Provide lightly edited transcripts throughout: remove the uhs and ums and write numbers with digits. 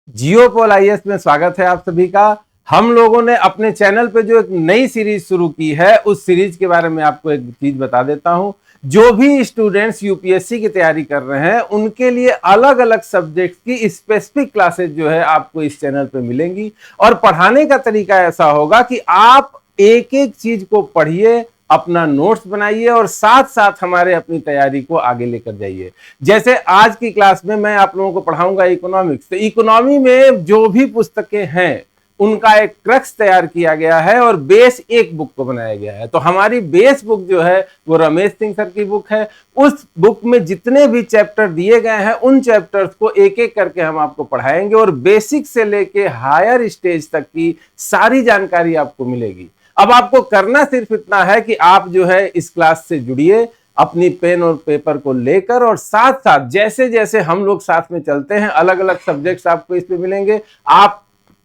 जियोपोल IAS में स्वागत है आप सभी का। हम लोगों ने अपने चैनल पे जो एक नई सीरीज शुरू की है, उस सीरीज के बारे में आपको एक चीज बता देता हूं। जो भी स्टूडेंट्स यूपीएससी की तैयारी कर रहे हैं, उनके लिए अलग अलग सब्जेक्ट्स की स्पेसिफिक क्लासेस जो है आपको इस चैनल पे मिलेंगी। और पढ़ाने का तरीका ऐसा होगा कि आप एक एक चीज को पढ़िए, अपना नोट्स बनाइए और साथ साथ हमारे अपनी तैयारी को आगे लेकर जाइए। जैसे आज की क्लास में मैं आप लोगों को पढ़ाऊंगा इकोनॉमिक्स, तो इकोनॉमी में जो भी पुस्तकें हैं उनका एक क्रक्स तैयार किया गया है और बेस एक बुक को बनाया गया है। तो हमारी बेस बुक जो है वो रमेश सिंह सर की बुक है। उस बुक में जितने भी चैप्टर दिए गए हैं, उन चैप्टर्स को एक एक करके हम आपको पढ़ाएंगे और बेसिक से लेके हायर स्टेज तक की सारी जानकारी आपको मिलेगी। अब आपको करना सिर्फ इतना है कि आप जो है इस क्लास से जुड़िए अपनी पेन और पेपर को लेकर, और साथ साथ जैसे जैसे हम लोग साथ में चलते हैं, अलग अलग सब्जेक्ट्स आपको इसमें मिलेंगे। आप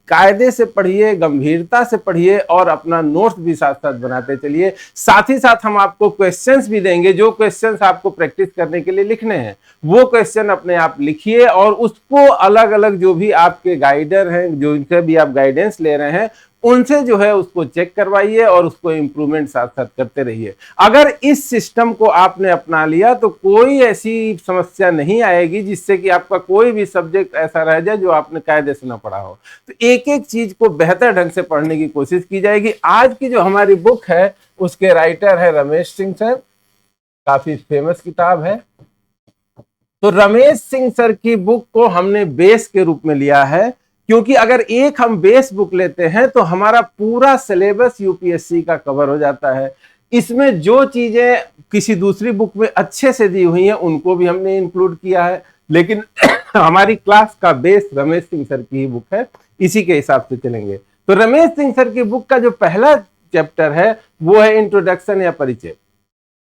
कायदे से पढ़िए, गंभीरता से पढ़िए और अपना नोट्स भी साथ साथ बनाते चलिए। साथ ही साथ हम आपको क्वेश्चंस भी देंगे, जो क्वेश्चंस आपको प्रैक्टिस करने के लिए लिखने हैं वो क्वेश्चन अपने आप लिखिए और उसको अलग अलग जो भी आपके गाइडर हैं, जो इनसे भी आप गाइडेंस ले रहे हैं, उनसे जो है उसको चेक करवाइए और उसको इंप्रूवमेंट साथ साथ करते रहिए। अगर इस सिस्टम को आपने अपना लिया तो कोई ऐसी समस्या नहीं आएगी जिससे कि आपका कोई भी सब्जेक्ट ऐसा रह जाए जो आपने कायदे से ना पढ़ा हो। तो एक एक चीज को बेहतर ढंग से पढ़ने की कोशिश की जाएगी। आज की जो हमारी बुक है उसके राइटर है रमेश सिंह सर, काफी फेमस किताब है। तो रमेश सिंह सर की बुक को हमने बेस के रूप में लिया है, क्योंकि अगर एक हम बेस बुक लेते हैं तो हमारा पूरा सिलेबस यूपीएससी का कवर हो जाता है। इसमें जो चीजें किसी दूसरी बुक में अच्छे से दी हुई हैं उनको भी हमने इंक्लूड किया है, लेकिन हमारी क्लास का बेस रमेश सिंह सर की ही बुक है, इसी के हिसाब से चलेंगे। तो रमेश सिंह सर की बुक का जो पहला चैप्टर है वो है इंट्रोडक्शन या परिचय,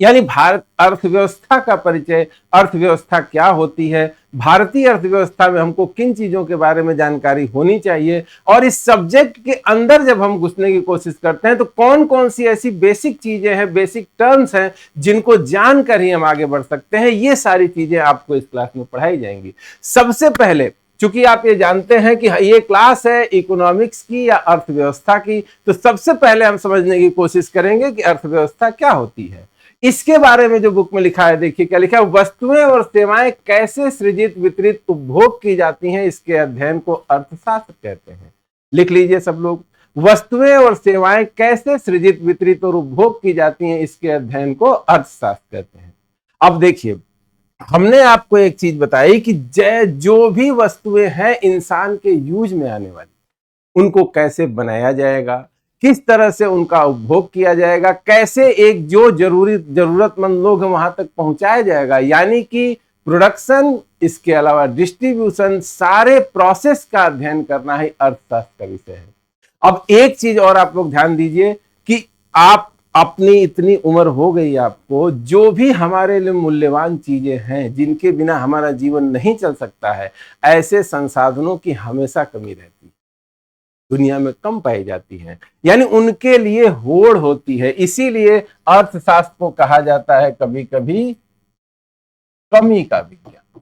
यानी भारत अर्थव्यवस्था का परिचय। अर्थव्यवस्था क्या होती है, भारतीय अर्थव्यवस्था में हमको किन चीजों के बारे में जानकारी होनी चाहिए, और इस सब्जेक्ट के अंदर जब हम घुसने की कोशिश करते हैं तो कौन कौन सी ऐसी बेसिक चीजें हैं, बेसिक टर्म्स हैं जिनको जानकर ही हम आगे बढ़ सकते हैं। ये सारी चीजें आपको इस क्लास में पढ़ाई जाएंगी। सबसे पहले, चूंकि आप ये जानते हैं कि ये क्लास है इकोनॉमिक्स की या अर्थव्यवस्था की, तो सबसे पहले हम समझने की कोशिश करेंगे कि अर्थव्यवस्था क्या होती है। इसके बारे में जो बुक में लिखा है, देखिए क्या लिखा है। वस्तुएं और सेवाएं कैसे सृजित, वितरित, उपभोग की जाती हैं, इसके अध्ययन को अर्थशास्त्र कहते हैं। लिख लीजिए सब लोग, वस्तुएं और सेवाएं कैसे सृजित, वितरित और उपभोग की जाती हैं, इसके अध्ययन को अर्थशास्त्र कहते हैं। अब देखिए, हमने आपको एक चीज बताई कि जो भी वस्तुएं हैं इंसान के यूज में आने वाली, उनको कैसे बनाया जाएगा, किस तरह से उनका उपभोग किया जाएगा, कैसे एक जो जरूरतमंद लोग हैं वहां तक पहुंचाया जाएगा, यानी कि प्रोडक्शन, इसके अलावा डिस्ट्रीब्यूशन, सारे प्रोसेस का अध्ययन करना ही अर्थशास्त्र का विषय है। अब एक चीज और आप लोग ध्यान दीजिए कि आप अपनी इतनी उम्र हो गई आपको, जो भी हमारे लिए मूल्यवान चीजें हैं जिनके बिना हमारा जीवन नहीं चल सकता है, ऐसे संसाधनों की हमेशा कमी रहती है, दुनिया में कम पाई जाती हैं, यानी उनके लिए होड़ होती है। इसीलिए अर्थशास्त्र को कहा जाता है कभी कभी कमी का विज्ञान।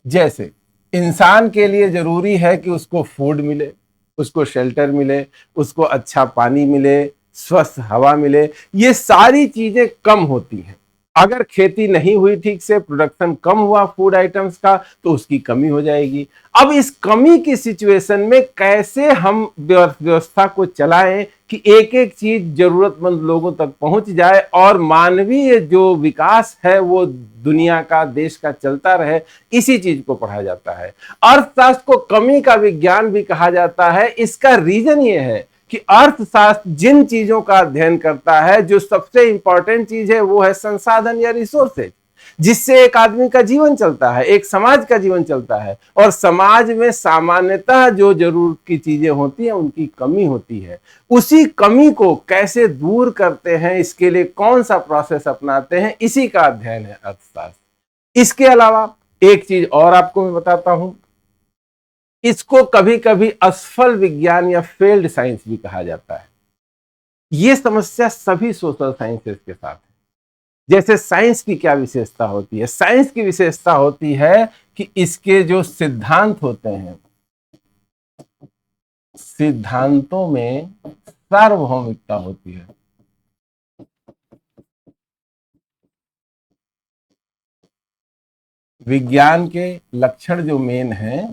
जैसे इंसान के लिए जरूरी है कि उसको फूड मिले, उसको शेल्टर मिले, उसको अच्छा पानी मिले, स्वस्थ हवा मिले, ये सारी चीजें कम होती हैं। अगर खेती नहीं हुई ठीक से, प्रोडक्शन कम हुआ फूड आइटम्स का, तो उसकी कमी हो जाएगी। अब इस कमी की सिचुएशन में कैसे हम व्यवस्था को चलाएं कि एक एक चीज जरूरतमंद लोगों तक पहुंच जाए और मानवीय जो विकास है वो दुनिया का, देश का चलता रहे, इसी चीज को पढ़ा जाता है। अर्थशास्त्र को कमी का विज्ञान भी कहा जाता है। इसका रीजन ये है कि अर्थशास्त्र जिन चीजों का अध्ययन करता है, जो सबसे इंपॉर्टेंट चीज है वो है संसाधन या रिसोर्सेज, जिससे एक आदमी का जीवन चलता है, एक समाज का जीवन चलता है। और समाज में सामान्यतः जो जरूरत की चीजें होती हैं उनकी कमी होती है। उसी कमी को कैसे दूर करते हैं, इसके लिए कौन सा प्रोसेस अपनाते हैं, इसी का अध्ययन है अर्थशास्त्र। इसके अलावा एक चीज और आपको मैं बताता हूं, इसको कभी कभी असफल विज्ञान या फेल्ड साइंस भी कहा जाता है। यह समस्या सभी सोशल साइंसेस के साथ है। जैसे साइंस की क्या विशेषता होती है? साइंस की विशेषता होती है कि इसके जो सिद्धांत होते हैं, सिद्धांतों में सार्वभौमिकता होती है। विज्ञान के लक्षण जो मेन है,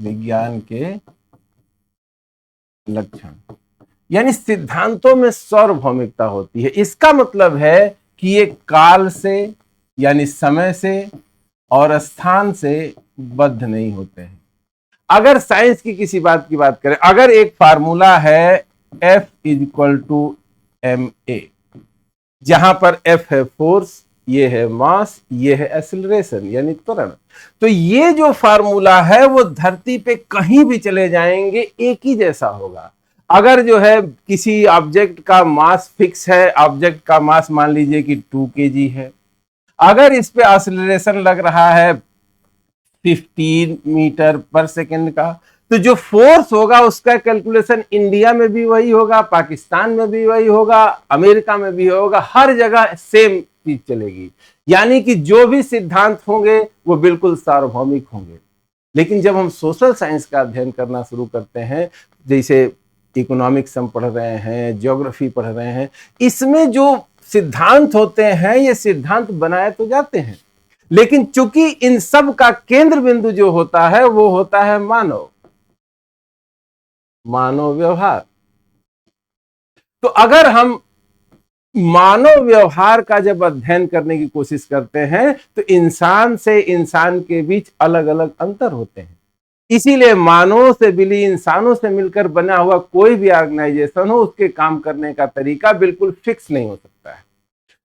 विज्ञान के लक्षण यानी सिद्धांतों में सार्वभौमिकता होती है। इसका मतलब है कि ये काल से यानी समय से और स्थान से बद्ध नहीं होते हैं। अगर साइंस की किसी बात की बात करें, अगर एक फार्मूला है F = ma, जहां पर F है फोर्स, ये है मास, ये है एक्सीलरेशन यानी त्वरण, तो ये जो फार्मूला है वो धरती पे कहीं भी चले जाएंगे एक ही जैसा होगा। अगर जो है किसी ऑब्जेक्ट का मास फिक्स है, ऑब्जेक्ट का मास मान लीजिए कि 2 kg है, अगर इस पे एक्सीलरेशन लग रहा है 15 मीटर पर सेकेंड का, तो जो फोर्स होगा उसका कैलकुलेशन इंडिया में भी वही होगा, पाकिस्तान में भी वही होगा, अमेरिका में भी होगा, हर जगह सेम चीज चलेगी। यानी कि जो भी सिद्धांत होंगे वो बिल्कुल सार्वभौमिक होंगे। लेकिन जब हम सोशल साइंस का अध्ययन करना शुरू करते हैं, जैसे इकोनॉमिक्स हम पढ़ रहे हैं, ज्योग्राफी पढ़ रहे हैं, इसमें जो सिद्धांत होते हैं ये सिद्धांत बनाए तो जाते हैं, लेकिन चूंकि इन सब का केंद्र बिंदु जो होता है वो होता है मानव व्यवहार। तो अगर हम मानव व्यवहार का जब अध्ययन करने की कोशिश करते हैं तो इंसान से इंसान के बीच अलग अलग अंतर होते हैं। इसीलिए मानवों से मिली, इंसानों से मिलकर बना हुआ कोई भी ऑर्गेनाइजेशन हो, उसके काम करने का तरीका बिल्कुल फिक्स नहीं हो सकता है।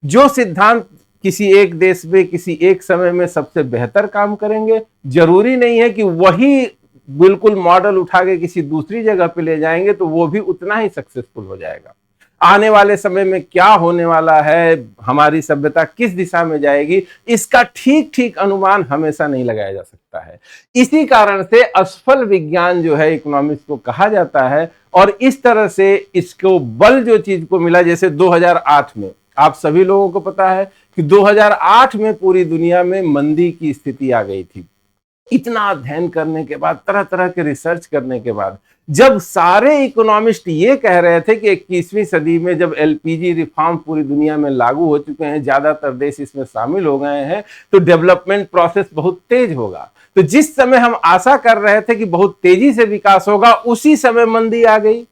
जो सिद्धांत किसी एक देश में किसी एक समय में सबसे बेहतर काम करेंगे, जरूरी नहीं है कि वही बिल्कुल मॉडल उठा के किसी दूसरी जगह पे ले जाएंगे तो वो भी उतना ही सक्सेसफुल हो जाएगा। आने वाले समय में क्या होने वाला है, हमारी सभ्यता किस दिशा में जाएगी, इसका ठीक ठीक अनुमान हमेशा नहीं लगाया जा सकता है। इसी कारण से असफल विज्ञान जो है इकोनॉमिक्स को कहा जाता है। और इस तरह से इसको बल जो चीज को मिला, जैसे 2008 में आप सभी लोगों को पता है कि 2008 में पूरी दुनिया में मंदी की स्थिति आ गई थी। इतना अध्ययन करने के बाद, तरह तरह के रिसर्च करने के बाद, जब सारे इकोनॉमिस्ट ये कह रहे थे कि 21वीं सदी में जब एलपीजी रिफॉर्म पूरी दुनिया में लागू हो चुके हैं, ज्यादातर देश इसमें शामिल हो गए हैं, तो डेवलपमेंट प्रोसेस बहुत तेज होगा। तो जिस समय हम आशा कर रहे थे कि बहुत तेजी से विकास होगा, उसी समय मंदी आ गई।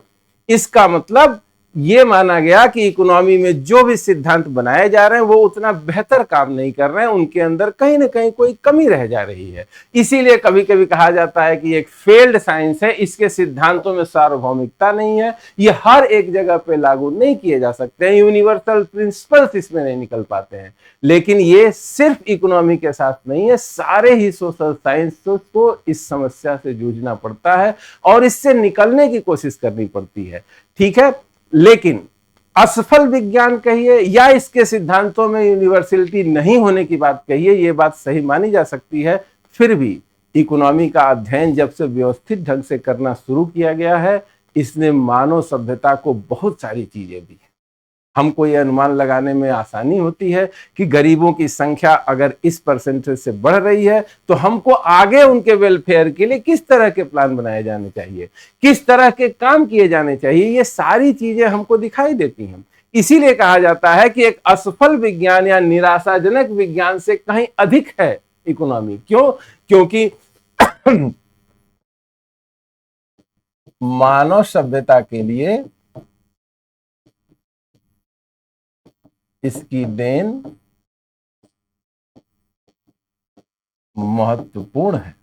इसका मतलब ये माना गया कि इकोनॉमी में जो भी सिद्धांत बनाए जा रहे हैं वो उतना बेहतर काम नहीं कर रहे हैं, उनके अंदर कहीं ना कहीं कोई कमी रह जा रही है। इसीलिए कभी कभी कहा जाता है कि एक फेल्ड साइंस है, इसके सिद्धांतों में सार्वभौमिकता नहीं है, ये हर एक जगह पे लागू नहीं किए जा सकते हैं, यूनिवर्सल प्रिंसिपल्स इसमें नहीं निकल पाते हैं। लेकिन ये सिर्फ इकोनॉमी के साथ नहीं है, सारे ही सोशल साइंस को इस समस्या से जूझना पड़ता है और इससे निकलने की कोशिश करनी पड़ती है। ठीक है, लेकिन असफल विज्ञान कहिए या इसके सिद्धांतों में यूनिवर्सलिटी नहीं होने की बात कहिए, ये बात सही मानी जा सकती है। फिर भी इकोनॉमी का अध्ययन जब से व्यवस्थित ढंग से करना शुरू किया गया है, इसने मानव सभ्यता को बहुत सारी चीजें दी। हमको ये अनुमान लगाने में आसानी होती है कि गरीबों की संख्या अगर इस परसेंटेज से बढ़ रही है तो हमको आगे उनके वेलफेयर के लिए किस तरह के प्लान बनाए जाने चाहिए, किस तरह के काम किए जाने चाहिए, ये सारी चीजें हमको दिखाई देती हैं। इसीलिए कहा जाता है कि एक असफल विज्ञान या निराशाजनक विज्ञान से कहीं अधिक है इकोनॉमी। क्यों? क्योंकि मानव सभ्यता के लिए इसकी देन महत्वपूर्ण है।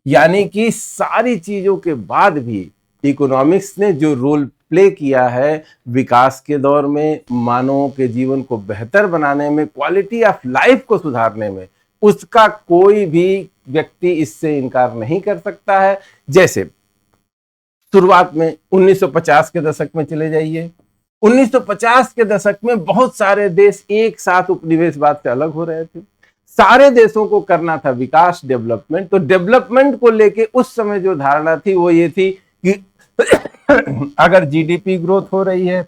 यानी कि सारी चीजों के बाद भी इकोनॉमिक्स ने जो रोल प्ले किया है विकास के दौर में, मानवों के जीवन को बेहतर बनाने में, क्वालिटी ऑफ लाइफ को सुधारने में, उसका कोई भी व्यक्ति इससे इनकार नहीं कर सकता है। जैसे शुरुआत में 1950 के दशक में चले जाइए, 1950 के दशक में बहुत सारे देश एक साथ उपनिवेशवाद से अलग हो रहे थे। सारे देशों को करना था विकास, डेवलपमेंट। तो डेवलपमेंट को लेके उस समय जो धारणा थी वो ये थी कि अगर जीडीपी ग्रोथ हो रही है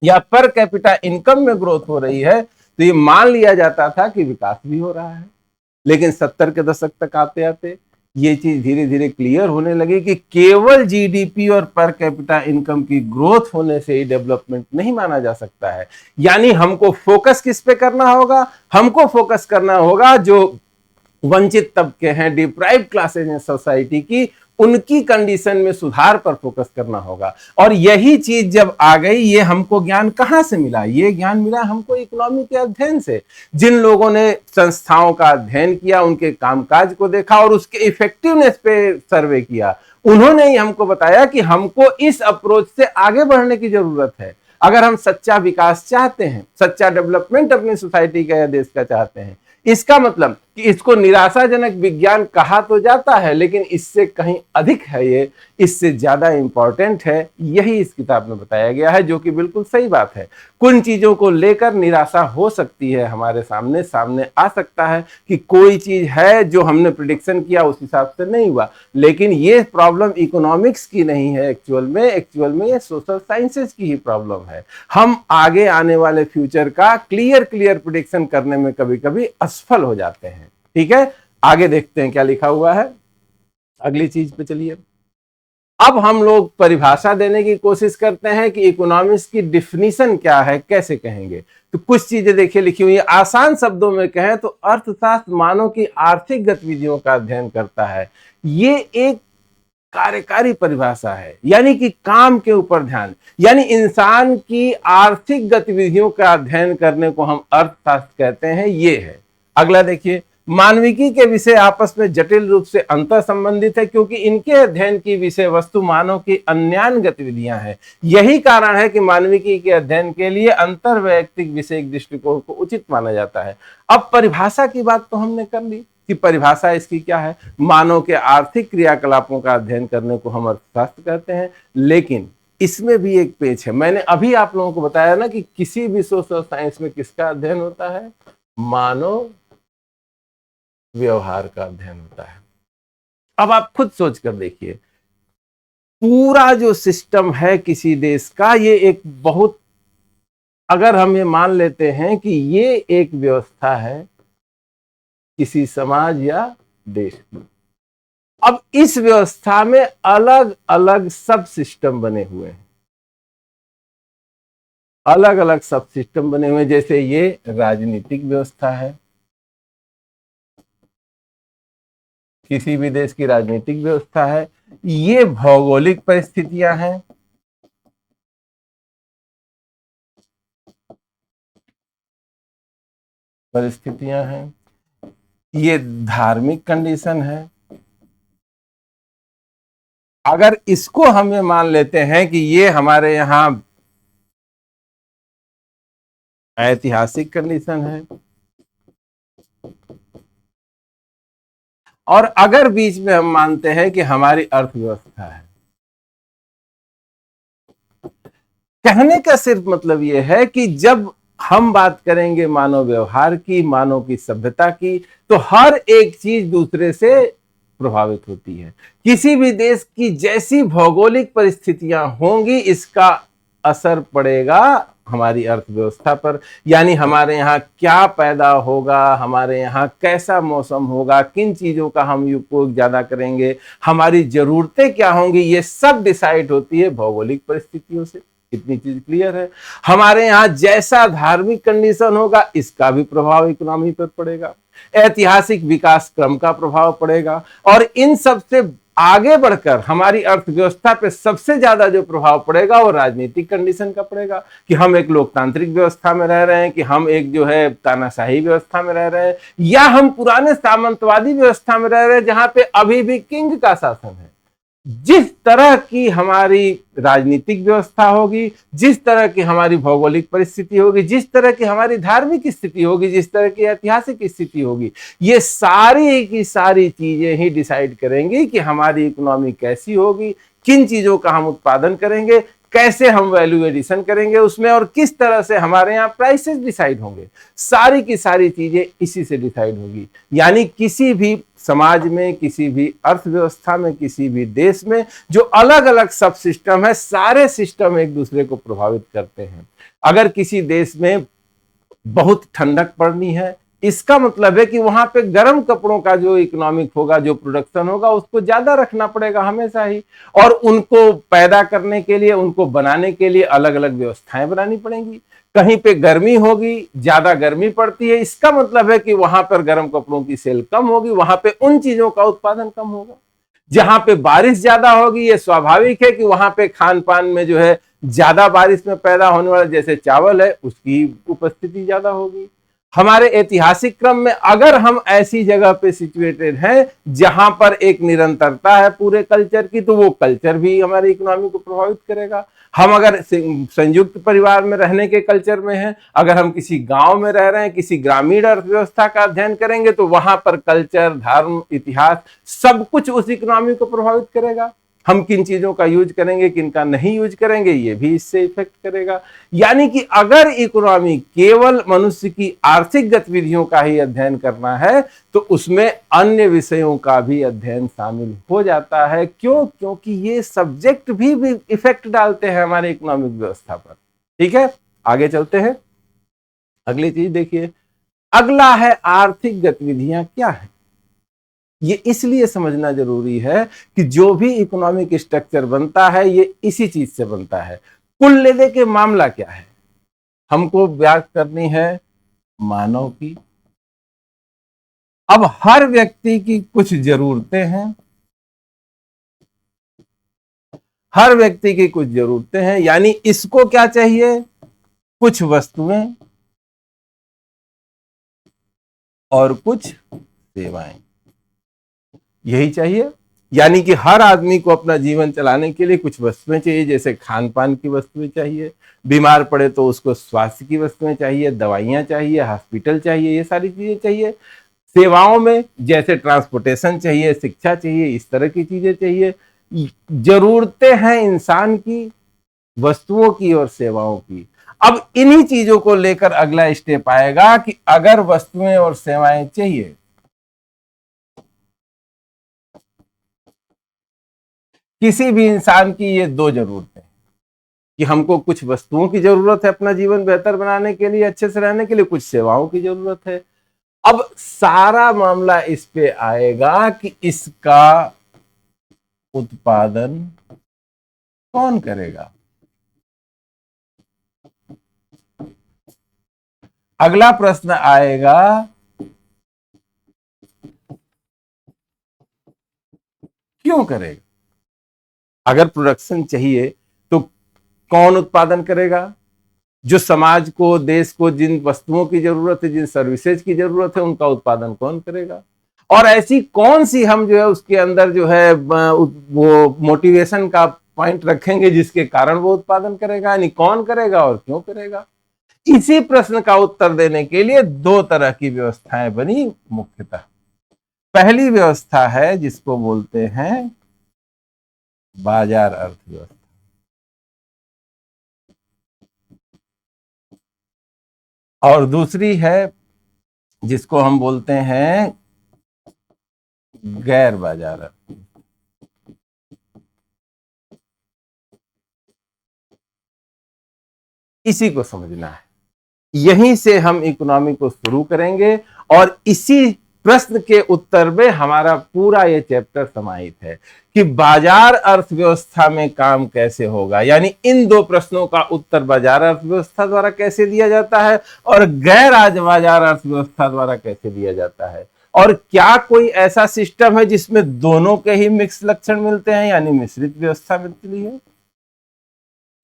या पर कैपिटा इनकम में ग्रोथ हो रही है तो ये मान लिया जाता था कि विकास भी हो रहा है। लेकिन 70 के दशक तक आते आते ये चीज धीरे धीरे क्लियर होने लगी कि केवल जीडीपी और पर कैपिटा इनकम की ग्रोथ होने से ही डेवलपमेंट नहीं माना जा सकता है। यानी हमको फोकस किस पे करना होगा? हमको फोकस करना होगा जो वंचित तबके हैं, डिप्राइव्ड क्लासेज हैं सोसाइटी की, उनकी कंडीशन में सुधार पर फोकस करना होगा। और यही चीज जब आ गई, ये हमको ज्ञान कहां से मिला? ये ज्ञान मिला हमको इकोनॉमी के अध्ययन से। जिन लोगों ने संस्थाओं का अध्ययन किया, उनके कामकाज को देखा और उसके इफेक्टिवनेस पे सर्वे किया, उन्होंने ही हमको बताया कि हमको इस अप्रोच से आगे बढ़ने की जरूरत है। अगर हम सच्चा विकास चाहते हैं, सच्चा डेवलपमेंट अपनी सोसाइटी का या देश का चाहते हैं, इसका मतलब कि इसको निराशाजनक विज्ञान कहा तो जाता है, लेकिन इससे कहीं अधिक है, ये इससे ज्यादा इंपॉर्टेंट है। यही इस किताब में बताया गया है, जो कि बिल्कुल सही बात है। कुछ चीजों को लेकर निराशा हो सकती है, हमारे सामने आ सकता है कि कोई चीज है जो हमने प्रिडिक्शन किया उस हिसाब से नहीं हुआ, लेकिन ये प्रॉब्लम इकोनॉमिक्स की नहीं है। एक्चुअल में ये सोशल साइंसेस की ही प्रॉब्लम है। हम आगे आने वाले फ्यूचर का क्लियर प्रिडिक्शन करने में कभी कभी असफल हो जाते हैं। ठीक है, आगे देखते हैं क्या लिखा हुआ है। अगली चीज पे चलिए। अब हम लोग परिभाषा देने की कोशिश करते हैं कि इकोनॉमिक्स की डिफिनीशन क्या है, कैसे कहेंगे। तो कुछ चीजें देखिए लिखी हुई है। आसान शब्दों में कहें तो अर्थशास्त्र मानव की आर्थिक गतिविधियों का अध्ययन करता है। ये एक कार्यकारी परिभाषा है, यानी कि काम के ऊपर ध्यान, यानी इंसान की आर्थिक गतिविधियों का अध्ययन करने को हम अर्थशास्त्र कहते हैं। ये है। अगला देखिए, मानविकी के विषय आपस में जटिल रूप से अंतर संबंधित है, क्योंकि इनके अध्ययन की विषय वस्तु मानव की अन्यान्य गतिविधियां हैं। यही कारण है कि मानविकी के अध्ययन के लिए अंतर वैयक्तिक विषय दृष्टिकोण को उचित माना जाता है। अब परिभाषा की बात तो हमने कर ली कि परिभाषा इसकी क्या है। मानव के आर्थिक क्रियाकलापों का अध्ययन करने को हम अर्थशास्त्र कहते हैं, लेकिन इसमें भी एक पेच है। मैंने अभी आप लोगों को बताया ना कि किसी भी सोशल साइंस में किसका अध्ययन होता है? मानव व्यवहार का अध्ययन होता है। अब आप खुद सोच कर देखिए, पूरा जो सिस्टम है किसी देश का, ये एक बहुत, अगर हम ये मान लेते हैं कि ये एक व्यवस्था है किसी समाज या देश की, अब इस व्यवस्था में अलग अलग सब सिस्टम बने हुए हैं, अलग अलग सब सिस्टम बने हुए हैं। जैसे ये राजनीतिक व्यवस्था है, किसी भी देश की राजनीतिक व्यवस्था है। ये भौगोलिक परिस्थितियां हैं, ये धार्मिक कंडीशन है। अगर इसको हम ये मान लेते हैं कि ये हमारे यहां ऐतिहासिक कंडीशन है, और अगर बीच में हम मानते हैं कि हमारी अर्थव्यवस्था है, कहने का सिर्फ मतलब यह है कि जब हम बात करेंगे मानव व्यवहार की, मानव की सभ्यता की, तो हर एक चीज दूसरे से प्रभावित होती है। किसी भी देश की जैसी भौगोलिक परिस्थितियां होंगी, इसका असर पड़ेगा हमारी अर्थव्यवस्था पर। यानी हमारे यहाँ क्या पैदा होगा, हमारे यहाँ कैसा मौसम होगा, किन चीजों का हम उपयोग ज्यादा करेंगे, हमारी जरूरतें क्या होंगी, ये सब डिसाइड होती है भौगोलिक परिस्थितियों से। इतनी चीज क्लियर है। हमारे यहाँ जैसा धार्मिक कंडीशन होगा, इसका भी प्रभाव इकोनॉमी पर पड़ेगा, ऐतिहासिक विकास क्रम का प्रभाव पड़ेगा, और इन सब से आगे बढ़कर हमारी अर्थव्यवस्था पे सबसे ज्यादा जो प्रभाव पड़ेगा वो राजनीतिक कंडीशन का पड़ेगा, कि हम एक लोकतांत्रिक व्यवस्था में रह रहे हैं, कि हम एक जो है तानाशाही व्यवस्था में रह रहे हैं, या हम पुराने सामंतवादी व्यवस्था में रह रहे हैं जहां पे अभी भी किंग का शासन है। जिस तरह की हमारी राजनीतिक व्यवस्था होगी, जिस तरह की हमारी भौगोलिक परिस्थिति होगी, जिस तरह की हमारी धार्मिक स्थिति होगी, जिस तरह की ऐतिहासिक स्थिति होगी, ये सारी की सारी चीजें ही डिसाइड करेंगी कि हमारी इकोनॉमी कैसी होगी, किन चीजों का हम उत्पादन करेंगे, कैसे हम वैल्यू एडिशन करेंगे उसमें, और किस तरह से हमारे यहाँ प्राइसेस डिसाइड होंगे। सारी की सारी चीजें इसी से डिसाइड होगी। यानी किसी भी समाज में, किसी भी अर्थव्यवस्था में, किसी भी देश में जो अलग अलग सब सिस्टम है, सारे सिस्टम एक दूसरे को प्रभावित करते हैं। अगर किसी देश में बहुत ठंडक पड़नी है, इसका मतलब है कि वहां पे गर्म कपड़ों का जो इकोनॉमिक होगा, जो प्रोडक्शन होगा, उसको ज्यादा रखना पड़ेगा हमेशा ही। और उनको पैदा करने के लिए, उनको बनाने के लिए अलग अलग व्यवस्थाएं बनानी पड़ेंगी। कहीं पे गर्मी होगी, ज्यादा गर्मी पड़ती है, इसका मतलब है कि वहां पर गर्म कपड़ों की सेल कम होगी, वहां पे उन चीजों का उत्पादन कम होगा। जहां पे बारिश ज्यादा होगी, ये स्वाभाविक है कि वहां पे खान पान में जो है ज्यादा बारिश में पैदा होने वाला जैसे चावल है, उसकी उपस्थिति ज्यादा होगी। हमारे ऐतिहासिक क्रम में अगर हम ऐसी जगह पे सिचुएटेड हैं जहां पर एक निरंतरता है पूरे कल्चर की, तो वो कल्चर भी हमारी इकोनॉमी को प्रभावित करेगा। हम अगर संयुक्त परिवार में रहने के कल्चर में हैं, अगर हम किसी गांव में रह रहे हैं, किसी ग्रामीण अर्थव्यवस्था का अध्ययन करेंगे, तो वहां पर कल्चर, धर्म, इतिहास सब कुछ उस इकोनॉमी को प्रभावित करेगा। हम किन चीजों का यूज करेंगे, किन का नहीं यूज करेंगे, ये भी इससे इफेक्ट करेगा। यानी कि अगर इकोनॉमी केवल मनुष्य की आर्थिक गतिविधियों का ही अध्ययन करना है, तो उसमें अन्य विषयों का भी अध्ययन शामिल हो जाता है। क्यों? क्योंकि ये सब्जेक्ट भी इफेक्ट डालते हैं हमारे इकोनॉमिक व्यवस्था पर। ठीक है, आगे चलते हैं। अगली चीज देखिए, अगला है आर्थिक गतिविधियां क्या है। ये इसलिए समझना जरूरी है कि जो भी इकोनॉमिक स्ट्रक्चर बनता है, ये इसी चीज से बनता है। कुल लेने के मामला क्या है, हमको व्याख्या करनी है मानव की। अब हर व्यक्ति की कुछ जरूरतें हैं, हर व्यक्ति की कुछ जरूरतें हैं, यानी इसको क्या चाहिए, कुछ वस्तुएं और कुछ सेवाएं, यही चाहिए। यानी कि हर आदमी को अपना जीवन चलाने के लिए कुछ वस्तुएं चाहिए, जैसे खान पान की वस्तुएं चाहिए, बीमार पड़े तो उसको स्वास्थ्य की वस्तुएं चाहिए, दवाइयां चाहिए, हॉस्पिटल चाहिए, ये सारी चीजें चाहिए। सेवाओं में जैसे ट्रांसपोर्टेशन चाहिए, शिक्षा चाहिए, इस तरह की चीजें चाहिए। जरूरतें हैं इंसान की, वस्तुओं की और सेवाओं की। अब इन्हीं चीजों को लेकर अगला स्टेप आएगा कि अगर वस्तुएं और सेवाएं चाहिए, किसी भी इंसान की ये दो जरूरतें, कि हमको कुछ वस्तुओं की जरूरत है अपना जीवन बेहतर बनाने के लिए, अच्छे से रहने के लिए, कुछ सेवाओं की जरूरत है। अब सारा मामला इस पे आएगा कि इसका उत्पादन कौन करेगा। अगला प्रश्न आएगा, क्यों करेगा। अगर प्रोडक्शन चाहिए तो कौन उत्पादन करेगा। जो समाज को, देश को जिन वस्तुओं की जरूरत है, जिन सर्विसेज की जरूरत है, उनका उत्पादन कौन करेगा। और ऐसी कौन सी हम जो है उसके अंदर जो है वो मोटिवेशन का पॉइंट रखेंगे जिसके कारण वो उत्पादन करेगा, यानी कौन करेगा और क्यों करेगा। इसी प्रश्न का उत्तर देने के लिए दो तरह की व्यवस्थाएं बनी मुख्यतः। पहली व्यवस्था है जिसको बोलते हैं बाजार अर्थव्यवस्था, और दूसरी है जिसको हम बोलते हैं गैर बाजार अर्थव्यवस्था। इसी को समझना है, यहीं से हम इकोनॉमी को शुरू करेंगे और इसी प्रश्न के उत्तर में हमारा पूरा ये चैप्टर समाहित है कि बाजार अर्थव्यवस्था में काम कैसे होगा। यानी इन दो प्रश्नों का उत्तर बाजार अर्थव्यवस्था द्वारा कैसे दिया जाता है और गैर आज बाजार अर्थव्यवस्था द्वारा कैसे दिया जाता है, और क्या कोई ऐसा सिस्टम है जिसमें दोनों के ही मिक्स लक्षण मिलते हैं, यानी मिश्रित व्यवस्था मिलती है,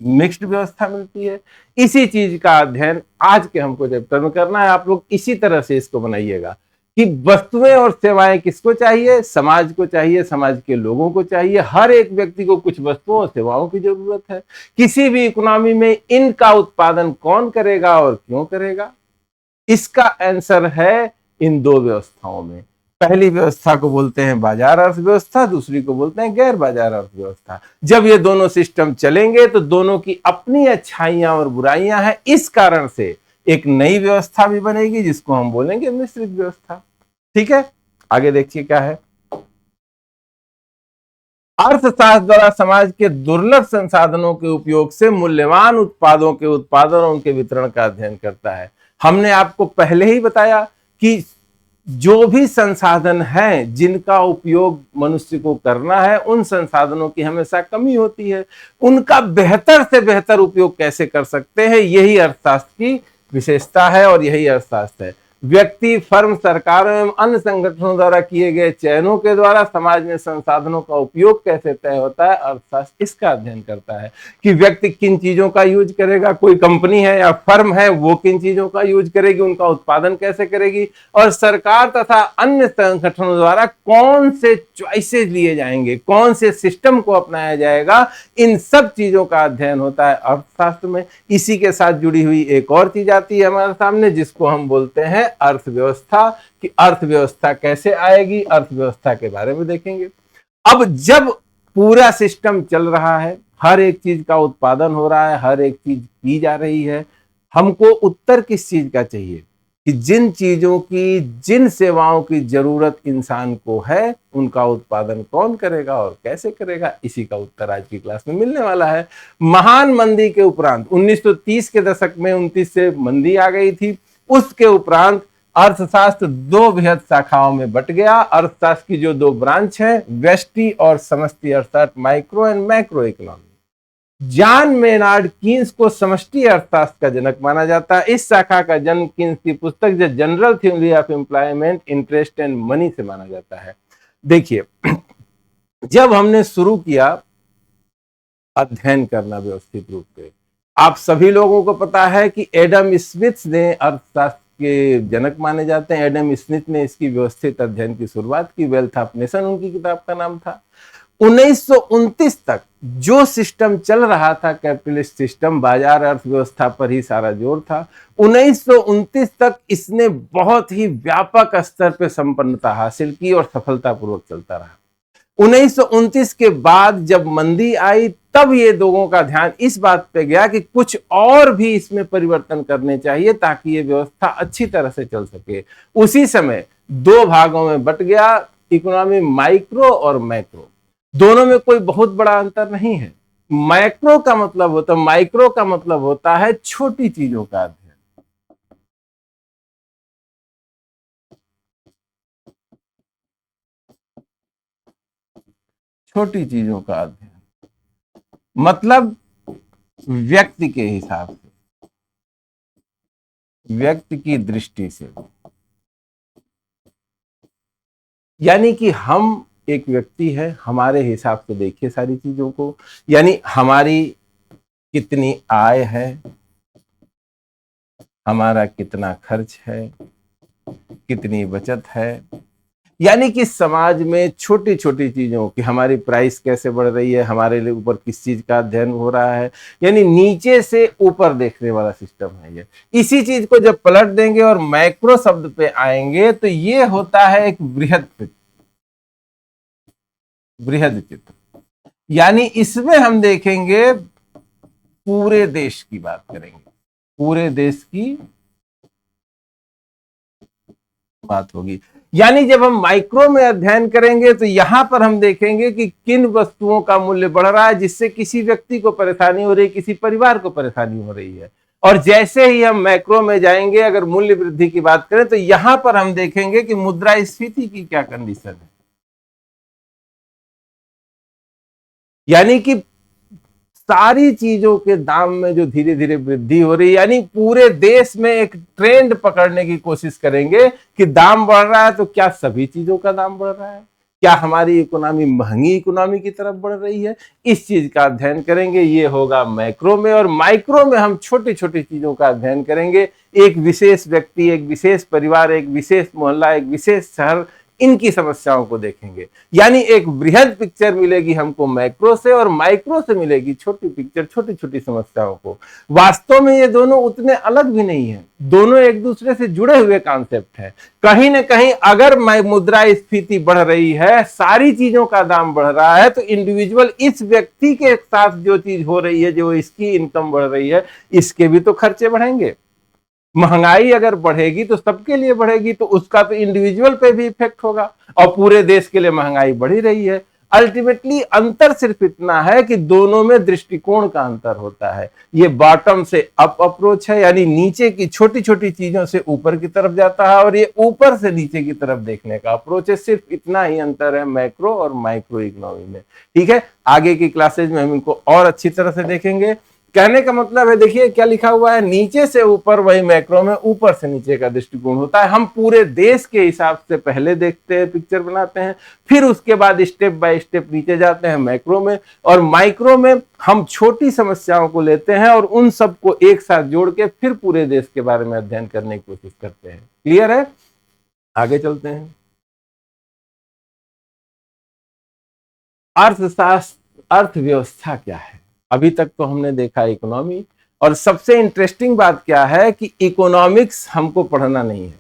मिक्स्ड व्यवस्था मिलती है। इसी चीज का अध्ययन आज के हमको चैप्टर में करना है। आप लोग इसी तरह से इसको बनाइएगा कि वस्तुएं और सेवाएं किसको चाहिए, समाज को चाहिए, समाज के लोगों को चाहिए। हर एक व्यक्ति को कुछ वस्तुओं और सेवाओं की जरूरत है। किसी भी इकोनॉमी में इनका उत्पादन कौन करेगा और क्यों करेगा, इसका आंसर है इन दो व्यवस्थाओं में। पहली व्यवस्था को बोलते हैं बाजार अर्थव्यवस्था, दूसरी को बोलते हैं गैर बाजार अर्थव्यवस्था। जब ये दोनों सिस्टम चलेंगे तो दोनों की अपनी अच्छाइयां और बुराइयां हैं, इस कारण से एक नई व्यवस्था भी बनेगी जिसको हम बोलेंगे मिश्रित व्यवस्था। ठीक है, आगे देखिए क्या है। अर्थशास्त्र द्वारा समाज के दुर्लभ संसाधनों के उपयोग से मूल्यवान उत्पादों के उत्पादन और उनके वितरण का अध्ययन करता है। हमने आपको पहले ही बताया कि जो भी संसाधन हैं जिनका उपयोग मनुष्य को करना है, उन संसाधनों की हमेशा कमी होती है। उनका बेहतर से बेहतर उपयोग कैसे कर सकते हैं, यही अर्थशास्त्र की विशेषता है और यही अर्थशास्त्र है। व्यक्ति, फर्म, सरकारों एवं अन्य संगठनों द्वारा किए गए चयनों के द्वारा समाज में संसाधनों का उपयोग कैसे तय होता है, अर्थशास्त्र इसका अध्ययन करता है कि व्यक्ति किन चीजों का यूज करेगा, कोई कंपनी है या फर्म है वो किन चीजों का यूज करेगी, उनका उत्पादन कैसे करेगी, और सरकार तथा अन्य संगठनों द्वारा कौन से चॉइसेस लिए जाएंगे, कौन से सिस्टम को अपनाया जाएगा, इन सब चीजों का अध्ययन होता है अर्थशास्त्र में। इसी के साथ जुड़ी हुई एक और चीज आती है हमारे सामने, जिसको हम बोलते हैं अर्थव्यवस्था, कि अर्थव्यवस्था कैसे आएगी, अर्थव्यवस्था के बारे में देखेंगे। अब जब पूरा सिस्टम चल रहा है, हर एक चीज का उत्पादन हो रहा है, हर एक चीज की जा रही है, हमको उत्तर किस चीज का चाहिए कि जिन चीजों की, जिन सेवाओं की जरूरत इंसान को है, उनका उत्पादन कौन करेगा और कैसे करेगा, इसी का उत्तर आज की क्लास में मिलने वाला है। महान मंदी के उपरांत 1930 के दशक में 29 से मंदी आ गई थी। उसके उपरांत अर्थशास्त्र दो बृहद शाखाओं में बट गया। अर्थशास्त्र की जो दो ब्रांच है, व्यष्टि और समष्टि अर्थशास्त्र, micro and macro economy. John Maynard Keynes को समष्टि अर्थशास्त्र का जनक माना जाता है। इस शाखा का जन्म कीन्स की पुस्तक the general theory of employment, interest and money से माना जाता है। देखिए, जब हमने शुरू किया अध्ययन करना व्यवस्थित रूप से, आप सभी लोगों को पता है कि एडम स्मिथ ने अर्थशास्त्र के जनक माने जाते हैं। एडम स्मिथ ने इसकी व्यवस्थित अध्ययन की शुरुआत की। वेल्थ ऑफ नेशन उनकी किताब का नाम था। 1929 तक जो सिस्टम चल रहा था, कैपिटलिस्ट सिस्टम, बाजार अर्थव्यवस्था पर ही सारा जोर था। 1929 तक इसने बहुत ही व्यापक स्तर पर संपन्नता हासिल की और सफलतापूर्वक चलता रहा। 1929 के बाद जब मंदी आई, तब ये लोगों का ध्यान इस बात पे गया कि कुछ और भी इसमें परिवर्तन करने चाहिए ताकि ये व्यवस्था अच्छी तरह से चल सके। उसी समय दो भागों में बट गया इकोनॉमी, माइक्रो और मैक्रो। दोनों में कोई बहुत बड़ा अंतर नहीं है। माइक्रो का मतलब होता है छोटी चीजों का अध्ययन। छोटी चीजों का अध्ययन मतलब व्यक्ति के हिसाब से, व्यक्ति की दृष्टि से, यानी कि हम एक व्यक्ति है, हमारे हिसाब से देखिए सारी चीजों को, यानी हमारी कितनी आय है, हमारा कितना खर्च है, कितनी बचत है, यानी कि समाज में छोटी छोटी चीजों की, हमारी प्राइस कैसे बढ़ रही है, हमारे लिए ऊपर किस चीज का अध्ययन हो रहा है, यानी नीचे से ऊपर देखने वाला सिस्टम है ये। इसी चीज को जब पलट देंगे और मैक्रो शब्द पे आएंगे तो ये होता है एक बृहद चित्र, यानी इसमें हम देखेंगे पूरे देश की बात करेंगे, पूरे देश की बात होगी। यानी जब हम माइक्रो में अध्ययन करेंगे तो यहां पर हम देखेंगे कि किन वस्तुओं का मूल्य बढ़ रहा है जिससे किसी व्यक्ति को परेशानी हो रही है, किसी परिवार को परेशानी हो रही है। और जैसे ही हम मैक्रो में जाएंगे, अगर मूल्य वृद्धि की बात करें तो यहां पर हम देखेंगे कि मुद्रास्फीति की क्या कंडीशन है, यानी कि सारी चीजों के दाम में जो धीरे धीरे वृद्धि हो रही है। यानी पूरे देश में एक ट्रेंड पकड़ने की कोशिश करेंगे कि दाम बढ़ रहा है तो क्या सभी चीजों का दाम बढ़ रहा है, क्या हमारी इकोनॉमी महंगी इकोनॉमी की तरफ बढ़ रही है, इस चीज का अध्ययन करेंगे। ये होगा मैक्रो में। और माइक्रो में हम छोटी छोटी चीजों का अध्ययन करेंगे, एक विशेष व्यक्ति, एक विशेष परिवार, एक विशेष मोहल्ला, एक विशेष शहर, इनकी समस्याओं को देखेंगे। यानी एक बृहद पिक्चर मिलेगी हमको मैक्रो से, और माइक्रो से मिलेगी छोटी पिक्चर, छोटी छोटी समस्याओं को। वास्तव में ये दोनों उतने अलग भी नहीं है, दोनों एक दूसरे से जुड़े हुए कॉन्सेप्ट है। कहीं ना कहीं अगर मुद्रास्फीति बढ़ रही है, सारी चीजों का दाम बढ़ रहा है, तो इंडिविजुअल, इस व्यक्ति के साथ जो चीज हो रही है, जो इसकी इनकम बढ़ रही है, इसके भी तो खर्चे बढ़ेंगे। महंगाई अगर बढ़ेगी तो सबके लिए बढ़ेगी, तो उसका तो इंडिविजुअल पे भी इफेक्ट होगा, और पूरे देश के लिए महंगाई बढ़ ही रही है। अल्टीमेटली अंतर सिर्फ इतना है कि दोनों में दृष्टिकोण का अंतर होता है। ये बॉटम से अप अप्रोच है, यानी नीचे की छोटी छोटी चीजों से ऊपर की तरफ जाता है, और ये ऊपर से नीचे की तरफ देखने का अप्रोच है। सिर्फ इतना ही अंतर है मैक्रो और माइक्रो इकोनॉमी में। ठीक है, आगे की क्लासेज में हम इनको और अच्छी तरह से देखेंगे। कहने का मतलब है, देखिए क्या लिखा हुआ है, नीचे से ऊपर वही मैक्रो में ऊपर से नीचे का दृष्टिकोण होता है। हम पूरे देश के हिसाब से पहले देखते हैं, पिक्चर बनाते हैं, फिर उसके बाद स्टेप बाय स्टेप नीचे जाते हैं मैक्रो में, और माइक्रो में हम छोटी समस्याओं को लेते हैं और उन सबको एक साथ जोड़ के फिर पूरे देश के बारे में अध्ययन करने की कोशिश करते हैं। क्लियर है? आगे चलते हैं। अर्थशास्त्र, अर्थव्यवस्था क्या है? अभी तक तो हमने देखा इकोनॉमी, और सबसे इंटरेस्टिंग बात क्या है कि इकोनॉमिक्स हमको पढ़ना नहीं है।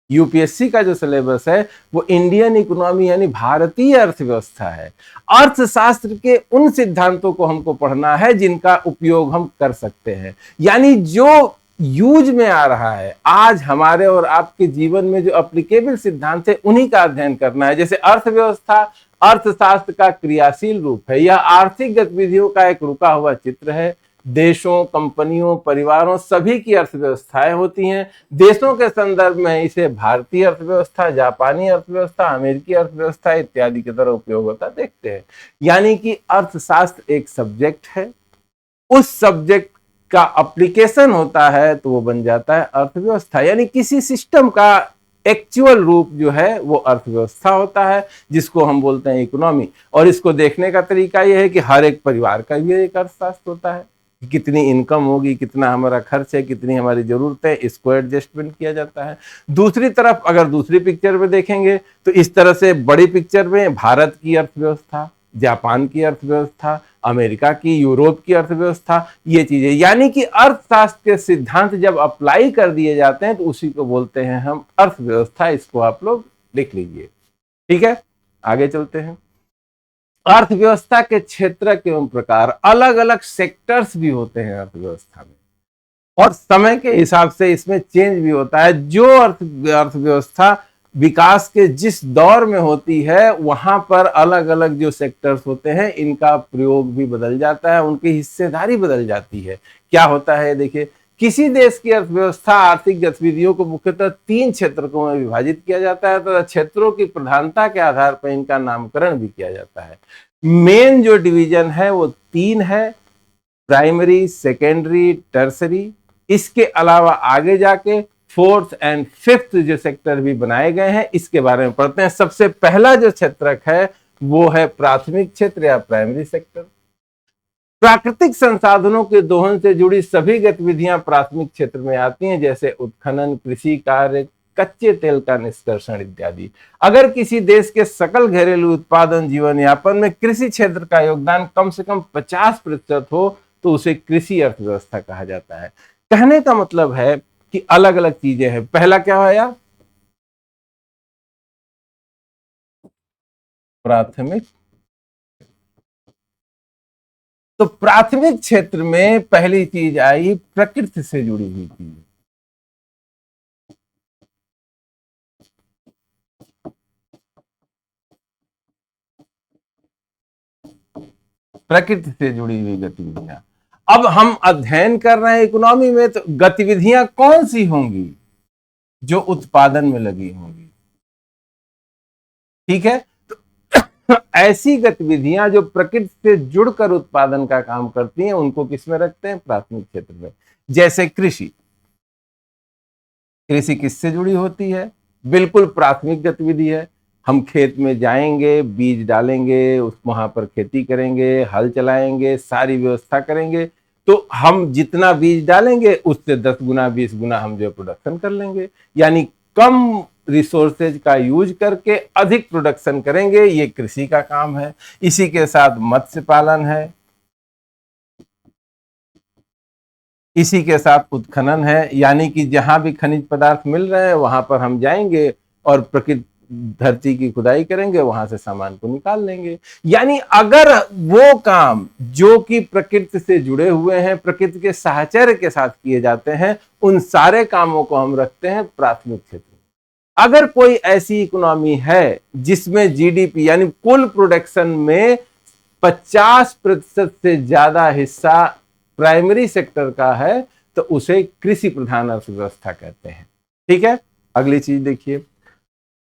यूपीएससी का जो सिलेबस है वो इंडियन इकोनॉमी यानी भारतीय अर्थव्यवस्था है। अर्थशास्त्र के उन सिद्धांतों को हमको पढ़ना है जिनका उपयोग हम कर सकते हैं, यानी जो यूज में आ रहा है आज हमारे और आपके जीवन में, जो एप्लीकेबल सिद्धांत है उन्हीं का अध्ययन करना है। जैसे अर्थव्यवस्था अर्थशास्त्र का क्रियाशील रूप है, यह आर्थिक गतिविधियों का एक रुका हुआ चित्र है। देशों, कंपनियों, परिवारों सभी की अर्थव्यवस्थाएं होती हैं। देशों के संदर्भ में इसे भारतीय अर्थव्यवस्था, जापानी अर्थव्यवस्था, अमेरिकी अर्थव्यवस्था इत्यादि की तरह उपयोग होता देखते हैं। यानी कि अर्थशास्त्र एक सब्जेक्ट है, उस सब्जेक्ट का एप्लीकेशन होता है तो वो बन जाता है अर्थव्यवस्था। यानी किसी सिस्टम का एक्चुअल रूप जो है वो अर्थव्यवस्था होता है, जिसको हम बोलते हैं इकोनॉमी। और इसको देखने का तरीका यह है कि हर एक परिवार का भी एक अर्थशास्त्र होता है, कितनी इनकम होगी, कितना हमारा खर्च है, कितनी हमारी जरूरत है, इसको एडजस्टमेंट किया जाता है। दूसरी तरफ अगर दूसरी पिक्चर में देखेंगे तो इस तरह से बड़ी पिक्चर में भारत की अर्थव्यवस्था, जापान की अर्थव्यवस्था, अमेरिका की, यूरोप की अर्थव्यवस्था, ये चीजें, यानी कि अर्थशास्त्र के सिद्धांत जब अप्लाई कर दिए जाते हैं तो उसी को बोलते हैं हम अर्थव्यवस्था। इसको आप लोग लिख लीजिए। ठीक है, आगे चलते हैं। अर्थव्यवस्था के क्षेत्र एवं प्रकार, अलग अलग सेक्टर्स भी होते हैं अर्थव्यवस्था में, और समय के हिसाब से इसमें चेंज भी होता है। जो अर्थव्यवस्था विकास के जिस दौर में होती है वहां पर अलग अलग जो सेक्टर्स होते हैं इनका प्रयोग भी बदल जाता है, उनकी हिस्सेदारी बदल जाती है। क्या होता है, देखिए, किसी देश की अर्थव्यवस्था आर्थिक गतिविधियों को मुख्यतः 3 क्षेत्रों में विभाजित किया जाता है तथा क्षेत्रों की प्रधानता के आधार पर इनका नामकरण भी किया जाता है। मेन जो डिवीजन है वो 3 है, प्राइमरी, सेकेंडरी, टर्सरी। इसके अलावा आगे जाके 4th एंड 5th जो सेक्टर भी बनाए गए हैं, इसके बारे में पढ़ते हैं। सबसे पहला जो क्षेत्रक है वो है प्राथमिक क्षेत्र या प्राइमरी सेक्टर। प्राकृतिक संसाधनों के दोहन से जुड़ी सभी गतिविधियां प्राथमिक क्षेत्र में आती हैं, जैसे उत्खनन, कृषि कार्य, कच्चे तेल का निष्कर्षण इत्यादि। अगर किसी देश के सकल घरेलू उत्पादन जीवन यापन में कृषि क्षेत्र का योगदान कम से कम 50% हो तो उसे कृषि अर्थव्यवस्था कहा जाता है। कहने का मतलब है कि अलग अलग चीजें हैं। पहला क्या है यार, प्राथमिक। तो प्राथमिक क्षेत्र में पहली चीज आई प्रकृति से जुड़ी हुई चीज। प्रकृति से जुड़ी हुई गतिविधियां। अब हम अध्ययन कर रहे हैं इकोनॉमी में, तो गतिविधियां कौन सी होंगी? जो उत्पादन में लगी होंगी। ठीक है, तो ऐसी गतिविधियां जो प्रकृति से जुड़कर उत्पादन का काम करती हैं उनको किसमें रखते हैं? प्राथमिक क्षेत्र में। जैसे कृषि। कृषि किससे जुड़ी होती है? बिल्कुल प्राथमिक गतिविधि है। हम खेत में जाएंगे, बीज डालेंगे, उस वहां पर खेती करेंगे, हल चलाएंगे, सारी व्यवस्था करेंगे, तो हम जितना बीज डालेंगे उससे 10 गुना 20 गुना हम जो प्रोडक्शन कर लेंगे। यानी कम रिसोर्सेज का यूज करके अधिक प्रोडक्शन करेंगे, ये कृषि का काम है। इसी के साथ मत्स्य पालन है, इसी के साथ उत्खनन है, यानी कि जहां भी खनिज पदार्थ मिल रहे हैं वहां पर हम जाएंगे और प्रकृति धरती की खुदाई करेंगे, वहां से सामान को निकाल लेंगे। यानी अगर वो काम जो कि प्रकृति से जुड़े हुए हैं, प्रकृति के साहचर्य के साथ किए जाते हैं, उन सारे कामों को हम रखते हैं प्राथमिक क्षेत्र में। अगर कोई ऐसी इकोनॉमी है जिसमें जीडीपी यानी कुल प्रोडक्शन में 50% से ज्यादा हिस्सा प्राइमरी सेक्टर का है तो उसे कृषि प्रधान अर्थव्यवस्था कहते हैं। ठीक है, अगली चीज देखिए।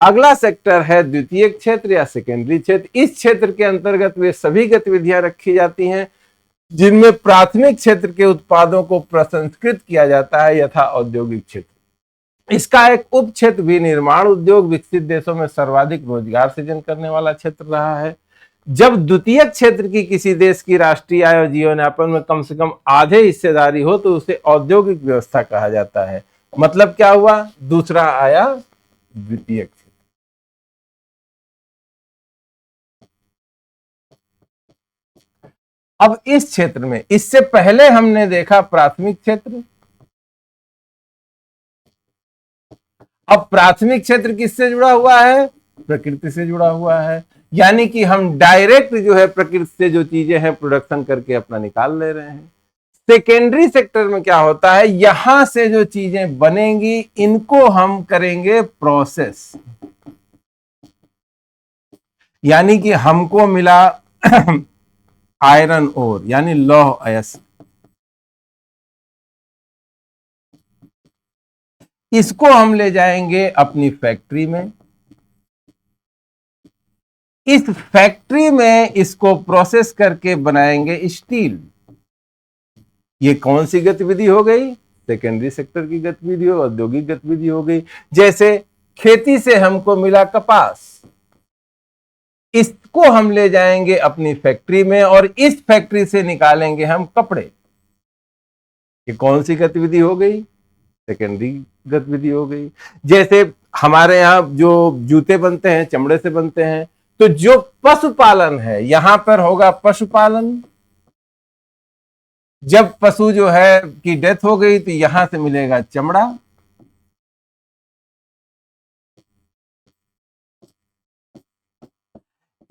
अगला सेक्टर है द्वितीयक क्षेत्र या सेकेंडरी क्षेत्र। इस क्षेत्र के अंतर्गत वे सभी गतिविधियां रखी जाती हैं जिनमें प्राथमिक क्षेत्र के उत्पादों को प्रसंस्कृत किया जाता है, यथा औद्योगिक क्षेत्र। इसका एक उप क्षेत्र विनिर्माण उद्योग विकसित देशों में सर्वाधिक रोजगार सृजन करने वाला क्षेत्र रहा है। जब द्वितीयक क्षेत्र की किसी देश की राष्ट्रीय आय और जीवनयापन में कम से कम आधे हिस्सेदारी हो तो उसे औद्योगिक व्यवस्था कहा जाता है। मतलब क्या हुआ, दूसरा आया द्वितीयक क्षेत्र। अब इस क्षेत्र में इससे पहले हमने देखा प्राथमिक क्षेत्र। अब प्राथमिक क्षेत्र किससे जुड़ा हुआ है, प्रकृति से जुड़ा हुआ है, यानी कि हम डायरेक्ट जो है प्रकृति से जो चीजें हैं प्रोडक्शन करके अपना निकाल ले रहे हैं। सेकेंडरी सेक्टर में क्या होता है, यहां से जो चीजें बनेंगी इनको हम करेंगे प्रोसेस, यानी कि हमको मिला आयरन ओर यानी लौह अयस्क, इसको हम ले जाएंगे अपनी फैक्ट्री में। इस फैक्ट्री में इसको प्रोसेस करके बनाएंगे स्टील। ये कौन सी गतिविधि हो गई, सेकेंडरी सेक्टर की गतिविधि हो, औद्योगिक गतिविधि हो गई। जैसे खेती से हमको मिला कपास, इसको हम ले जाएंगे अपनी फैक्ट्री में और इस फैक्ट्री से निकालेंगे हम कपड़े। ये कौन सी गतिविधि हो गई, सेकेंडरी गतिविधि हो गई। जैसे हमारे यहाँ जो जूते बनते हैं चमड़े से बनते हैं, तो जो पशुपालन है यहां पर होगा पशुपालन। जब पशु जो है की डेथ हो गई तो यहां से मिलेगा चमड़ा।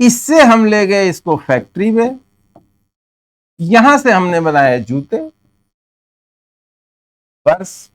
इससे हम ले गए इसको फैक्ट्री में, यहां से हमने बनाए जूते, पर्स।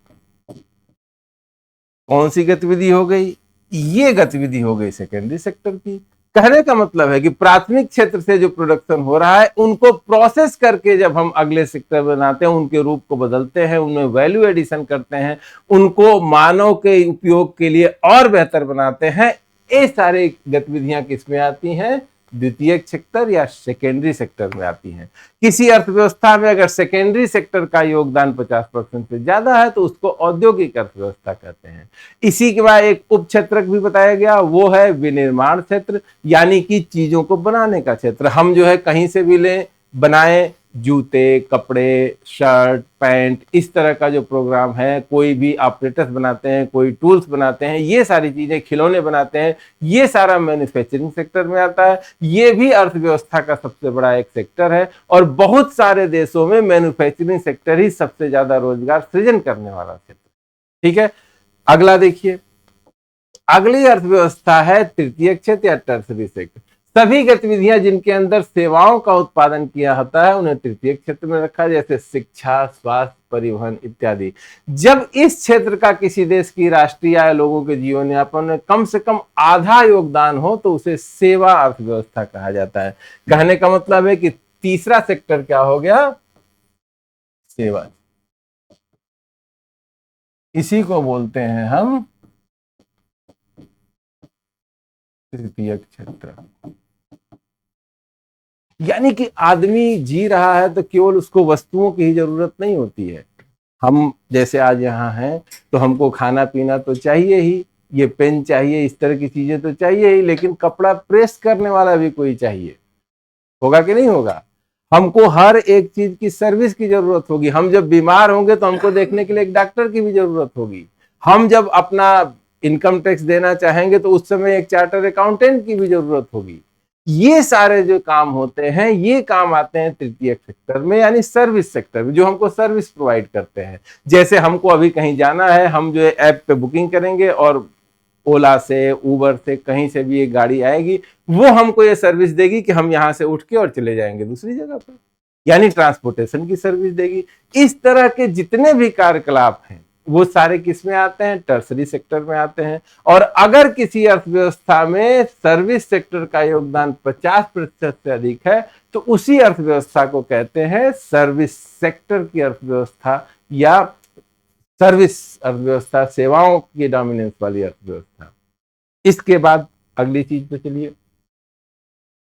कौन सी गतिविधि हो गई, ये गतिविधि हो गई सेकेंडरी सेक्टर की। कहने का मतलब है कि प्राथमिक क्षेत्र से जो प्रोडक्शन हो रहा है उनको प्रोसेस करके जब हम अगले सेक्टर बनाते हैं, उनके रूप को बदलते हैं, उनमें वैल्यू एडिशन करते हैं, उनको मानव के उपयोग के लिए और बेहतर बनाते हैं, ये सारी गतिविधियां किसमें आती हैं, द्वितीयक सेक्टर या सेकेंडरी सेक्टर में आती हैं। किसी अर्थव्यवस्था में अगर सेकेंडरी सेक्टर का योगदान 50% से ज्यादा है तो उसको औद्योगिक अर्थव्यवस्था कहते हैं। इसी के बाद एक उप क्षेत्र भी बताया गया, वो है विनिर्माण क्षेत्र, यानी कि चीजों को बनाने का क्षेत्र। हम जो है कहीं से भी लें, बनाए जूते, कपड़े, शर्ट, पैंट, इस तरह का जो प्रोग्राम है, कोई भी ऑपरेटर्स बनाते हैं, कोई टूल्स बनाते हैं, ये सारी चीजें, खिलौने बनाते हैं, ये सारा मैन्युफैक्चरिंग सेक्टर में आता है। ये भी अर्थव्यवस्था का सबसे बड़ा एक सेक्टर है और बहुत सारे देशों में मैन्युफैक्चरिंग सेक्टर ही सबसे ज्यादा रोजगार सृजन करने वाला क्षेत्र। ठीक है, अगला देखिए। अगली अर्थव्यवस्था है तृतीय क्षेत्र या टर्सरी सेक्टर। सभी गतिविधियां जिनके अंदर सेवाओं का उत्पादन किया होता है उन्हें तृतीय क्षेत्र में रखा, जैसे शिक्षा, स्वास्थ्य, परिवहन इत्यादि। जब इस क्षेत्र का किसी देश की राष्ट्रीय आय, लोगों के जीवन यापन में कम से कम आधा योगदान हो तो उसे सेवा अर्थव्यवस्था कहा जाता है। कहने का मतलब है कि तीसरा सेक्टर क्या हो गया, सेवा। इसी को बोलते हैं हम तृतीय क्षेत्र। यानी कि आदमी जी रहा है तो केवल उसको वस्तुओं की ही जरूरत नहीं होती है। हम जैसे आज यहाँ हैं तो हमको खाना पीना तो चाहिए ही, ये पेन चाहिए, इस तरह की चीजें तो चाहिए ही, लेकिन कपड़ा प्रेस करने वाला भी कोई चाहिए, होगा कि नहीं होगा। हमको हर एक चीज की सर्विस की जरूरत होगी। हम जब बीमार होंगे तो हमको देखने के लिए एक डॉक्टर की भी जरूरत होगी। हम जब अपना इनकम टैक्स देना चाहेंगे तो उस समय एक चार्टर अकाउंटेंट की भी जरूरत होगी। ये सारे जो काम होते हैं ये काम आते हैं तृतीय सेक्टर में, यानी सर्विस सेक्टर में, जो हमको सर्विस प्रोवाइड करते हैं। जैसे हमको अभी कहीं जाना है, हम जो है ऐप पे बुकिंग करेंगे और ओला से, उबर से, कहीं से भी एक गाड़ी आएगी, वो हमको ये सर्विस देगी कि हम यहाँ से उठ के और चले जाएंगे दूसरी जगह पर, यानी ट्रांसपोर्टेशन की सर्विस देगी। इस तरह के जितने भी कार्यकलाप हैं वो सारे किस में आते हैं? टर्सरी सेक्टर में आते हैं। और अगर किसी अर्थव्यवस्था में सर्विस सेक्टर का योगदान 50% से अधिक है तो उसी अर्थव्यवस्था को कहते हैं सर्विस सेक्टर की अर्थव्यवस्था या सर्विस अर्थव्यवस्था, सेवाओं की डोमिनेंस वाली अर्थव्यवस्था। इसके बाद अगली चीज पे चलिए।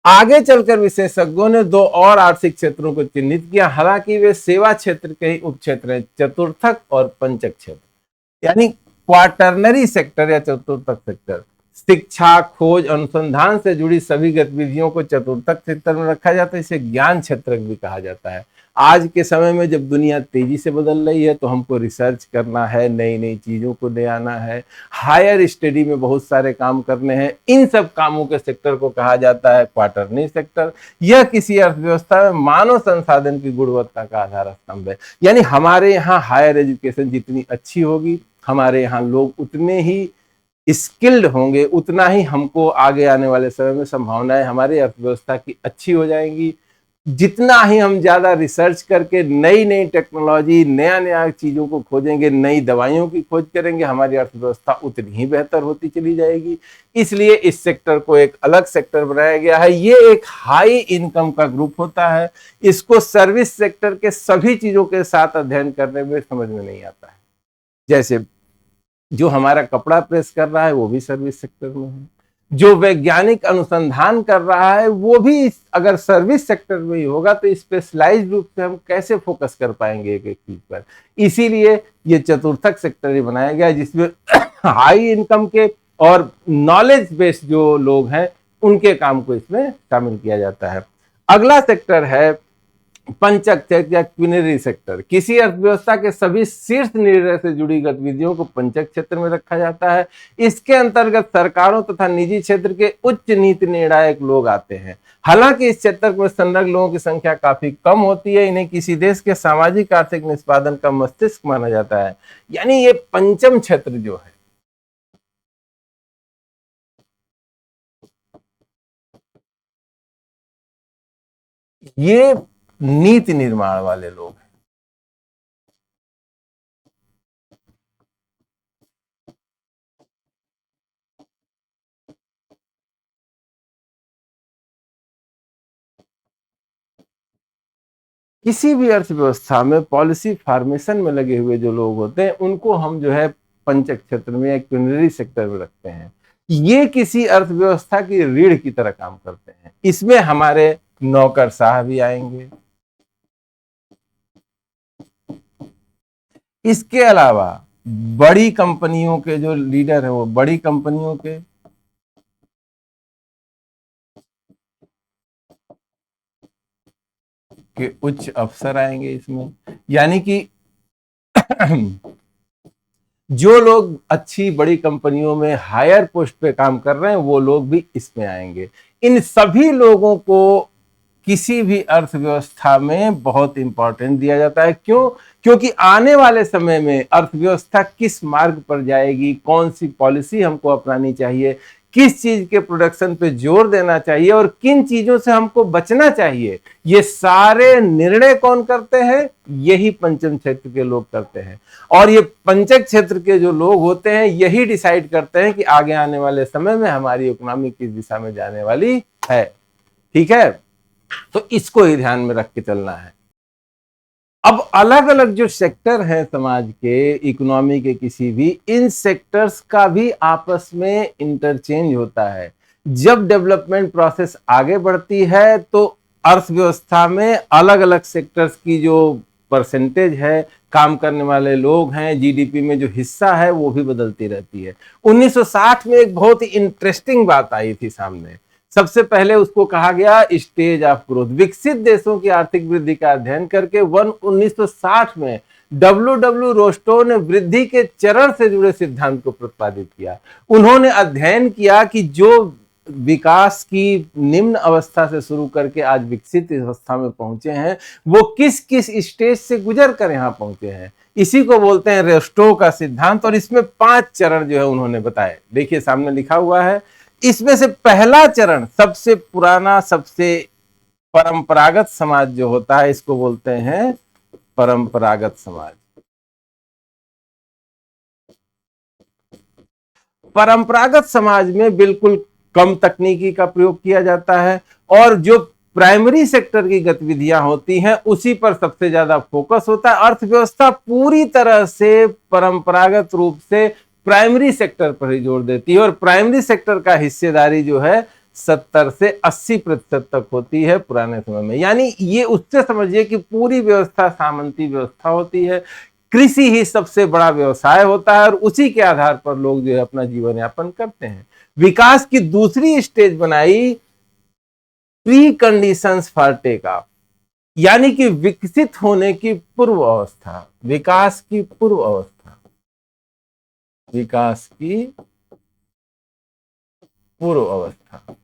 आगे चलकर विशेषज्ञों ने दो और आर्थिक क्षेत्रों को चिन्हित किया, हालांकि वे सेवा क्षेत्र के ही उपक्षेत्र हैं, चतुर्थक और पंचक क्षेत्र। यानी क्वार्टरनरी सेक्टर या चतुर्थक सेक्टर, शिक्षा, खोज, अनुसंधान से जुड़ी सभी गतिविधियों को चतुर्थक क्षेत्र में रखा जाता है। इसे ज्ञान क्षेत्र भी कहा जाता है। आज के समय में जब दुनिया तेजी से बदल रही है तो हमको रिसर्च करना है, नई नई चीजों को ले आना है, हायर स्टडी में बहुत सारे काम करने हैं, इन सब कामों के सेक्टर को कहा जाता है क्वार्टरनरी सेक्टर। यह किसी अर्थव्यवस्था में मानव संसाधन की गुणवत्ता का आधार स्तंभ है। यानी हमारे यहाँ हायर एजुकेशन जितनी अच्छी होगी, हमारे यहाँ लोग उतने ही स्किल्ड होंगे, उतना ही हमको आगे आने वाले समय में संभावनाएं हमारी अर्थव्यवस्था की अच्छी हो जाएंगी। जितना ही हम ज्यादा रिसर्च करके नई नई टेक्नोलॉजी, नया नया चीजों को खोजेंगे, नई दवाइयों की खोज करेंगे, हमारी अर्थव्यवस्था उतनी ही बेहतर होती चली जाएगी। इसलिए इस सेक्टर को एक अलग सेक्टर बनाया गया है। ये एक हाई इनकम का ग्रुप होता है। इसको सर्विस सेक्टर के सभी चीजों के साथ अध्ययन करने में समझ में नहीं आता है। जैसे जो हमारा कपड़ा प्रेस कर रहा है वो भी सर्विस सेक्टर में है, जो वैज्ञानिक अनुसंधान कर रहा है वो भी अगर सर्विस सेक्टर में ही होगा तो स्पेशलाइज्ड रूप से हम कैसे फोकस कर पाएंगे एक एक चीज पर। इसीलिए ये चतुर्थक सेक्टर ही बनाया गया जिसमें हाई इनकम के और नॉलेज बेस्ड जो लोग हैं उनके काम को इसमें शामिल किया जाता है। अगला सेक्टर है पंचक क्षेत्र या क्विनरी सेक्टर। किसी अर्थव्यवस्था के सभी शीर्ष निर्णय से जुड़ी गतिविधियों को पंचक क्षेत्र में रखा जाता है। इसके अंतर्गत सरकारों तथा निजी क्षेत्र के उच्च नीति निर्णायक लोग आते हैं। हालांकि इस क्षेत्र में संलग्न लोगों की संख्या काफी कम होती है। इन्हें किसी देश के सामाजिक आर्थिक निष्पादन का मस्तिष्क माना जाता है। यानी ये पंचम क्षेत्र जो है, ये नीति निर्माण वाले लोग हैं। किसी भी अर्थव्यवस्था में पॉलिसी फॉर्मेशन में लगे हुए जो लोग होते हैं उनको हम जो है पंचक क्षेत्र में या क्विनरी सेक्टर में रखते हैं। ये किसी अर्थव्यवस्था की रीढ़ की तरह काम करते हैं। इसमें हमारे नौकरशाह भी आएंगे। इसके अलावा बड़ी कंपनियों के जो लीडर है वो बड़ी कंपनियों के उच्च अफसर आएंगे इसमें। यानी कि जो लोग अच्छी बड़ी कंपनियों में हायर पोस्ट पे काम कर रहे हैं वो लोग भी इसमें आएंगे। इन सभी लोगों को किसी भी अर्थव्यवस्था में बहुत इंपॉर्टेंट दिया जाता है। क्यों? क्योंकि आने वाले समय में अर्थव्यवस्था किस मार्ग पर जाएगी, कौन सी पॉलिसी हमको अपनानी चाहिए, किस चीज के प्रोडक्शन पे जोर देना चाहिए और किन चीजों से हमको बचना चाहिए, ये सारे निर्णय कौन करते हैं? यही पंचम क्षेत्र के लोग करते हैं। और ये पंचक क्षेत्र के जो लोग होते हैं यही डिसाइड करते हैं कि आगे आने वाले समय में हमारी इकोनॉमी किस दिशा में जाने वाली है। ठीक है, तो इसको ही ध्यान में रख के चलना है। अब अलग अलग जो सेक्टर हैं समाज के, इकोनॉमी के, किसी भी, इन सेक्टर्स का भी आपस में इंटरचेंज होता है। जब डेवलपमेंट प्रोसेस आगे बढ़ती है तो अर्थव्यवस्था में अलग अलग सेक्टर्स की जो परसेंटेज है, काम करने वाले लोग हैं, जीडीपी में जो हिस्सा है वो भी बदलती रहती है। 1960 में एक बहुत ही इंटरेस्टिंग बात आई थी सामने। सबसे पहले उसको कहा गया स्टेज ऑफ ग्रोथ। विकसित देशों की आर्थिक वृद्धि का अध्ययन करके 1960 में डब्ल्यू रोस्टो ने वृद्धि के चरण से जुड़े सिद्धांत को प्रतिपादित किया। उन्होंने अध्ययन किया कि जो विकास की निम्न अवस्था से शुरू करके आज विकसित अवस्था में पहुंचे हैं वो किस किस स्टेज से गुजर कर यहां पहुंचे हैं। इसी को बोलते हैं रोस्टो का सिद्धांत। और इसमें 5 चरण जो है उन्होंने बताए। देखिए सामने लिखा हुआ है। इसमें से पहला चरण, सबसे पुराना, सबसे परंपरागत समाज जो होता है इसको बोलते हैं परंपरागत समाज। परंपरागत समाज में बिल्कुल कम तकनीकी का प्रयोग किया जाता है और जो प्राइमरी सेक्टर की गतिविधियां होती हैं उसी पर सबसे ज्यादा फोकस होता है। अर्थव्यवस्था पूरी तरह से परंपरागत रूप से प्राइमरी सेक्टर पर ही जोर देती है और प्राइमरी सेक्टर का हिस्सेदारी जो है 70 से 80% तक होती है पुराने समय में। यानी ये उससे समझिए कि पूरी व्यवस्था सामंती व्यवस्था होती है, कृषि ही सबसे बड़ा व्यवसाय होता है और उसी के आधार पर लोग जो है अपना जीवन यापन करते हैं। विकास की दूसरी स्टेज बनाई pre conditions for take off, यानी कि विकसित होने की पूर्व अवस्था, विकास की पूर्व अवस्था, विकास की पूर्व अवस्था।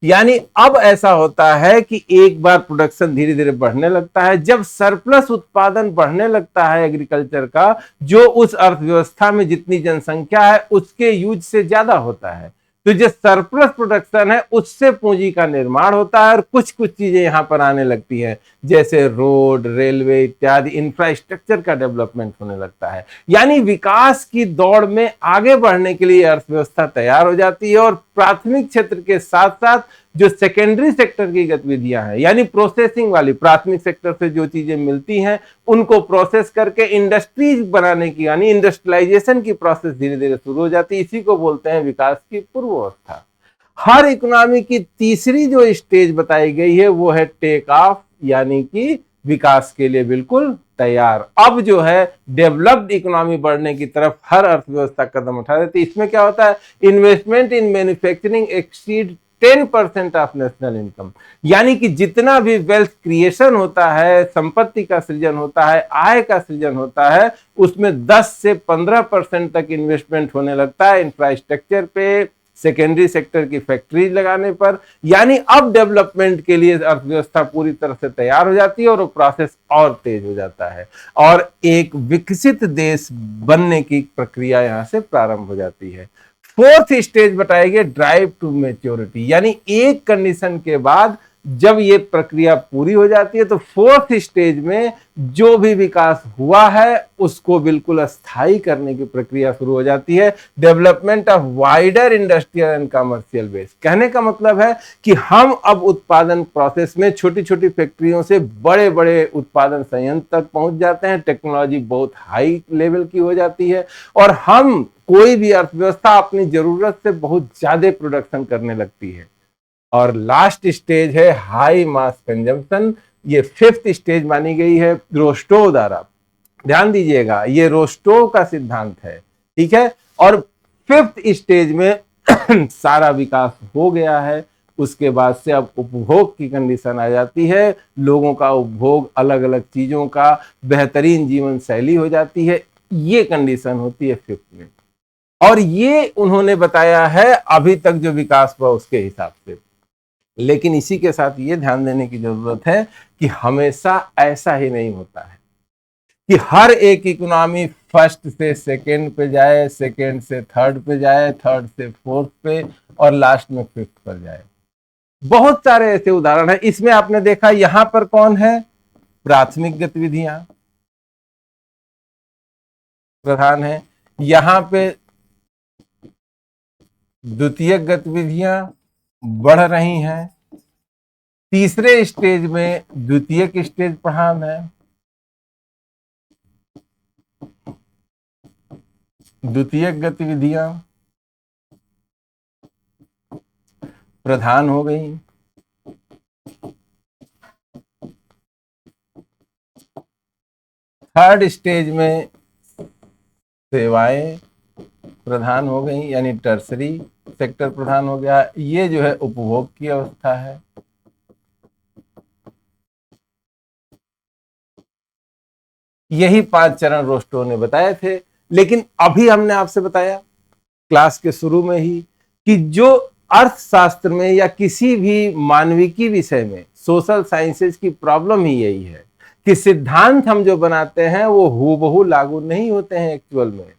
यानी अब ऐसा होता है कि एक बार प्रोडक्शन धीरे धीरे बढ़ने लगता है, जब सरप्लस उत्पादन बढ़ने लगता है एग्रीकल्चर का, जो उस अर्थव्यवस्था में जितनी जनसंख्या है उसके यूज से ज्यादा होता है, तो जो सरप्लस प्रोडक्शन है उससे पूंजी का निर्माण होता है और कुछ कुछ चीजें यहां पर आने लगती हैं, जैसे रोड, रेलवे इत्यादि इंफ्रास्ट्रक्चर का डेवलपमेंट होने लगता है। यानी विकास की दौड़ में आगे बढ़ने के लिए अर्थव्यवस्था तैयार हो जाती है और प्राथमिक क्षेत्र के साथ साथ जो सेकेंडरी सेक्टर की गतिविधियां हैं, यानी प्रोसेसिंग वाली, प्राथमिक सेक्टर से जो चीजें मिलती हैं उनको प्रोसेस करके इंडस्ट्रीज बनाने की, यानी इंडस्ट्रियलाइजेशन की प्रोसेस धीरे धीरे शुरू हो जाती है। इसी को बोलते हैं विकास की पूर्व अवस्था। हर इकोनॉमी की तीसरी जो स्टेज बताई गई है वो है टेक ऑफ, यानी कि विकास के लिए बिल्कुल तैयार। अब जो है डेवलप्ड इकोनॉमी बढ़ने की तरफ हर अर्थव्यवस्था कदम उठा देती है। इसमें क्या होता है, investment in manufacturing exceed 10% of national income, यानी कि जितना भी वेल्थ क्रिएशन होता है, संपत्ति का सृजन होता है, आय का सृजन होता है, उसमें 10 से 15% तक इन्वेस्टमेंट होने लगता है इंफ्रास्ट्रक्चर पे, सेकेंडरी सेक्टर की फैक्ट्रीज लगाने पर। यानी अब डेवलपमेंट के लिए अर्थव्यवस्था पूरी तरह से तैयार हो जाती है और वो प्रोसेस और तेज हो जाता है और एक विकसित देश बनने की प्रक्रिया यहां से प्रारंभ हो जाती है। फोर्थ स्टेज बताएंगे ड्राइव टू मैच्योरिटी, यानी एक कंडीशन के बाद जब ये प्रक्रिया पूरी हो जाती है तो फोर्थ स्टेज में जो भी विकास हुआ है उसको बिल्कुल स्थायी करने की प्रक्रिया शुरू हो जाती है, development of wider industrial and commercial base. कहने का मतलब है कि हम अब उत्पादन प्रोसेस में छोटी छोटी फैक्ट्रियों से बड़े बड़े उत्पादन संयंत्र तक पहुंच जाते हैं, टेक्नोलॉजी बहुत हाई लेवल की हो जाती है और हम कोई भी अर्थव्यवस्था अपनी जरूरत से बहुत ज्यादा प्रोडक्शन करने लगती है। और लास्ट स्टेज है हाई मास कंजम्पशन, ये फिफ्थ स्टेज मानी गई है रोस्टो द्वारा। ध्यान दीजिएगा, ये रोस्टो का सिद्धांत है, ठीक है। और फिफ्थ स्टेज में सारा विकास हो गया है, उसके बाद से अब उपभोग की कंडीशन आ जाती है, लोगों का उपभोग अलग अलग चीजों का, बेहतरीन जीवन शैली हो जाती है, ये कंडीशन होती है फिफ्थ में। और ये उन्होंने बताया है अभी तक जो विकास हुआ उसके हिसाब से। लेकिन इसी के साथ ये ध्यान देने की जरूरत है कि हमेशा ऐसा ही नहीं होता है कि हर एक इकोनॉमी फर्स्ट से सेकंड पे जाए, सेकंड से थर्ड पे जाए, थर्ड से फोर्थ पे और लास्ट में फिफ्थ पर जाए। बहुत सारे ऐसे उदाहरण हैं। इसमें आपने देखा यहां पर कौन है, प्राथमिक गतिविधियां प्रधान है, यहां पे द्वितीयक गतिविधियां बढ़ रही हैं, तीसरे स्टेज में द्वितीयक स्टेज प्रधान है, द्वितीयक गतिविधियां प्रधान हो गई, थर्ड स्टेज में सेवाएं प्रधान हो गई, यानी टर्सरी सेक्टर प्रधान हो गया। ये जो है उपभोग की अवस्था है। यही 5 चरण रोस्टो ने बताए थे। लेकिन अभी हमने आपसे बताया क्लास के शुरू में ही कि जो अर्थशास्त्र में या किसी भी मानविकी विषय में, सोशल साइंसेज की प्रॉब्लम ही यही है कि सिद्धांत हम जो बनाते हैं वो हूबहू लागू नहीं होते हैं एक्चुअल में।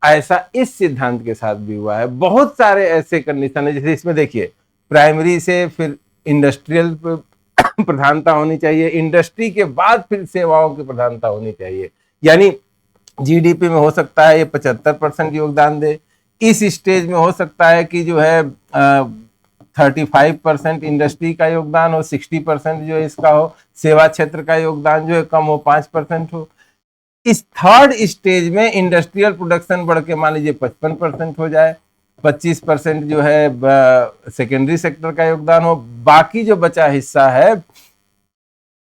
ऐसा इस सिद्धांत के साथ भी हुआ है। बहुत सारे ऐसे कंडीशन है, जैसे इसमें देखिए प्राइमरी से फिर इंडस्ट्रियल प्रधानता होनी चाहिए, इंडस्ट्री के बाद फिर सेवाओं की प्रधानता होनी चाहिए। यानी जीडीपी में हो सकता है ये 75% योगदान दे, इस स्टेज में हो सकता है कि जो है 35% इंडस्ट्री का योगदान हो, 60% जो है इसका हो, सेवा क्षेत्र का योगदान जो है कम हो, 5% हो। इस थर्ड स्टेज में इंडस्ट्रियल प्रोडक्शन बढ़ के मान लीजिए 55% हो जाए, 25% जो है सेकेंडरी सेक्टर का योगदान हो, बाकी जो बचा हिस्सा है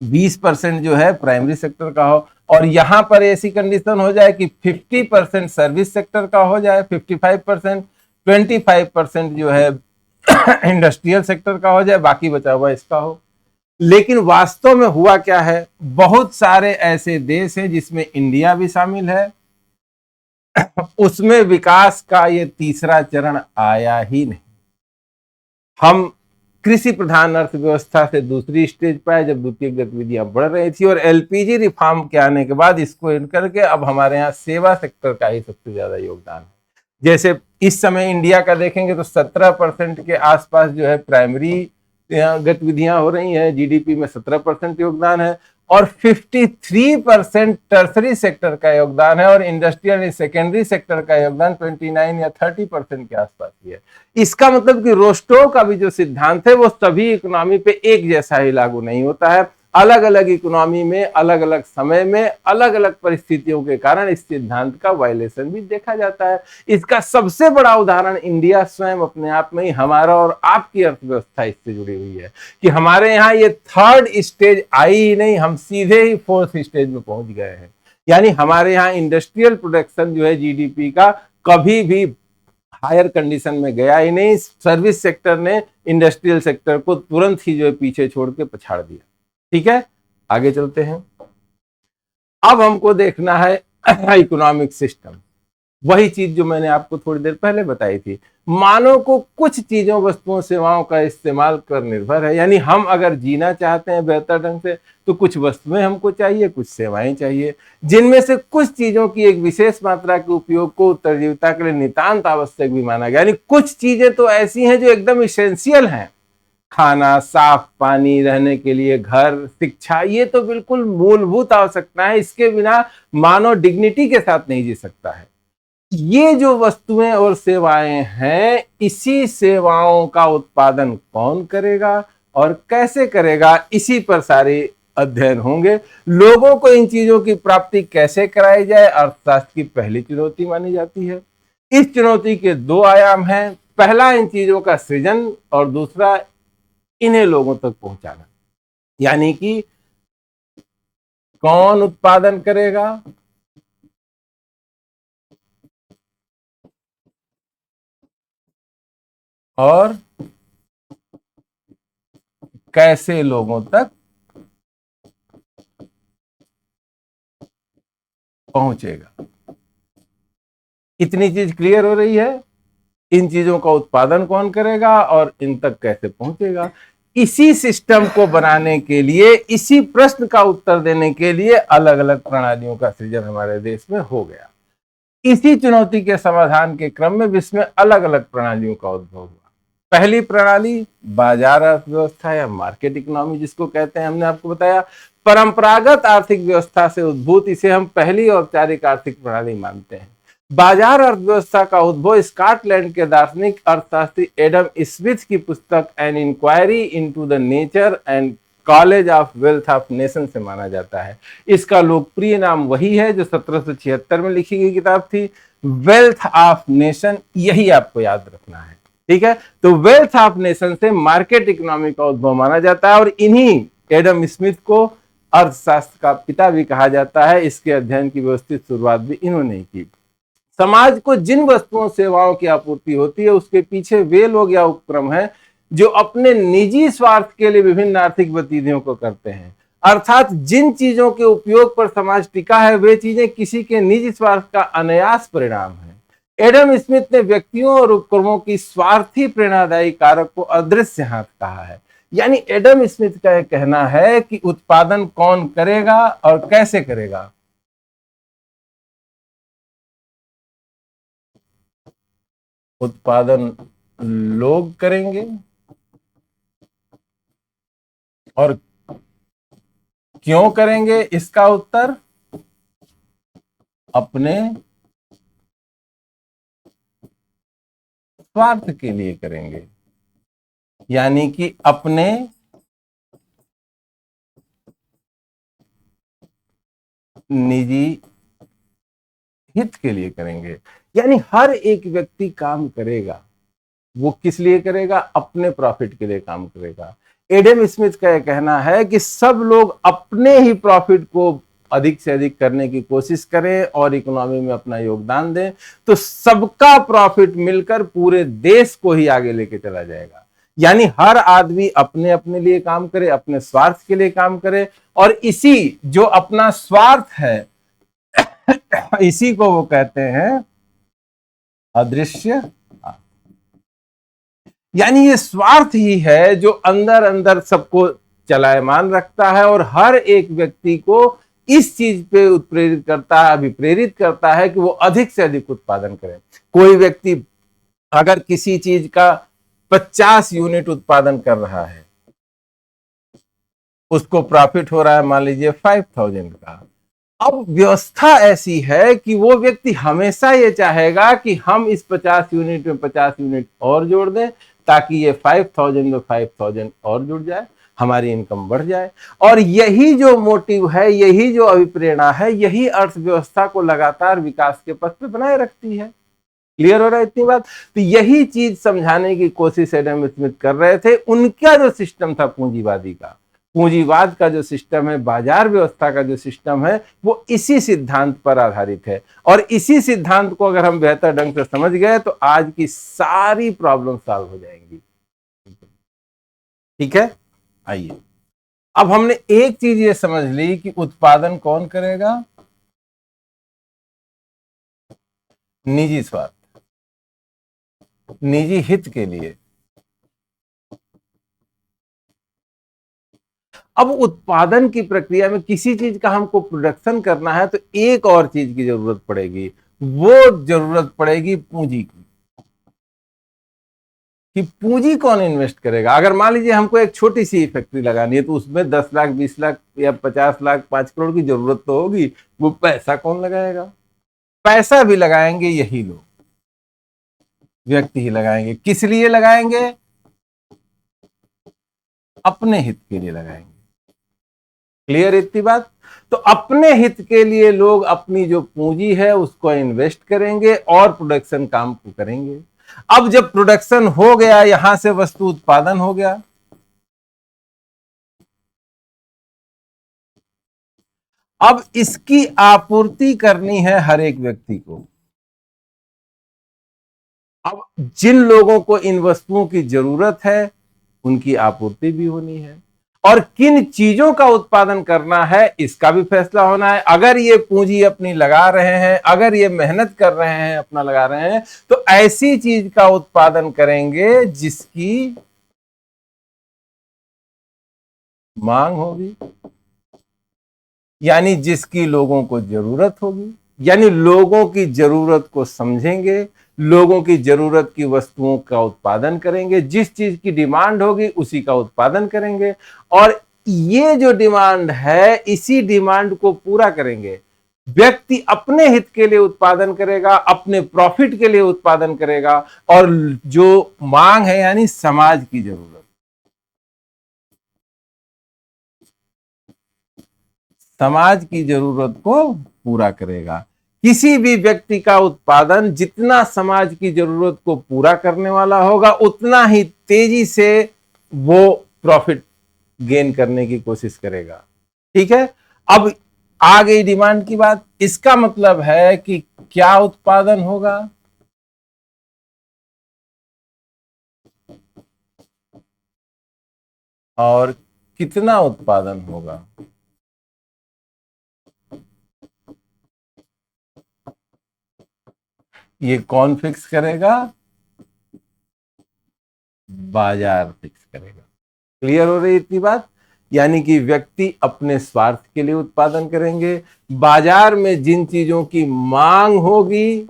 20% जो है प्राइमरी सेक्टर का हो, और यहां पर ऐसी कंडीशन हो जाए कि 50% सर्विस सेक्टर का हो जाए, 55%, 25% जो है इंडस्ट्रियल सेक्टर का हो जाए, बाकी बचा हुआ इसका हो। लेकिन वास्तव में हुआ क्या है, बहुत सारे ऐसे देश हैं जिसमें इंडिया भी शामिल है, उसमें विकास का ये तीसरा चरण आया ही नहीं। हम कृषि प्रधान अर्थव्यवस्था से दूसरी स्टेज पर आए जब द्वितीय गतिविधियां बढ़ रही थी, और एलपीजी रिफॉर्म के आने के बाद इसको एड करके अब हमारे यहाँ सेवा सेक्टर का ही सबसे ज्यादा योगदान है। जैसे इस समय इंडिया का देखेंगे तो 17% के आसपास जो है प्राइमरी गतिविधियां हो रही हैं, जीडीपी में 17% योगदान है, और 53% टर्सरी सेक्टर का योगदान है, और इंडस्ट्रियल सेकेंडरी सेक्टर का योगदान 29 या 30% के आसपास ही है। इसका मतलब कि रोस्टो का भी जो सिद्धांत है वो सभी इकोनॉमी पे एक जैसा ही लागू नहीं होता है। अलग अलग इकोनॉमी में अलग अलग समय में अलग अलग परिस्थितियों के कारण इस सिद्धांत का वायलेशन भी देखा जाता है। इसका सबसे बड़ा उदाहरण इंडिया स्वयं अपने आप में ही, हमारा और आपकी अर्थव्यवस्था इससे जुड़ी हुई है कि हमारे यहाँ ये थर्ड स्टेज आई ही नहीं, हम सीधे ही फोर्थ स्टेज में पहुंच गए हैं। यानी हमारे यहाँ इंडस्ट्रियल प्रोडक्शन जो है जीडीपी का कभी भी हायर कंडीशन में गया ही नहीं। सर्विस सेक्टर ने इंडस्ट्रियल सेक्टर को तुरंत ही जो है पीछे छोड़ के पछाड़ दिया। ठीक है, आगे चलते हैं। अब हमको देखना है इकोनॉमिक सिस्टम, वही चीज जो मैंने आपको थोड़ी देर पहले बताई थी। मानव को कुछ चीजों, वस्तुओं, सेवाओं का इस्तेमाल कर निर्भर है। यानी हम अगर जीना चाहते हैं बेहतर ढंग से तो कुछ वस्तुएं हमको चाहिए, कुछ सेवाएं चाहिए, जिनमें से कुछ चीजों की एक विशेष मात्रा के उपयोग को उत्तरजीविता के लिए नितांत आवश्यक भी माना गया। यानी कुछ चीजें तो ऐसी हैं जो एकदम इसेंशियल हैं, खाना, साफ पानी, रहने के लिए घर, शिक्षा, ये तो बिल्कुल मूलभूत आवश्यकता है। इसके बिना मानव डिग्निटी के साथ नहीं जी सकता है। ये जो वस्तुएं और सेवाएं हैं, इसी सेवाओं का उत्पादन कौन करेगा और कैसे करेगा, इसी पर सारे अध्ययन होंगे। लोगों को इन चीजों की प्राप्ति कैसे कराई जाए, अर्थशास्त्र की पहली चुनौती मानी जाती है। इस चुनौती के दो आयाम हैं, पहला इन चीजों का सृजन और दूसरा इन्हें लोगों तक पहुंचाना। यानी कि कौन उत्पादन करेगा और कैसे लोगों तक पहुंचेगा। इतनी चीज क्लियर हो रही है, इन चीजों का उत्पादन कौन करेगा और इन तक कैसे पहुंचेगा। इसी सिस्टम को बनाने के लिए, इसी प्रश्न का उत्तर देने के लिए अलग अलग प्रणालियों का सृजन हमारे देश में हो गया। इसी चुनौती के समाधान के क्रम में विश्व में अलग अलग प्रणालियों का उद्भव हुआ। पहली प्रणाली बाजार अर्थव्यवस्था या मार्केट इकोनॉमी जिसको कहते हैं, हमने आपको बताया परंपरागत आर्थिक व्यवस्था से उद्भूत इसे हम पहली औपचारिक आर्थिक प्रणाली मानते हैं। बाजार अर्थव्यवस्था का उद्भव स्कॉटलैंड के दार्शनिक अर्थशास्त्री एडम स्मिथ की पुस्तक an inquiry into the nature and college of wealth of nation से माना जाता है। इसका लोकप्रिय नाम वही है जो 1776 में लिखी गई किताब थी, वेल्थ ऑफ नेशन। यही आपको याद रखना है, ठीक है। तो वेल्थ ऑफ नेशन से मार्केट इकोनॉमी का उद्भव माना जाता है, और इन्हीं एडम स्मिथ को अर्थशास्त्र का पिता भी कहा जाता है। इसके अध्ययन की व्यवस्थित शुरुआत भी इन्होंने की। समाज को जिन वस्तुओं सेवाओं की आपूर्ति होती है उसके पीछे वे लोग या उपक्रम हैं जो अपने निजी स्वार्थ के लिए विभिन्न आर्थिक गतिविधियों को करते हैं। अर्थात जिन चीजों के उपयोग पर समाज टिका है वे चीजें किसी के निजी स्वार्थ का अनायास परिणाम है। एडम स्मिथ ने व्यक्तियों और उपक्रमों की स्वार्थी प्रेरणादायी कारक को अदृश्य हाथ कहा है। यानी एडम स्मिथ का यह कहना है कि उत्पादन कौन करेगा और कैसे करेगा। उत्पादन लोग करेंगे और क्यों करेंगे, इसका उत्तर अपने स्वार्थ के लिए करेंगे, यानी कि अपने निजी हित के लिए करेंगे। यानी हर एक व्यक्ति काम करेगा, वो किस लिए करेगा? अपने प्रॉफिट के लिए काम करेगा। एडम स्मिथ का यह कहना है कि सब लोग अपने ही प्रॉफिट को अधिक से अधिक करने की कोशिश करें और इकोनॉमी में अपना योगदान दें, तो सबका प्रॉफिट मिलकर पूरे देश को ही आगे लेके चला जाएगा। यानी हर आदमी अपने अपने लिए काम करे, अपने स्वार्थ के लिए काम करे, और इसी जो अपना स्वार्थ है इसी को वो कहते हैं अदृश्य। यानी ये स्वार्थ ही है जो अंदर अंदर सबको चलायमान रखता है और हर एक व्यक्ति को इस चीज पे उत्प्रेरित करता है, अभिप्रेरित करता है कि वो अधिक से अधिक उत्पादन करे। कोई व्यक्ति अगर किसी चीज का 50 यूनिट उत्पादन कर रहा है, उसको प्रॉफिट हो रहा है मान लीजिए 5000 का। अब व्यवस्था ऐसी है कि वो व्यक्ति हमेशा ये चाहेगा कि हम इस 50 यूनिट में 50 यूनिट और जोड़ दें, ताकि ये 5000 में 5000 और जुड़ जाए, हमारी इनकम बढ़ जाए। और यही जो मोटिव है, यही जो अभिप्रेरणा है, यही अर्थव्यवस्था को लगातार विकास के पथ पे बनाए रखती है। क्लियर हो रहा है इतनी बात? तो यही चीज समझाने की कोशिश एडम स्मिथ कर रहे थे। उनका जो सिस्टम था पूंजीवादी का, पूंजीवाद का जो सिस्टम है, बाजार व्यवस्था का जो सिस्टम है, वो इसी सिद्धांत पर आधारित है। और इसी सिद्धांत को अगर हम बेहतर ढंग से समझ गए तो आज की सारी प्रॉब्लम सॉल्व हो जाएंगी। ठीक है, आइए अब हमने एक चीज ये समझ ली कि उत्पादन कौन करेगा? निजी स्वार्थ, निजी हित के लिए। अब उत्पादन की प्रक्रिया में किसी चीज का हमको प्रोडक्शन करना है तो एक और चीज की जरूरत पड़ेगी, वो जरूरत पड़ेगी पूंजी की। कि पूंजी कौन इन्वेस्ट करेगा? अगर मान लीजिए हमको एक छोटी सी फैक्ट्री लगानी है तो उसमें 10 लाख 20 लाख या 50 लाख 5 करोड़ की जरूरत तो होगी। वो पैसा कौन लगाएगा? पैसा भी लगाएंगे यही लोग, व्यक्ति ही लगाएंगे। किस लिए लगाएंगे? अपने हित के लिए लगाएंगे। क्लियर इतनी बात? तो अपने हित के लिए लोग अपनी जो पूंजी है उसको इन्वेस्ट करेंगे और प्रोडक्शन काम को करेंगे। अब जब प्रोडक्शन हो गया, यहां से वस्तु उत्पादन हो गया, अब इसकी आपूर्ति करनी है हर एक व्यक्ति को। अब जिन लोगों को इन वस्तुओं की जरूरत है उनकी आपूर्ति भी होनी है, और किन चीजों का उत्पादन करना है इसका भी फैसला होना है। अगर ये पूंजी अपनी लगा रहे हैं, अगर ये मेहनत कर रहे हैं, अपना लगा रहे हैं, तो ऐसी चीज का उत्पादन करेंगे जिसकी मांग होगी, यानी जिसकी लोगों को जरूरत होगी। यानी लोगों की जरूरत को समझेंगे, लोगों की जरूरत की वस्तुओं का उत्पादन करेंगे, जिस चीज की डिमांड होगी उसी का उत्पादन करेंगे, और ये जो डिमांड है इसी डिमांड को पूरा करेंगे। व्यक्ति अपने हित के लिए उत्पादन करेगा, अपने प्रॉफिट के लिए उत्पादन करेगा, और जो मांग है यानी समाज की जरूरत, समाज की जरूरत को पूरा करेगा। किसी भी व्यक्ति का उत्पादन जितना समाज की जरूरत को पूरा करने वाला होगा, उतना ही तेजी से वो प्रॉफिट गेन करने की कोशिश करेगा। ठीक है, अब आ गई डिमांड की बात। इसका मतलब है कि क्या उत्पादन होगा और कितना उत्पादन होगा। ये कौन फिक्स करेगा? बाजार फिक्स करेगा। क्लियर हो रही है इतनी बात? यानी कि व्यक्ति अपने स्वार्थ के लिए उत्पादन करेंगे, बाजार में जिन चीजों की मांग होगी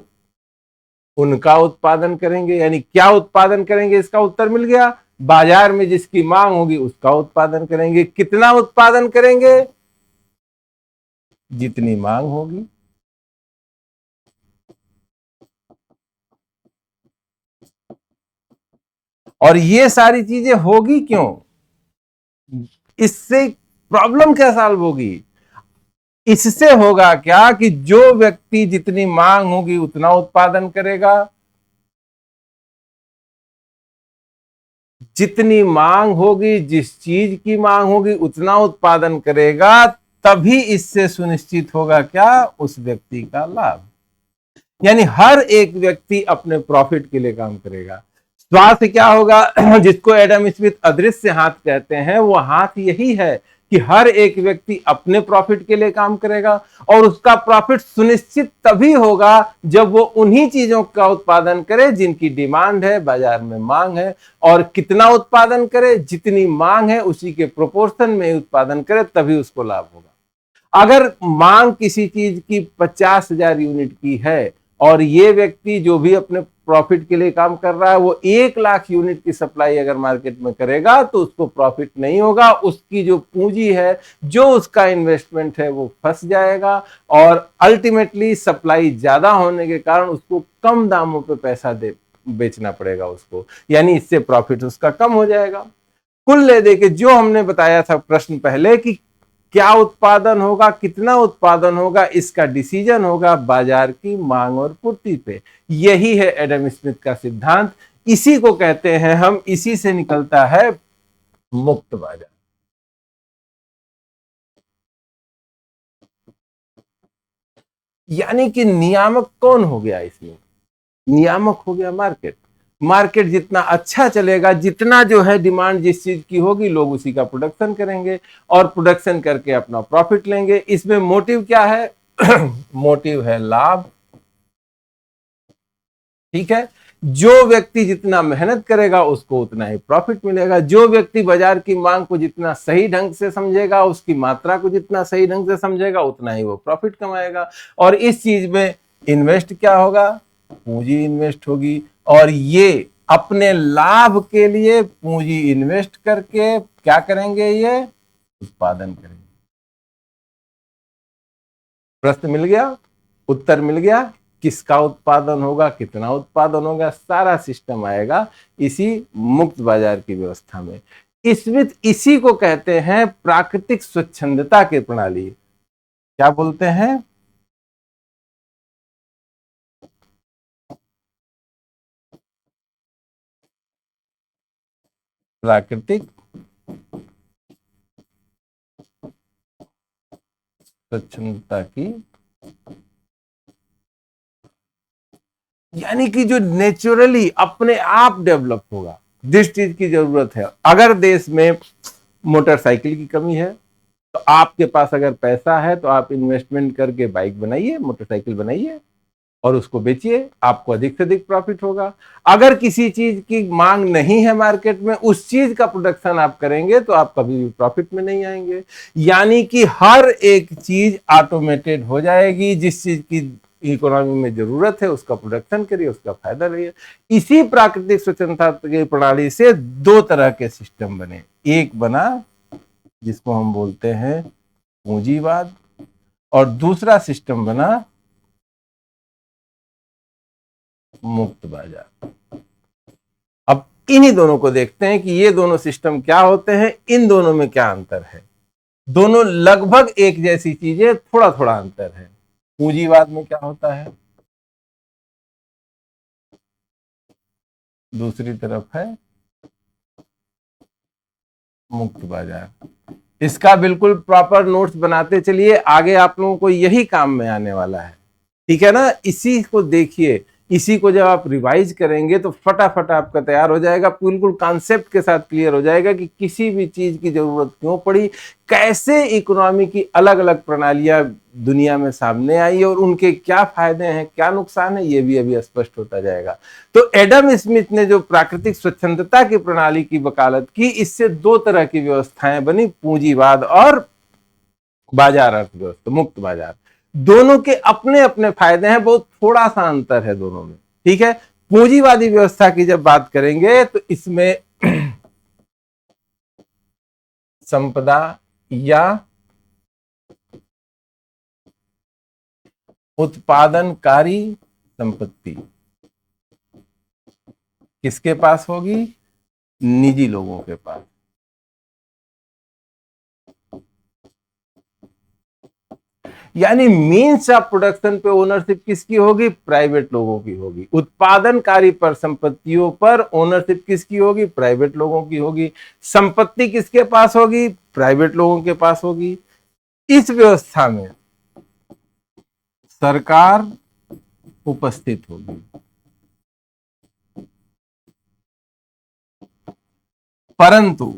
उनका उत्पादन करेंगे। यानी क्या उत्पादन करेंगे, इसका उत्तर मिल गया। बाजार में जिसकी मांग होगी उसका उत्पादन करेंगे। कितना उत्पादन करेंगे? जितनी मांग होगी। और ये सारी चीजें होगी क्यों, इससे प्रॉब्लम क्या सॉल्व होगी? इससे होगा क्या कि जो व्यक्ति जितनी मांग होगी उतना उत्पादन करेगा, जितनी मांग होगी, जिस चीज की मांग होगी उतना उत्पादन करेगा, तभी इससे सुनिश्चित होगा क्या, उस व्यक्ति का लाभ। यानी हर एक व्यक्ति अपने प्रॉफिट के लिए काम करेगा। स्वार्थ क्या होगा, जिसको एडम स्मिथ अदृश्य हाथ कहते हैं, वो हाथ यही है कि हर एक व्यक्ति अपने प्रॉफिट के लिए काम करेगा, और उसका प्रॉफिट सुनिश्चित तभी होगा जब वो उन्हीं चीजों का उत्पादन करे जिनकी डिमांड है, बाजार में मांग है। और कितना उत्पादन करे, जितनी मांग है उसी के प्रोपोर्शन में उत्पादन करे, तभी उसको लाभ होगा। अगर मांग किसी चीज की 50,000 यूनिट की है और ये व्यक्ति जो भी अपने प्रॉफिट के लिए काम कर रहा है वो 1,00,000 यूनिट की सप्लाई अगर मार्केट में करेगा तो उसको प्रॉफिट नहीं होगा, उसकी जो पूंजी है, जो उसका इन्वेस्टमेंट है, वो फंस जाएगा, और अल्टीमेटली सप्लाई ज्यादा होने के कारण उसको कम दामों पे पैसा दे बेचना पड़ेगा उसको, यानी इससे प्रॉफिट उसका कम हो जाएगा। कुल ले दे के जो हमने बताया था प्रश्न पहले कि क्या उत्पादन होगा, कितना उत्पादन होगा, इसका डिसीजन होगा बाजार की मांग और पूर्ति पे। यही है एडम स्मिथ का सिद्धांत, इसी को कहते हैं हम, इसी से निकलता है मुक्त बाजार। यानी कि नियामक कौन हो गया इसमें, नियामक हो गया मार्केट। मार्केट जितना अच्छा चलेगा, जितना जो है डिमांड जिस चीज की होगी, लोग उसी का प्रोडक्शन करेंगे और प्रोडक्शन करके अपना प्रॉफिट लेंगे। इसमें मोटिव क्या है, मोटिव है लाभ। ठीक है, जो व्यक्ति जितना मेहनत करेगा उसको उतना ही प्रॉफिट मिलेगा। जो व्यक्ति बाजार की मांग को जितना सही ढंग से समझेगा, उसकी मात्रा को जितना सही ढंग से समझेगा, उतना ही वो प्रॉफिट कमाएगा। और इस चीज में इन्वेस्ट क्या होगा, पूंजी इन्वेस्ट होगी, और ये अपने लाभ के लिए पूंजी इन्वेस्ट करके क्या करेंगे, ये उत्पादन करेंगे। प्रश्न मिल गया, उत्तर मिल गया, किसका उत्पादन होगा, कितना उत्पादन होगा, सारा सिस्टम आएगा इसी मुक्त बाजार की व्यवस्था में। स्मिथ इसी को कहते हैं प्राकृतिक स्वच्छंदता की प्रणाली। क्या बोलते हैं, प्राकृतिक स्वच्छंदता की, यानी कि जो नेचुरली अपने आप डेवलप होगा, जिस चीज की जरूरत है। अगर देश में मोटरसाइकिल की कमी है, तो आपके पास अगर पैसा है तो आप इन्वेस्टमेंट करके बाइक बनाइए, मोटरसाइकिल बनाइए और उसको बेचिए, आपको अधिक से अधिक प्रॉफिट होगा। अगर किसी चीज की मांग नहीं है मार्केट में, उस चीज का प्रोडक्शन आप करेंगे तो आप कभी भी प्रॉफिट में नहीं आएंगे। यानी कि हर एक चीज ऑटोमेटेड हो जाएगी, जिस चीज की इकोनॉमी में जरूरत है उसका प्रोडक्शन करिए, उसका फायदा रहिए। इसी प्राकृतिक स्वच्छंदता की प्रणाली से दो तरह के सिस्टम बने, एक बना जिसको हम बोलते हैं पूंजीवाद, और दूसरा सिस्टम बना मुक्त बाजार। अब इन्हीं दोनों को देखते हैं कि ये दोनों सिस्टम क्या होते हैं, इन दोनों में क्या अंतर है। दोनों लगभग एक जैसी चीजें, थोड़ा थोड़ा अंतर है। पूंजीवाद में क्या होता है, दूसरी तरफ है मुक्त बाजार। इसका बिल्कुल प्रॉपर नोट्स बनाते चलिए, आगे आप लोगों को यही काम में आने वाला है। ठीक है ना, इसी को देखिए, इसी को जब आप रिवाइज करेंगे तो फटाफट आपका तैयार हो जाएगा, बिल्कुल कॉन्सेप्ट के साथ क्लियर हो जाएगा कि किसी भी चीज की जरूरत क्यों पड़ी, कैसे इकोनॉमी की अलग अलग प्रणालियां दुनिया में सामने आई और उनके क्या फायदे हैं, क्या नुकसान है, ये भी अभी स्पष्ट होता जाएगा। तो एडम स्मिथ ने जो प्राकृतिक स्वच्छंदता की प्रणाली की वकालत की, इससे दो तरह की व्यवस्थाएं बनी, पूंजीवाद और बाजार अर्थव्यवस्था, मुक्त बाजार। दोनों के अपने अपने फायदे हैं, बहुत थोड़ा सा अंतर है दोनों में। ठीक है, पूंजीवादी व्यवस्था की जब बात करेंगे तो इसमें संपदा या उत्पादनकारी संपत्ति किसके पास होगी, निजी लोगों के पास। यानी मीन्स ऑफ प्रोडक्शन पे ओनरशिप किसकी होगी? प्राइवेट लोगों की होगी। उत्पादनकारी पर संपत्तियों पर ओनरशिप किसकी होगी? प्राइवेट लोगों की होगी। संपत्ति किसके पास होगी? प्राइवेट लोगों के पास होगी। इस व्यवस्था में सरकार उपस्थित होगी, परंतु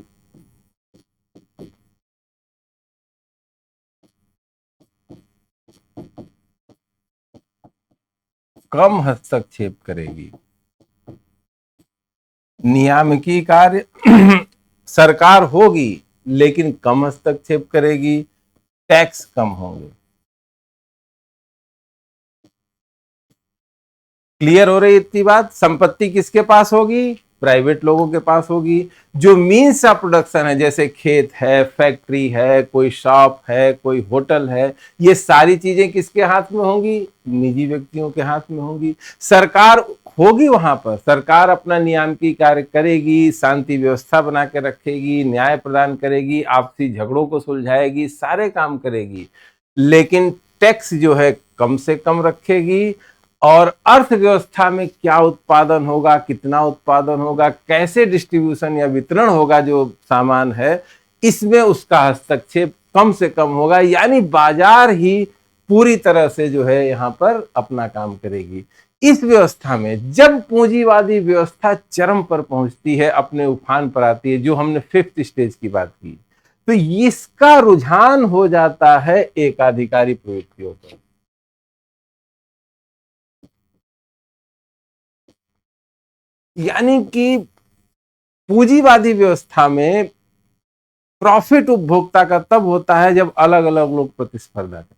कम हस्तक्षेप करेगी। नियामकीय कार्य सरकार होगी लेकिन कम हस्तक्षेप करेगी, टैक्स कम होंगे। क्लियर हो रही इतनी बात? संपत्ति किसके पास होगी? प्राइवेट लोगों के पास होगी। जो मीन्स ऑफ प्रोडक्शन है, जैसे खेत है, फैक्ट्री है, कोई शॉप है, कोई होटल है, ये सारी चीजें किसके हाथ में होंगी? निजी व्यक्तियों के हाथ में होंगी। सरकार होगी वहां पर, सरकार अपना नियामकीय कार्य करेगी, शांति व्यवस्था बना के रखेगी, न्याय प्रदान करेगी, आपसी झगड़ों को सुलझाएगी, सारे काम करेगी, लेकिन टैक्स जो है कम से कम रखेगी। और अर्थव्यवस्था में क्या उत्पादन होगा, कितना उत्पादन होगा, कैसे डिस्ट्रीब्यूशन या वितरण होगा जो सामान है, इसमें उसका हस्तक्षेप कम से कम होगा। यानी बाजार ही पूरी तरह से जो है यहां पर अपना काम करेगी। इस व्यवस्था में जब पूंजीवादी व्यवस्था चरम पर पहुंचती है, अपने उफान पर आती है, जो हमने 5th स्टेज की बात की, तो इसका रुझान हो जाता है एकाधिकारी प्रवृत्तियों पर। यानी कि पूंजीवादी व्यवस्था में प्रॉफिट उपभोक्ता का तब होता है जब अलग अलग लोग प्रतिस्पर्धा करें,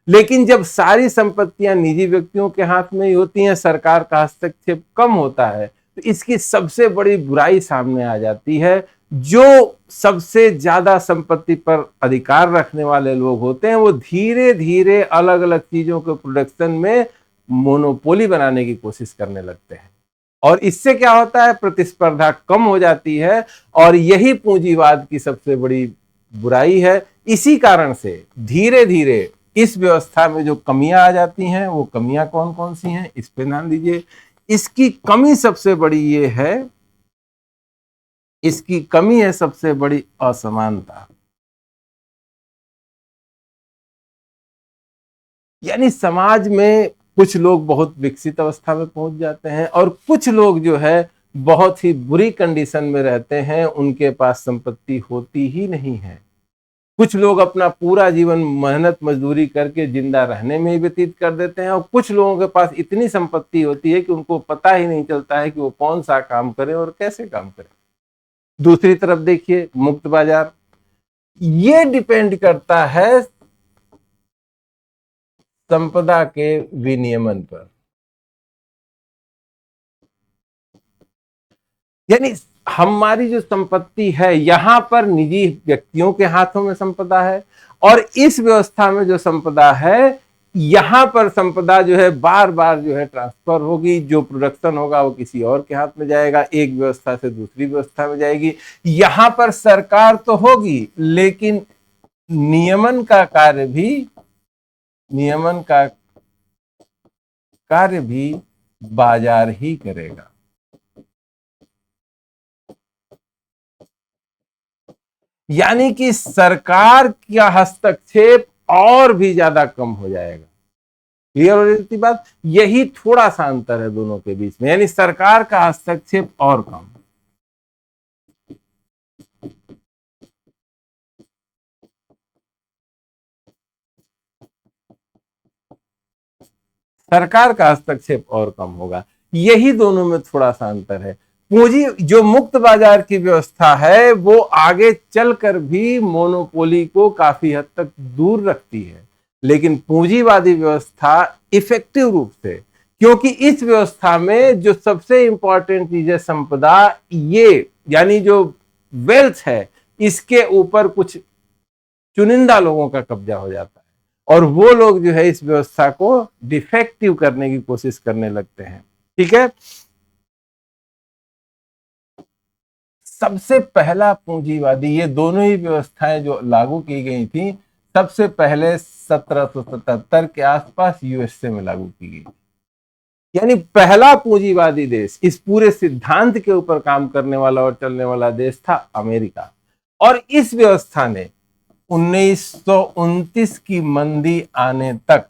लेकिन जब सारी संपत्तियां निजी व्यक्तियों के हाथ में ही होती हैं, सरकार का हस्तक्षेप कम होता है, तो इसकी सबसे बड़ी बुराई सामने आ जाती है। जो सबसे ज्यादा संपत्ति पर अधिकार रखने वाले लोग होते हैं, वो धीरे धीरे अलग अलग चीजों के प्रोडक्शन में मोनोपोली बनाने की कोशिश करने लगते हैं, और इससे क्या होता है? प्रतिस्पर्धा कम हो जाती है, और यही पूंजीवाद की सबसे बड़ी बुराई है। इसी कारण से धीरे धीरे इस व्यवस्था में जो कमियां आ जाती हैं, वो कमियां कौन कौन सी हैं, इस पे ध्यान दीजिए। इसकी कमी सबसे बड़ी ये है, इसकी कमी है सबसे बड़ी असमानता। यानी समाज में कुछ लोग बहुत विकसित अवस्था में पहुंच जाते हैं, और कुछ लोग जो है बहुत ही बुरी कंडीशन में रहते हैं, उनके पास संपत्ति होती ही नहीं है। कुछ लोग अपना पूरा जीवन मेहनत मजदूरी करके जिंदा रहने में ही व्यतीत कर देते हैं, और कुछ लोगों के पास इतनी संपत्ति होती है कि उनको पता ही नहीं चलता है कि वो कौन सा काम करें और कैसे काम करें। दूसरी तरफ देखिए मुक्त बाजार, ये डिपेंड करता है संपदा के विनियमन पर। यानी हमारी जो संपत्ति है, यहां पर निजी व्यक्तियों के हाथों में संपदा है, और इस व्यवस्था में जो संपदा है, यहां पर संपदा जो है बार बार जो है ट्रांसफर होगी। जो प्रोडक्शन होगा वो किसी और के हाथ में जाएगा, एक व्यवस्था से दूसरी व्यवस्था में जाएगी। यहां पर सरकार तो होगी, लेकिन नियमन का कार्य भी नियमन का कार्य भी बाजार ही करेगा। यानी कि सरकार का हस्तक्षेप और भी ज्यादा कम हो जाएगा। क्लियर हो रही थी बात? यही थोड़ा सा अंतर है दोनों के बीच में, यानी सरकार का हस्तक्षेप और कम। सरकार का हस्तक्षेप और कम होगा, यही दोनों में थोड़ा सा अंतर है। पूंजी जो मुक्त बाजार की व्यवस्था है, वो आगे चलकर भी मोनोपोली को काफी हद तक दूर रखती है, लेकिन पूंजीवादी व्यवस्था इफेक्टिव रूप से, क्योंकि इस व्यवस्था में जो सबसे इंपॉर्टेंट चीज है संपदा, ये यानी जो वेल्थ है, इसके ऊपर कुछ चुनिंदा लोगों का कब्जा हो जाता है, और वो लोग जो है इस व्यवस्था को डिफेक्टिव करने की कोशिश करने लगते हैं। ठीक है। सबसे पहला पूंजीवादी, ये दोनों ही व्यवस्थाएं जो लागू की गई थी सबसे पहले 1777 के आसपास यूएसए में लागू की गई। यानी पहला पूंजीवादी देश, इस पूरे सिद्धांत के ऊपर काम करने वाला और चलने वाला देश था अमेरिका। और इस व्यवस्था ने 1929 की मंदी आने तक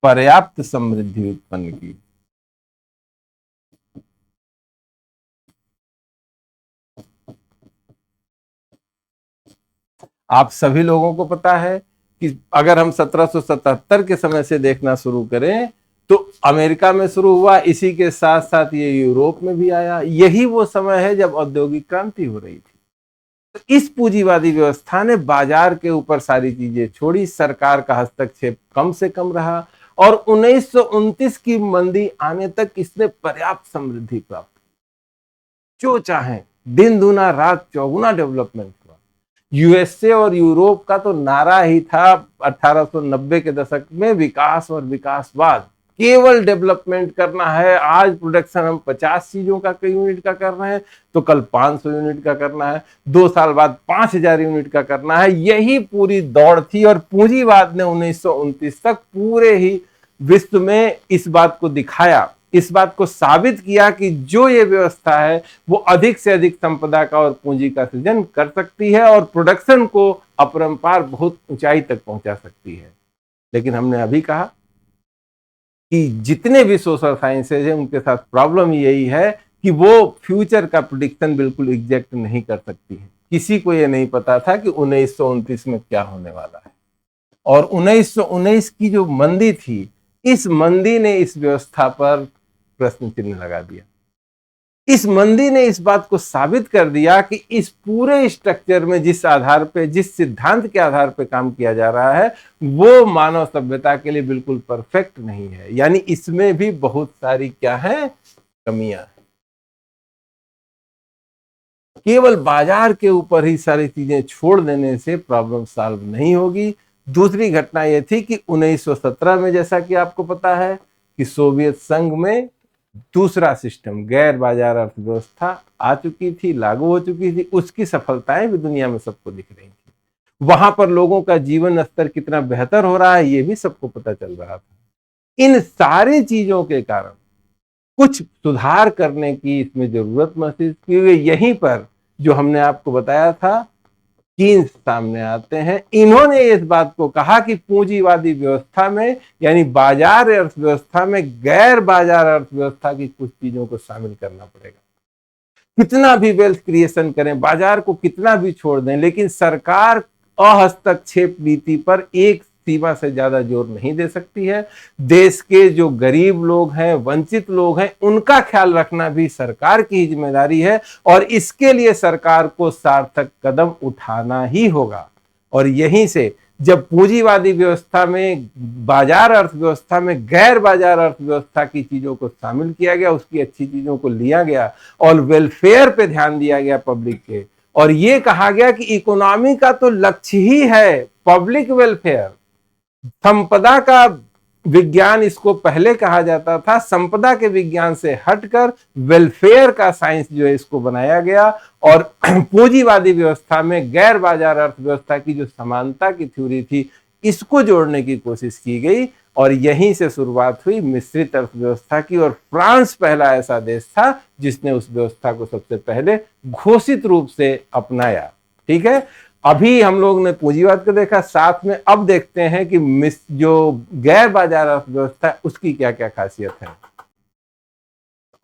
पर्याप्त समृद्धि उत्पन्न की। आप सभी लोगों को पता है कि अगर हम 1777 के समय से देखना शुरू करें तो अमेरिका में शुरू हुआ, इसी के साथ साथ ये यूरोप में भी आया। यही वो समय है जब औद्योगिक क्रांति हो रही थी। तो इस पूंजीवादी व्यवस्था ने बाजार के ऊपर सारी चीजें छोड़ी, सरकार का हस्तक्षेप कम से कम रहा और 1929 की मंदी आने तक इसने पर्याप्त समृद्धि प्राप्त, जो चाहे दिन दूना रात चौगुना डेवलपमेंट हुआ। यूएसए और यूरोप का तो नारा ही था 1890 के दशक में, विकास और विकासवाद, केवल डेवलपमेंट करना है। आज प्रोडक्शन हम 50 चीजों का यूनिट का कर रहे हैं तो कल 500 यूनिट का करना है, 2 साल बाद 5000 यूनिट का करना है। यही पूरी दौड़ थी और पूंजीवाद ने 1929 तक पूरे ही विश्व में इस बात को दिखाया, इस बात को साबित किया कि जो ये व्यवस्था है वो अधिक से अधिक संपदा का और पूंजी का सृजन कर सकती है और प्रोडक्शन को अपरंपार बहुत ऊंचाई तक पहुंचा सकती है। लेकिन हमने अभी कहा कि जितने भी सोशल साइंसेज हैं उनके साथ प्रॉब्लम यही है कि वो फ्यूचर का प्रेडिक्शन बिल्कुल एग्जैक्ट नहीं कर सकती है। किसी को ये नहीं पता था कि 1929 में क्या होने वाला है। और 1919 की जो मंदी थी, इस मंदी ने इस व्यवस्था पर प्रश्न चिन्ह लगा दिया। इस मंदी ने इस बात को साबित कर दिया कि इस पूरे स्ट्रक्चर में जिस आधार पे, जिस सिद्धांत के आधार पे काम किया जा रहा है वो मानव सभ्यता के लिए बिल्कुल परफेक्ट नहीं है। यानी इसमें भी बहुत सारी क्या है, कमियां हैं। केवल बाजार के ऊपर ही सारी चीजें छोड़ देने से प्रॉब्लम सॉल्व नहीं होगी। दूसरी घटना यह थी कि 1917 में, जैसा कि आपको पता है, कि सोवियत संघ में दूसरा सिस्टम, गैर बाजार अर्थव्यवस्था आ चुकी थी, लागू हो चुकी थी। उसकी सफलताएं भी दुनिया में सबको दिख रही थी। वहां पर लोगों का जीवन स्तर कितना बेहतर हो रहा है ये भी सबको पता चल रहा था। इन सारी चीजों के कारण कुछ सुधार करने की इसमें जरूरत महसूस की गई। यहीं पर जो हमने आपको बताया था, कीन्स सामने आते हैं। इन्होंने इस बात को कहा कि पूंजीवादी व्यवस्था में, यानी बाजार अर्थव्यवस्था में, गैर बाजार अर्थव्यवस्था की कुछ चीजों को शामिल करना पड़ेगा। कितना भी वेल्थ क्रिएशन करें, बाजार को कितना भी छोड़ दें, लेकिन सरकार अहस्तक्षेप नीति पर एक सीमा से ज्यादा जोर नहीं दे सकती है। देश के जो गरीब लोग हैं, वंचित लोग हैं, उनका ख्याल रखना भी सरकार की जिम्मेदारी है और इसके लिए सरकार को सार्थक कदम उठाना ही होगा। और यहीं से जब पूंजीवादी व्यवस्था में, बाजार अर्थव्यवस्था में गैर बाजार अर्थव्यवस्था की चीजों को शामिल किया गया, उसकी अच्छी चीजों को लिया गया और वेलफेयर पे ध्यान दिया गया पब्लिक के, और ये कहा गया कि इकोनॉमी का तो लक्ष्य ही है पब्लिक वेलफेयर, संपदा का विज्ञान इसको पहले कहा जाता था, संपदा के विज्ञान से हटकर वेलफेयर का साइंस जो है इसको बनाया गया और पूंजीवादी व्यवस्था में गैर बाजार अर्थव्यवस्था की जो समानता की थ्योरी थी इसको जोड़ने की कोशिश की गई और यहीं से शुरुआत हुई मिश्रित अर्थव्यवस्था की। और फ्रांस पहला ऐसा देश था जिसने उस व्यवस्था को सबसे पहले घोषित रूप से अपनाया। ठीक है, अभी हम लोग ने पूंजीवाद को देखा, साथ में अब देखते हैं कि जो गैर बाजार अर्थव्यवस्था है उसकी क्या क्या खासियत है।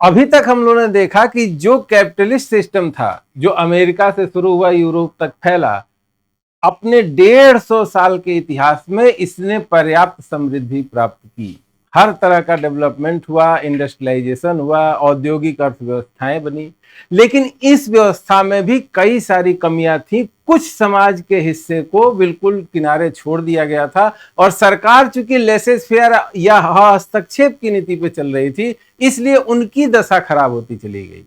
अभी तक हम लोगों ने देखा कि जो कैपिटलिस्ट सिस्टम था, जो अमेरिका से शुरू हुआ यूरोप तक फैला, अपने 150 साल के इतिहास में इसने पर्याप्त समृद्धि प्राप्त की। हर तरह का डेवलपमेंट हुआ, इंडस्ट्रियलाइजेशन हुआ, औद्योगिक अर्थव्यवस्थाएं बनी। लेकिन इस व्यवस्था में भी कई सारी कमियां थी। कुछ समाज के हिस्से को बिल्कुल किनारे छोड़ दिया गया था और सरकार चूंकि लेसेस फेयर या हस्तक्षेप की नीति पे चल रही थी, इसलिए उनकी दशा खराब होती चली गई।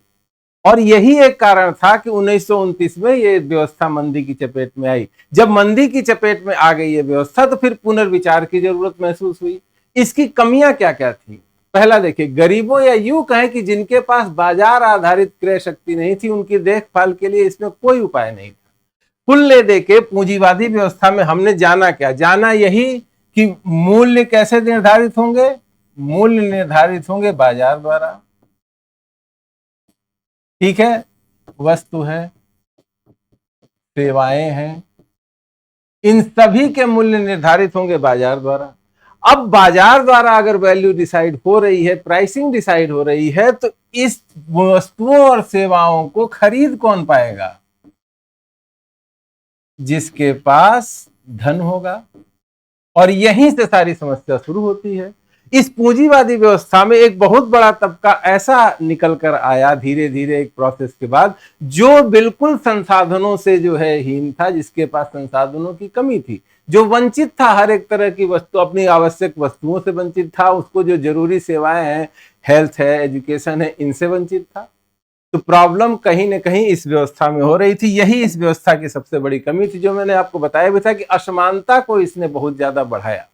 और यही एक कारण था कि 1929 में ये व्यवस्था मंदी की चपेट में आई। जब मंदी की चपेट में आ गई ये व्यवस्था तो फिर पुनर्विचार की जरूरत महसूस हुई। इसकी कमियां क्या क्या थी? पहला देखिए, गरीबों या यूं कहें कि जिनके पास बाजार आधारित क्रय शक्ति नहीं थी, उनकी देखभाल के लिए इसमें कोई उपाय नहीं था। कुल ले दे के पूंजीवादी व्यवस्था में हमने जाना क्या? जाना यही कि मूल्य कैसे निर्धारित होंगे? मूल्य निर्धारित होंगे बाजार द्वारा। ठीक है, वस्तु है, सेवाएं हैं, इन सभी के मूल्य निर्धारित होंगे बाजार द्वारा। अब बाजार द्वारा अगर वैल्यू डिसाइड हो रही है, प्राइसिंग डिसाइड हो रही है, तो इस वस्तुओं और सेवाओं को खरीद कौन पाएगा? जिसके पास धन होगा। और यहीं से सारी समस्या शुरू होती है। इस पूंजीवादी व्यवस्था में एक बहुत बड़ा तबका ऐसा निकल कर आया धीरे धीरे एक प्रोसेस के बाद, जो बिल्कुल संसाधनों से जो है हीन था, जिसके पास संसाधनों की कमी थी, जो वंचित था हर एक तरह की वस्तु, अपनी आवश्यक वस्तुओं से वंचित था, उसको जो जरूरी सेवाएं हैं, हेल्थ है, एजुकेशन है, इनसे वंचित था। तो प्रॉब्लम कहीं ना कहीं इस व्यवस्था में हो रही थी। यही इस व्यवस्था की सबसे बड़ी कमी थी, जो मैंने आपको बताया भी था कि असमानता को इसने बहुत ज्यादा बढ़ाया।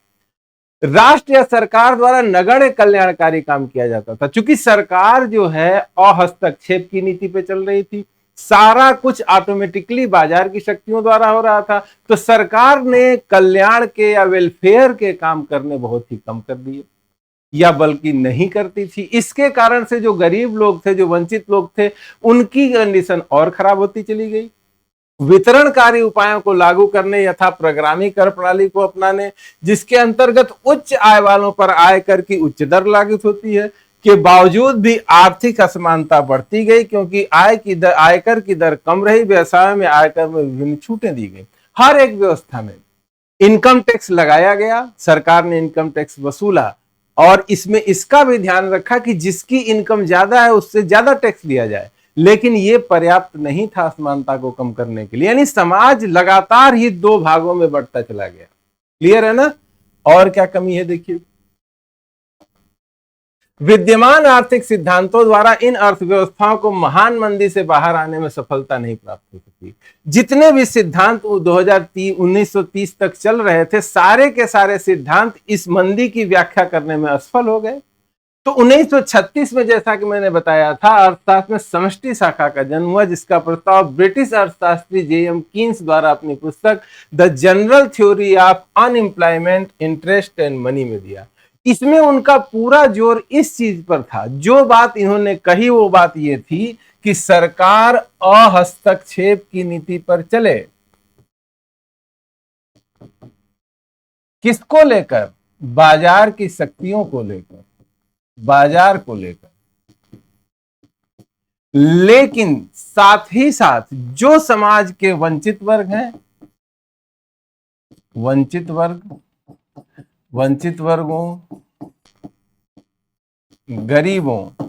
राष्ट्र या सरकार द्वारा नगण्य कल्याणकारी काम किया जाता था। चूंकि सरकार जो है अहस्तक्षेप की नीति पे चल रही थी, सारा कुछ ऑटोमेटिकली बाजार की शक्तियों द्वारा हो रहा था, तो सरकार ने कल्याण के या वेलफेयर के काम करने बहुत ही कम कर दिए, या बल्कि नहीं करती थी। इसके कारण से जो गरीब लोग थे, जो वंचित लोग थे, उनकी कंडीशन और खराब होती चली गई। वितरणकारी उपायों को लागू करने यथा प्रोग्रामी कर प्रणाली को अपनाने, जिसके अंतर्गत उच्च आय वालों पर आयकर की उच्च दर लागू होती है, के बावजूद भी आर्थिक असमानता बढ़ती गई, क्योंकि आयकर की दर कम रही, व्यवसाय में आयकर में विभिन्न छूटें दी गई। हर एक व्यवस्था में इनकम टैक्स लगाया गया, सरकार ने इनकम टैक्स वसूला, और इसमें इसका भी ध्यान रखा कि जिसकी इनकम ज्यादा है उससे ज्यादा टैक्स लिया जाए। लेकिन यह पर्याप्त नहीं था असमानता को कम करने के लिए, यानी समाज लगातार ही दो भागों में बढ़ता चला गया। क्लियर है ना? और क्या कमी है देखिए, विद्यमान आर्थिक सिद्धांतों द्वारा इन अर्थव्यवस्थाओं को महान मंदी से बाहर आने में सफलता नहीं प्राप्त हो सकी। जितने भी सिद्धांत 1930 तक चल रहे थे, सारे के सारे सिद्धांत इस मंदी की व्याख्या करने में असफल हो गए। तो 1936 में, जैसा कि मैंने बताया था, अर्थशास्त्र में समष्टि शाखा का जन्म हुआ, जिसका प्रस्ताव ब्रिटिश अर्थशास्त्री जेएम कीन्स द्वारा अपनी पुस्तक the general theory of unemployment, interest and money में दिया। इसमें उनका पूरा जोर इस चीज पर था, जो बात इन्होंने कही वो बात ये थी कि सरकार अहस्तक्षेप की नीति पर चले। किसको लेकर? बाजार की शक्तियों को लेकर, बाजार को लेकर। लेकिन साथ ही साथ जो समाज के वंचित वर्ग हैं, वंचित वर्गों, गरीबों,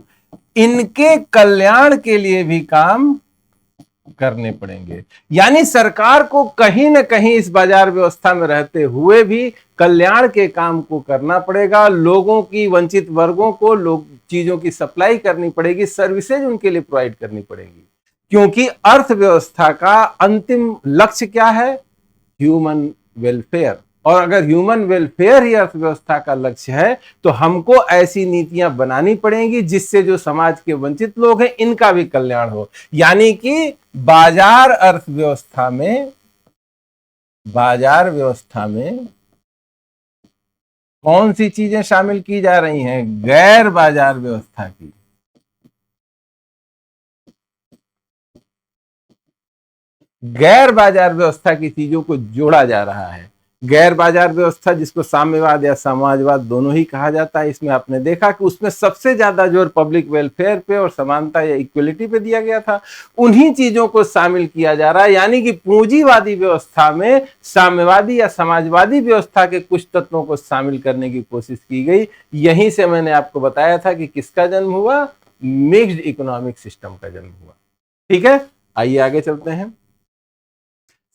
इनके कल्याण के लिए भी काम करने पड़ेंगे। यानी सरकार को कहीं ना कहीं इस बाजार व्यवस्था में रहते हुए भी कल्याण के काम को करना पड़ेगा। लोगों की, वंचित वर्गों को चीजों की सप्लाई करनी पड़ेगी, सर्विसेज उनके लिए प्रोवाइड करनी पड़ेगी, क्योंकि अर्थव्यवस्था का अंतिम लक्ष्य क्या है? Human welfare. और अगर ह्यूमन वेलफेयर ही अर्थव्यवस्था का लक्ष्य है, तो हमको ऐसी नीतियां बनानी पड़ेंगी जिससे जो समाज के वंचित लोग हैं, इनका भी कल्याण हो। यानी कि बाजार व्यवस्था में कौन सी चीजें शामिल की जा रही हैं? गैर बाजार व्यवस्था की। गैर बाजार व्यवस्था की चीजों को जोड़ा जा रहा है। गैर बाजार व्यवस्था, जिसको साम्यवाद या समाजवाद दोनों ही कहा जाता है, इसमें आपने देखा कि उसमें सबसे ज्यादा जोर पब्लिक वेलफेयर पे और समानता या इक्वलिटी पे दिया गया था। उन्हीं चीजों को शामिल किया जा रहा है। यानी कि पूंजीवादी व्यवस्था में साम्यवादी या समाजवादी व्यवस्था के कुछ तत्वों को शामिल करने की कोशिश की गई। यहीं से मैंने आपको बताया था कि किसका जन्म हुआ? मिक्स्ड इकोनॉमिक सिस्टम का जन्म हुआ। ठीक है, आइए आगे चलते हैं।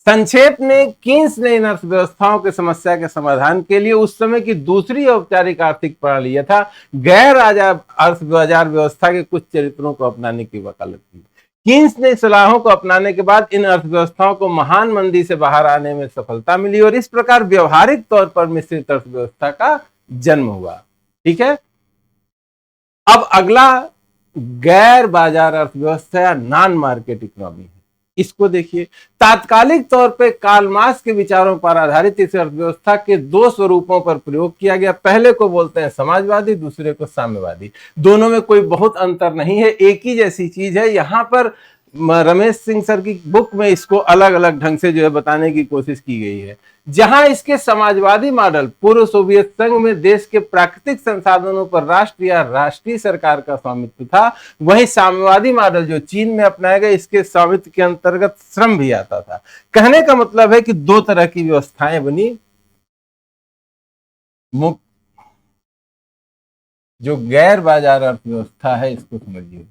संक्षेप में, कीन्स ने इन अर्थव्यवस्थाओं की समस्या के समाधान के लिए उस समय की दूसरी औपचारिक आर्थिक प्रणाली यथा गैर बाजार व्यवस्था के कुछ चरित्रों को अपनाने की वकालत की। कीन्स ने सलाहों को अपनाने के बाद इन अर्थव्यवस्थाओं को महान मंदी से बाहर आने में सफलता मिली और इस प्रकार व्यवहारिक तौर पर मिश्रित अर्थव्यवस्था का जन्म हुआ। ठीक है, अब अगला गैर बाजार अर्थव्यवस्था या नॉन मार्केट इकोनॉमी है। इसको देखिए, तात्कालिक तौर पे कार्ल मार्क्स के विचारों पर आधारित इस अर्थव्यवस्था के दो स्वरूपों पर प्रयोग किया गया। पहले को बोलते हैं समाजवादी, दूसरे को साम्यवादी। दोनों में कोई बहुत अंतर नहीं है, एक ही जैसी चीज है। यहां पर रमेश सिंह सर की बुक में इसको अलग अलग ढंग से जो है बताने की कोशिश की गई है। जहां इसके समाजवादी मॉडल पूर्व सोवियत संघ में देश के प्राकृतिक संसाधनों पर राष्ट्र या राष्ट्रीय सरकार का स्वामित्व था, वहीं साम्यवादी मॉडल जो चीन में अपनाया गया, इसके स्वामित्व के अंतर्गत श्रम भी आता था। कहने का मतलब है कि दो तरह की व्यवस्थाएं बनी। मुक्त जो गैर बाजार अर्थव्यवस्था है, इसको समझिए,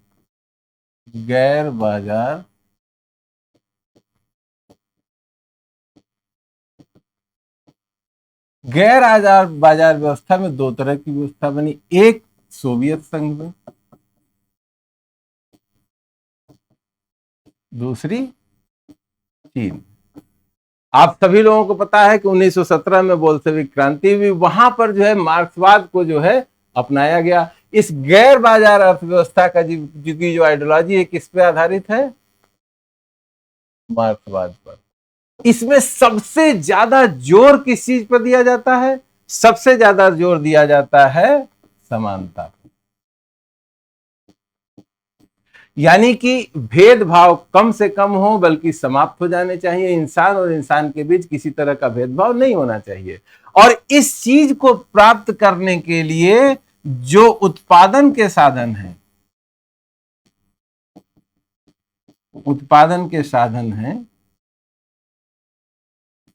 गैर बाजार गैर आजार बाजार व्यवस्था में दो तरह की व्यवस्था बनी, एक सोवियत संघ में, दूसरी चीन। आप सभी लोगों को पता है कि 1917 में बोल्शेविक क्रांति हुई, वहां पर जो है मार्क्सवाद को जो है अपनाया गया। इस गैर बाजार अर्थव्यवस्था का जो आइडियोलॉजी है, किस पे आधारित है? मार्क्सवाद पर। इसमें सबसे ज्यादा जोर किस चीज पर दिया जाता है? सबसे ज्यादा जोर दिया जाता है समानता पर। यानी कि भेदभाव कम से कम हो, बल्कि समाप्त हो जाने चाहिए। इंसान और इंसान के बीच किसी तरह का भेदभाव नहीं होना चाहिए। और इस चीज को प्राप्त करने के लिए जो उत्पादन के साधन हैं,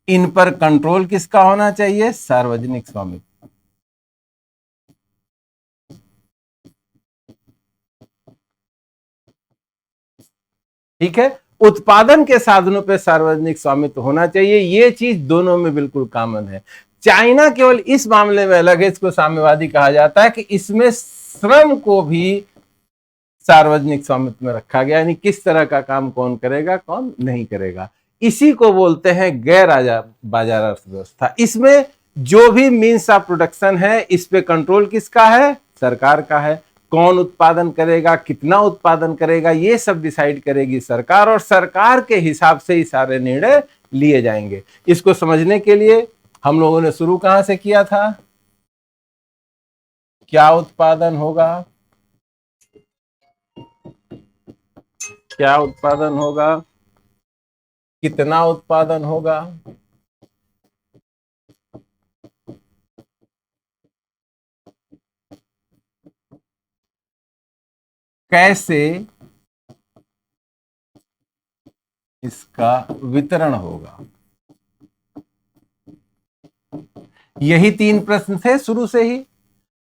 इन पर कंट्रोल किसका होना चाहिए? सार्वजनिक स्वामित्व। ठीक है, उत्पादन के साधनों पर सार्वजनिक स्वामित्व होना चाहिए। ये चीज दोनों में बिल्कुल कॉमन है। चाइना केवल इस मामले में अलग है, इसको साम्यवादी कहा जाता है कि इसमें श्रम को भी सार्वजनिक स्वामित्व में रखा गया, यानी किस तरह का काम कौन करेगा, कौन नहीं करेगा। इसी को बोलते हैं गैर बाजार अर्थव्यवस्था। इसमें जो भी मीन्स ऑफ प्रोडक्शन है, इस पे कंट्रोल किसका है? सरकार का है। कौन उत्पादन करेगा, कितना उत्पादन करेगा, ये सब डिसाइड करेगी सरकार, और सरकार के हिसाब से ही सारे निर्णय लिए जाएंगे। इसको समझने के लिए हम लोगों ने शुरू कहां से किया था? क्या उत्पादन होगा, क्या उत्पादन होगा, कितना उत्पादन होगा, कैसे इसका वितरण होगा। यही तीन प्रश्न थे शुरू से ही।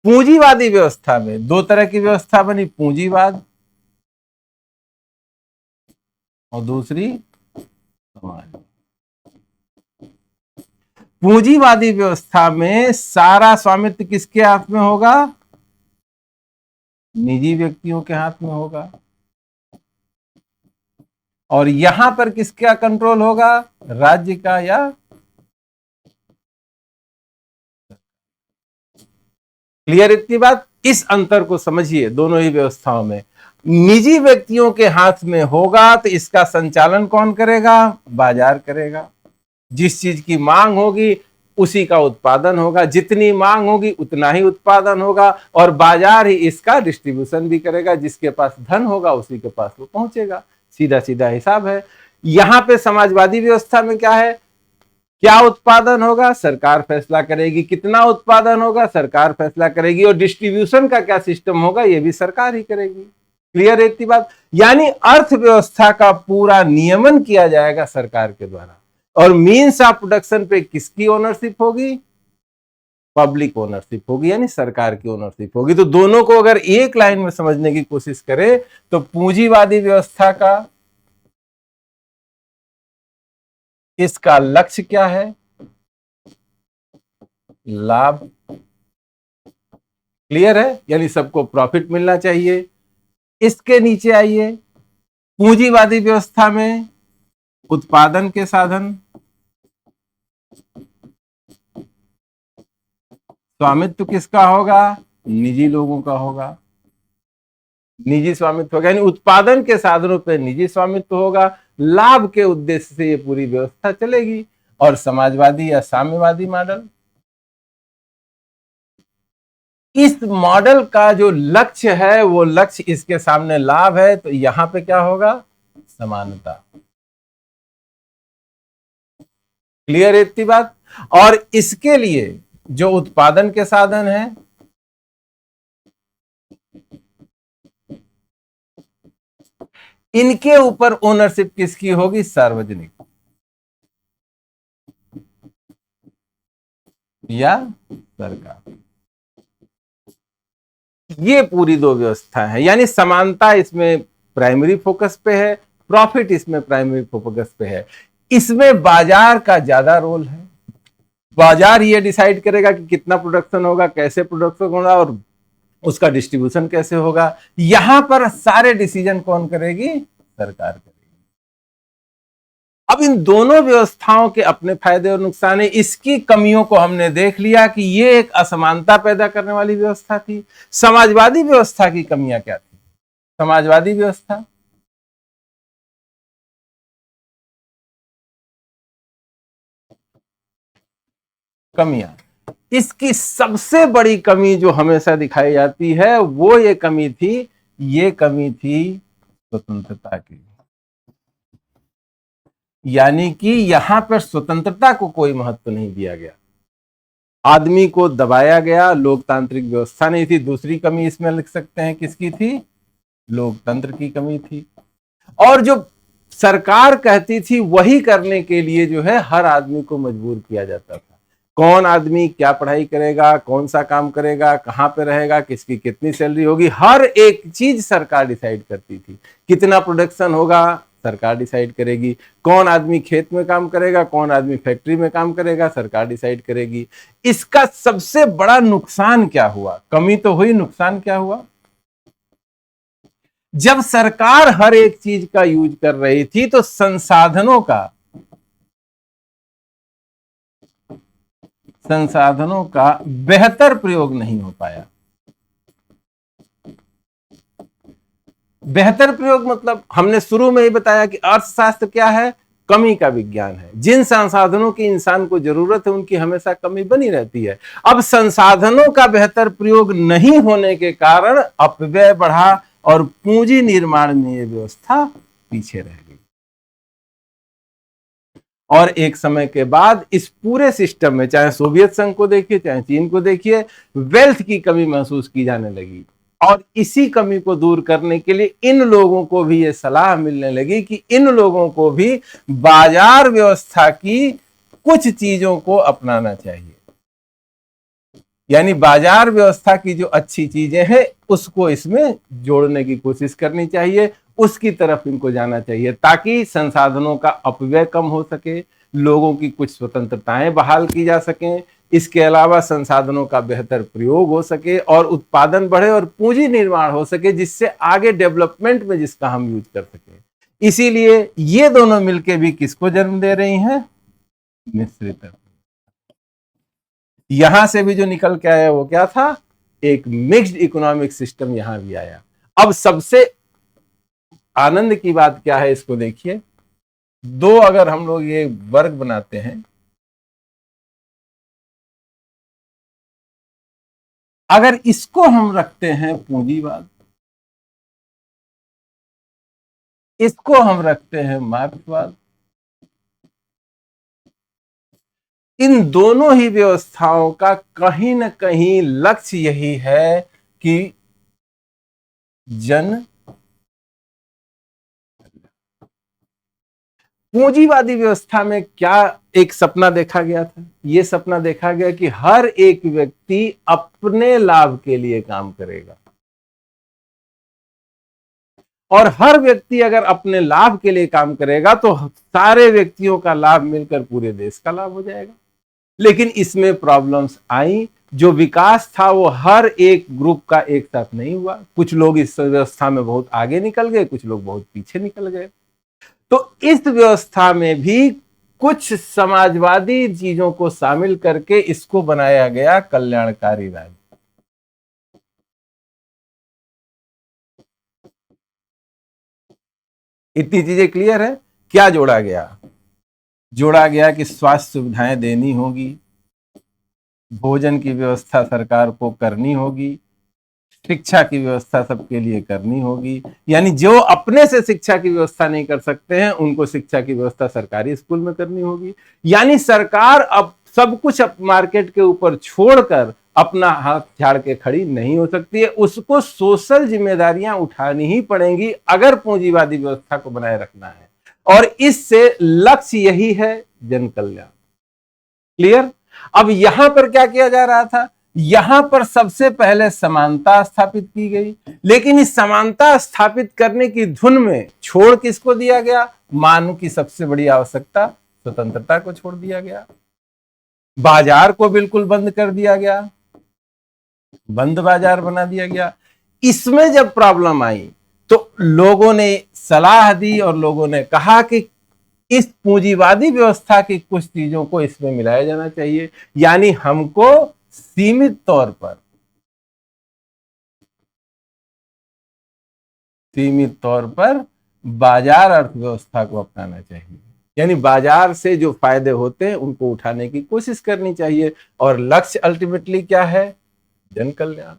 पूंजीवादी व्यवस्था में दो तरह की व्यवस्था बनी, पूंजीवाद और दूसरी समाज। पूंजीवादी व्यवस्था में सारा स्वामित्व किसके हाथ में होगा? निजी व्यक्तियों के हाथ में होगा। और यहां पर किसका कंट्रोल होगा? राज्य का या क्लियर इतनी बात? इस अंतर को समझिए दोनों ही व्यवस्थाओं में। निजी व्यक्तियों के हाथ में होगा तो इसका संचालन कौन करेगा? बाजार करेगा। जिस चीज की मांग होगी उसी का उत्पादन होगा, जितनी मांग होगी उतना ही उत्पादन होगा, और बाजार ही इसका डिस्ट्रीब्यूशन भी करेगा। जिसके पास धन होगा उसी के पास वो पहुंचेगा। सीधा सीधा हिसाब है। यहां पे समाजवादी व्यवस्था में क्या है? क्या उत्पादन होगा, सरकार फैसला करेगी। कितना उत्पादन होगा, सरकार फैसला करेगी। और डिस्ट्रीब्यूशन का क्या सिस्टम होगा, ये भी सरकार ही करेगी। क्लियर है इतनी बात? यानी अर्थव्यवस्था का पूरा नियमन किया जाएगा सरकार के द्वारा। और मीन्स ऑफ प्रोडक्शन पे किसकी ओनरशिप होगी? पब्लिक ओनरशिप होगी, यानी सरकार की ओनरशिप होगी। तो दोनों को अगर एक लाइन में समझने की कोशिश करें तो पूंजीवादी व्यवस्था का इसका लक्ष्य क्या है? लाभ। क्लियर है? यानी सबको प्रॉफिट मिलना चाहिए। इसके नीचे आइए, पूंजीवादी व्यवस्था में उत्पादन के साधन स्वामित्व किसका होगा? निजी लोगों का होगा। निजी स्वामित्व होगा, यानी उत्पादन के साधनों पर निजी स्वामित्व होगा। लाभ के उद्देश्य से ये पूरी व्यवस्था चलेगी। और समाजवादी या साम्यवादी मॉडल, इस मॉडल का जो लक्ष्य है वो लक्ष्य इसके सामने लाभ है, तो यहां पे क्या होगा? समानता। क्लियर है इतनी बात? और इसके लिए जो उत्पादन के साधन है, इनके ऊपर ओनरशिप किसकी होगी? सार्वजनिक या सरकार। ये पूरी दो व्यवस्था है, यानी समानता इसमें प्राइमरी फोकस पे है, प्रॉफिट इसमें प्राइमरी फोकस पे है। इसमें बाजार का ज्यादा रोल है। बाजार ये डिसाइड करेगा कि कितना प्रोडक्शन होगा, कैसे प्रोडक्शन होगा और उसका डिस्ट्रीब्यूशन कैसे होगा। यहां पर सारे डिसीजन कौन करेगी? सरकार करेगी। अब इन दोनों व्यवस्थाओं के अपने फायदे और नुकसान है। इसकी कमियों को हमने देख लिया कि ये एक असमानता पैदा करने वाली व्यवस्था थी। समाजवादी व्यवस्था की कमियां क्या थी? समाजवादी व्यवस्था कमियां, इसकी सबसे बड़ी कमी जो हमेशा दिखाई जाती है वो ये कमी थी स्वतंत्रता की। यानी कि यहां पर स्वतंत्रता को कोई महत्व नहीं दिया गया, आदमी को दबाया गया। लोकतांत्रिक व्यवस्था नहीं थी। दूसरी कमी इसमें लिख सकते हैं किसकी थी? लोकतंत्र की कमी थी। और जो सरकार कहती थी वही करने के लिए जो है हर आदमी को मजबूर किया जाता था। कौन आदमी क्या पढ़ाई करेगा, कौन सा काम करेगा, कहां पे रहेगा, किसकी कितनी सैलरी होगी, हर एक चीज सरकार डिसाइड करती थी। कितना प्रोडक्शन होगा सरकार डिसाइड करेगी। कौन आदमी खेत में काम करेगा, कौन आदमी फैक्ट्री में काम करेगा, सरकार डिसाइड करेगी। इसका सबसे बड़ा नुकसान क्या हुआ? कमी तो हुई, नुकसान क्या हुआ? जब सरकार हर एक चीज का यूज कर रही थी तो संसाधनों का बेहतर प्रयोग नहीं हो पाया। बेहतर प्रयोग मतलब हमने शुरू में ही बताया कि अर्थशास्त्र क्या है? कमी का विज्ञान है। जिन संसाधनों की इंसान को जरूरत है उनकी हमेशा कमी बनी रहती है। अब संसाधनों का बेहतर प्रयोग नहीं होने के कारण अपव्यय बढ़ा और पूंजी निर्माण में यह व्यवस्था पीछे रह गई। और एक समय के बाद इस पूरे सिस्टम में, चाहे सोवियत संघ को देखिए, चाहे चीन को देखिए, वेल्थ की कमी महसूस की जाने लगी। और इसी कमी को दूर करने के लिए इन लोगों को भी ये सलाह मिलने लगी कि इन लोगों को भी बाजार व्यवस्था की कुछ चीजों को अपनाना चाहिए। यानी बाजार व्यवस्था की जो अच्छी चीजें हैं उसको इसमें जोड़ने की कोशिश करनी चाहिए, उसकी तरफ इनको जाना चाहिए, ताकि संसाधनों का अपव्यय कम हो सके, लोगों की कुछ स्वतंत्रताएं बहाल की जा सकें, इसके अलावा संसाधनों का बेहतर प्रयोग हो सके और उत्पादन बढ़े और पूंजी निर्माण हो सके, जिससे आगे डेवलपमेंट में जिसका हम यूज कर सके। इसीलिए ये दोनों मिलकर भी किसको जन्म दे रही हैं? मिश्रित। यहां से भी जो निकल के आया वो क्या था? एक मिक्स्ड इकोनॉमिक सिस्टम यहां भी आया। अब सबसे आनंद की बात क्या है इसको देखिए। दो अगर हम लोग ये वर्ग बनाते हैं, अगर इसको हम रखते हैं पूंजीवाद, इसको हम रखते हैं मार्क्सवाद, इन दोनों ही व्यवस्थाओं का कहीं ना कहीं लक्ष्य यही है कि जन पूंजीवादी व्यवस्था में क्या एक सपना देखा गया था? यह सपना देखा गया कि हर एक व्यक्ति अपने लाभ के लिए काम करेगा, और हर व्यक्ति अगर अपने लाभ के लिए काम करेगा तो सारे व्यक्तियों का लाभ मिलकर पूरे देश का लाभ हो जाएगा। लेकिन इसमें प्रॉब्लम्स आई, जो विकास था वो हर एक ग्रुप का एक साथ नहीं हुआ। कुछ लोग इस व्यवस्था में बहुत आगे निकल गए, कुछ लोग बहुत पीछे निकल गए। तो इस व्यवस्था में भी कुछ समाजवादी चीजों को शामिल करके इसको बनाया गया कल्याणकारी राज्य। इतनी चीजें क्लियर है। क्या जोड़ा गया? जोड़ा गया कि स्वास्थ्य सुविधाएं देनी होगी, भोजन की व्यवस्था सरकार को करनी होगी, शिक्षा की व्यवस्था सबके लिए करनी होगी। यानी जो अपने से शिक्षा की व्यवस्था नहीं कर सकते हैं उनको शिक्षा की व्यवस्था सरकारी स्कूल में करनी होगी। यानी सरकार अब सब कुछ मार्केट के ऊपर छोड़कर अपना हाथ झाड़ के खड़ी नहीं हो सकती है, उसको सोशल जिम्मेदारियां उठानी ही पड़ेंगी अगर पूंजीवादी व्यवस्था को बनाए रखना है। और इससे लक्ष्य यही है, जन कल्याण। क्लियर? अब यहां पर क्या किया जा रहा था? यहां पर सबसे पहले समानता स्थापित की गई, लेकिन इस समानता स्थापित करने की धुन में छोड़ किसको दिया गया? मानव की सबसे बड़ी आवश्यकता स्वतंत्रता को छोड़ दिया गया। बाजार को बिल्कुल बंद कर दिया गया, बंद बाजार बना दिया गया। इसमें जब प्रॉब्लम आई तो लोगों ने सलाह दी और लोगों ने कहा कि इस पूंजीवादी व्यवस्था की कुछ चीजों को इसमें मिलाया जाना चाहिए। यानी हमको सीमित तौर पर बाजार अर्थव्यवस्था को अपनाना चाहिए। यानी बाजार से जो फायदे होते हैं उनको उठाने की कोशिश करनी चाहिए। और लक्ष्य अल्टीमेटली क्या है? जन कल्याण।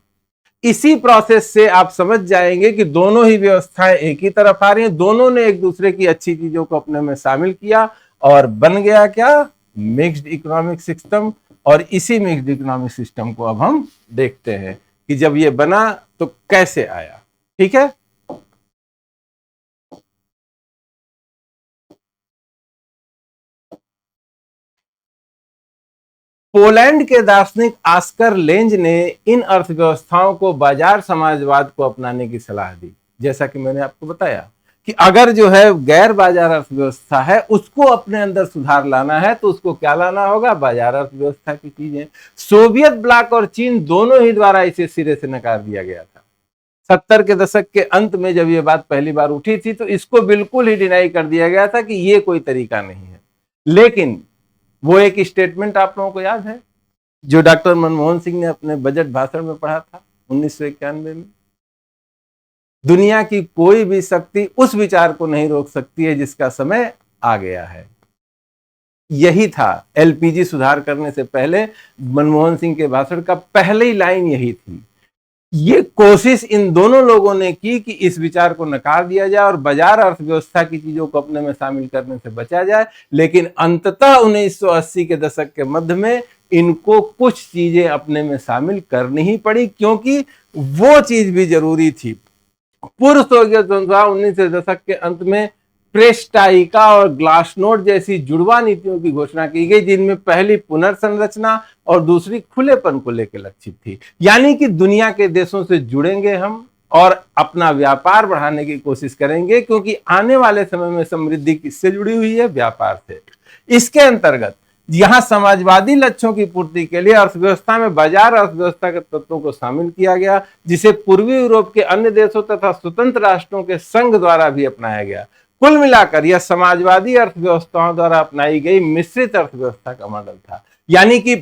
इसी प्रोसेस से आप समझ जाएंगे कि दोनों ही व्यवस्थाएं एक ही तरफ आ रही हैं, दोनों ने एक दूसरे की अच्छी चीजों को अपने में शामिल किया और बन गया क्या? Mixed economic system. और इसी मिक्स्ड इकोनॉमिक सिस्टम को अब हम देखते हैं कि जब ये बना तो कैसे आया। ठीक है? पोलैंड के दार्शनिक ऑस्कर लेंज ने इन अर्थव्यवस्थाओं को बाजार समाजवाद को अपनाने की सलाह दी। जैसा कि मैंने आपको बताया कि अगर जो है गैर बाजार अर्थव्यवस्था है उसको अपने अंदर सुधार लाना है तो उसको क्या लाना होगा? बाजार अर्थव्यवस्था की चीजें। सोवियत ब्लॉक और चीन दोनों ही द्वारा इसे सिरे से नकार दिया गया था। 70 के दशक के अंत में जब ये बात पहली बार उठी थी तो इसको बिल्कुल ही डिनाई कर दिया गया था कि ये कोई तरीका नहीं है। लेकिन वो एक स्टेटमेंट आप लोगों को याद है जो डॉक्टर मनमोहन सिंह ने अपने बजट भाषण में पढ़ा था 1991 में? दुनिया की कोई भी शक्ति उस विचार को नहीं रोक सकती है जिसका समय आ गया है। यही था एलपीजी सुधार करने से पहले मनमोहन सिंह के भाषण का पहली लाइन यही थी। ये कोशिश इन दोनों लोगों ने की कि इस विचार को नकार दिया जाए और बाजार अर्थव्यवस्था की चीजों को अपने में शामिल करने से बचा जाए। लेकिन अंततः 1980 के दशक के मध्य में इनको कुछ चीजें अपने में शामिल करनी ही पड़ी, क्योंकि वो चीज भी जरूरी थी। पूर्व सोवियत संघ 19 दशक के अंत में प्रेस्टाइका और ग्लासनोट जैसी जुड़वा नीतियों की घोषणा की गई, जिनमें पहली पुनर्संरचना और दूसरी खुलेपन को लेकर लक्षित थी। यानी कि दुनिया के देशों से जुड़ेंगे हम और अपना व्यापार बढ़ाने की कोशिश करेंगे, क्योंकि आने वाले समय में समृद्धि किससे जुड़ी हुई है? व्यापार से। इसके अंतर्गत यहां समाजवादी लक्ष्यों की पूर्ति के लिए अर्थव्यवस्था में बाजार अर्थव्यवस्था के तत्वों को शामिल किया गया, जिसे पूर्वी यूरोप के अन्य देशों तथा स्वतंत्र राष्ट्रों के संघ द्वारा भी अपनाया गया। कुल मिलाकर यह समाजवादी अर्थव्यवस्थाओं द्वारा अपनाई गई मिश्रित अर्थव्यवस्था का मॉडल था। यानी कि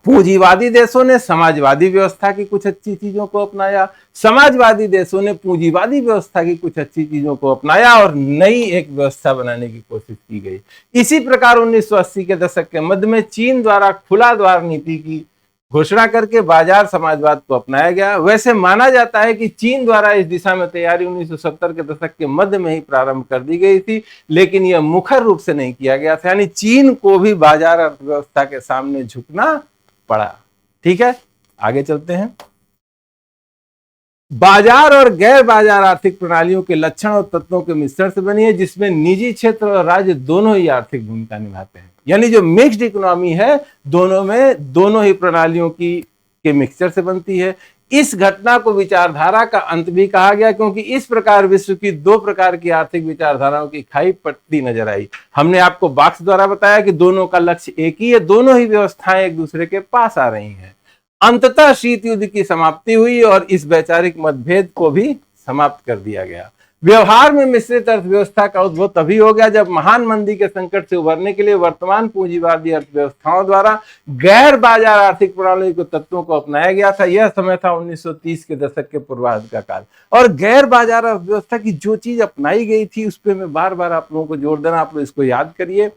पूंजीवादी देशों ने समाजवादी व्यवस्था की कुछ अच्छी चीजों को अपनाया, समाजवादी देशों ने पूंजीवादी व्यवस्था की कुछ अच्छी चीजों को अपनाया और नई एक व्यवस्था बनाने की कोशिश की गई। इसी प्रकार 1980 के दशक के मध्य में चीन द्वारा खुला द्वार नीति की घोषणा करके बाजार समाजवाद को अपनाया गया। वैसे माना जाता है कि चीन द्वारा इस दिशा में तैयारी 1970 के दशक के मध्य में ही प्रारंभ कर दी गई थी, लेकिन यह मुखर रूप से नहीं किया गया था। यानी चीन को भी बाजार अर्थव्यवस्था के सामने झुकना पड़ा। ठीक है, आगे चलते हैं। बाजार और गैर बाजार आर्थिक प्रणालियों के लक्षण और तत्वों के मिश्रण से बनी है, जिसमें निजी क्षेत्र और राज्य दोनों ही आर्थिक भूमिका निभाते हैं। यानी जो मिक्स्ड इकोनॉमी है दोनों में दोनों ही प्रणालियों की के मिक्सचर से बनती है। इस घटना को विचारधारा का अंत भी कहा गया, क्योंकि इस प्रकार विश्व की दो प्रकार की आर्थिक विचारधाराओं की खाई पड़ती नजर आई। हमने आपको बॉक्स द्वारा बताया कि दोनों का लक्ष्य एक ही है, दोनों ही व्यवस्थाएं एक दूसरे के पास आ रही हैं। अंततः शीत युद्ध की समाप्ति हुई और इस वैचारिक मतभेद को भी समाप्त कर दिया गया। व्यवहार में मिश्रित अर्थव्यवस्था का उद्भव तभी हो गया जब महान मंदी के संकट से उबरने के लिए वर्तमान पूंजीवादी अर्थव्यवस्थाओं द्वारा गैर बाजार आर्थिक प्रणाली के तत्वों को अपनाया गया था। यह समय था 1930 के दशक के पूर्वार्ध का काल। और गैर बाजार अर्थव्यवस्था की जो चीज अपनाई गई थी उस पर मैं बार बार आप लोगों को जोर देना, आप लोग इसको याद करिए।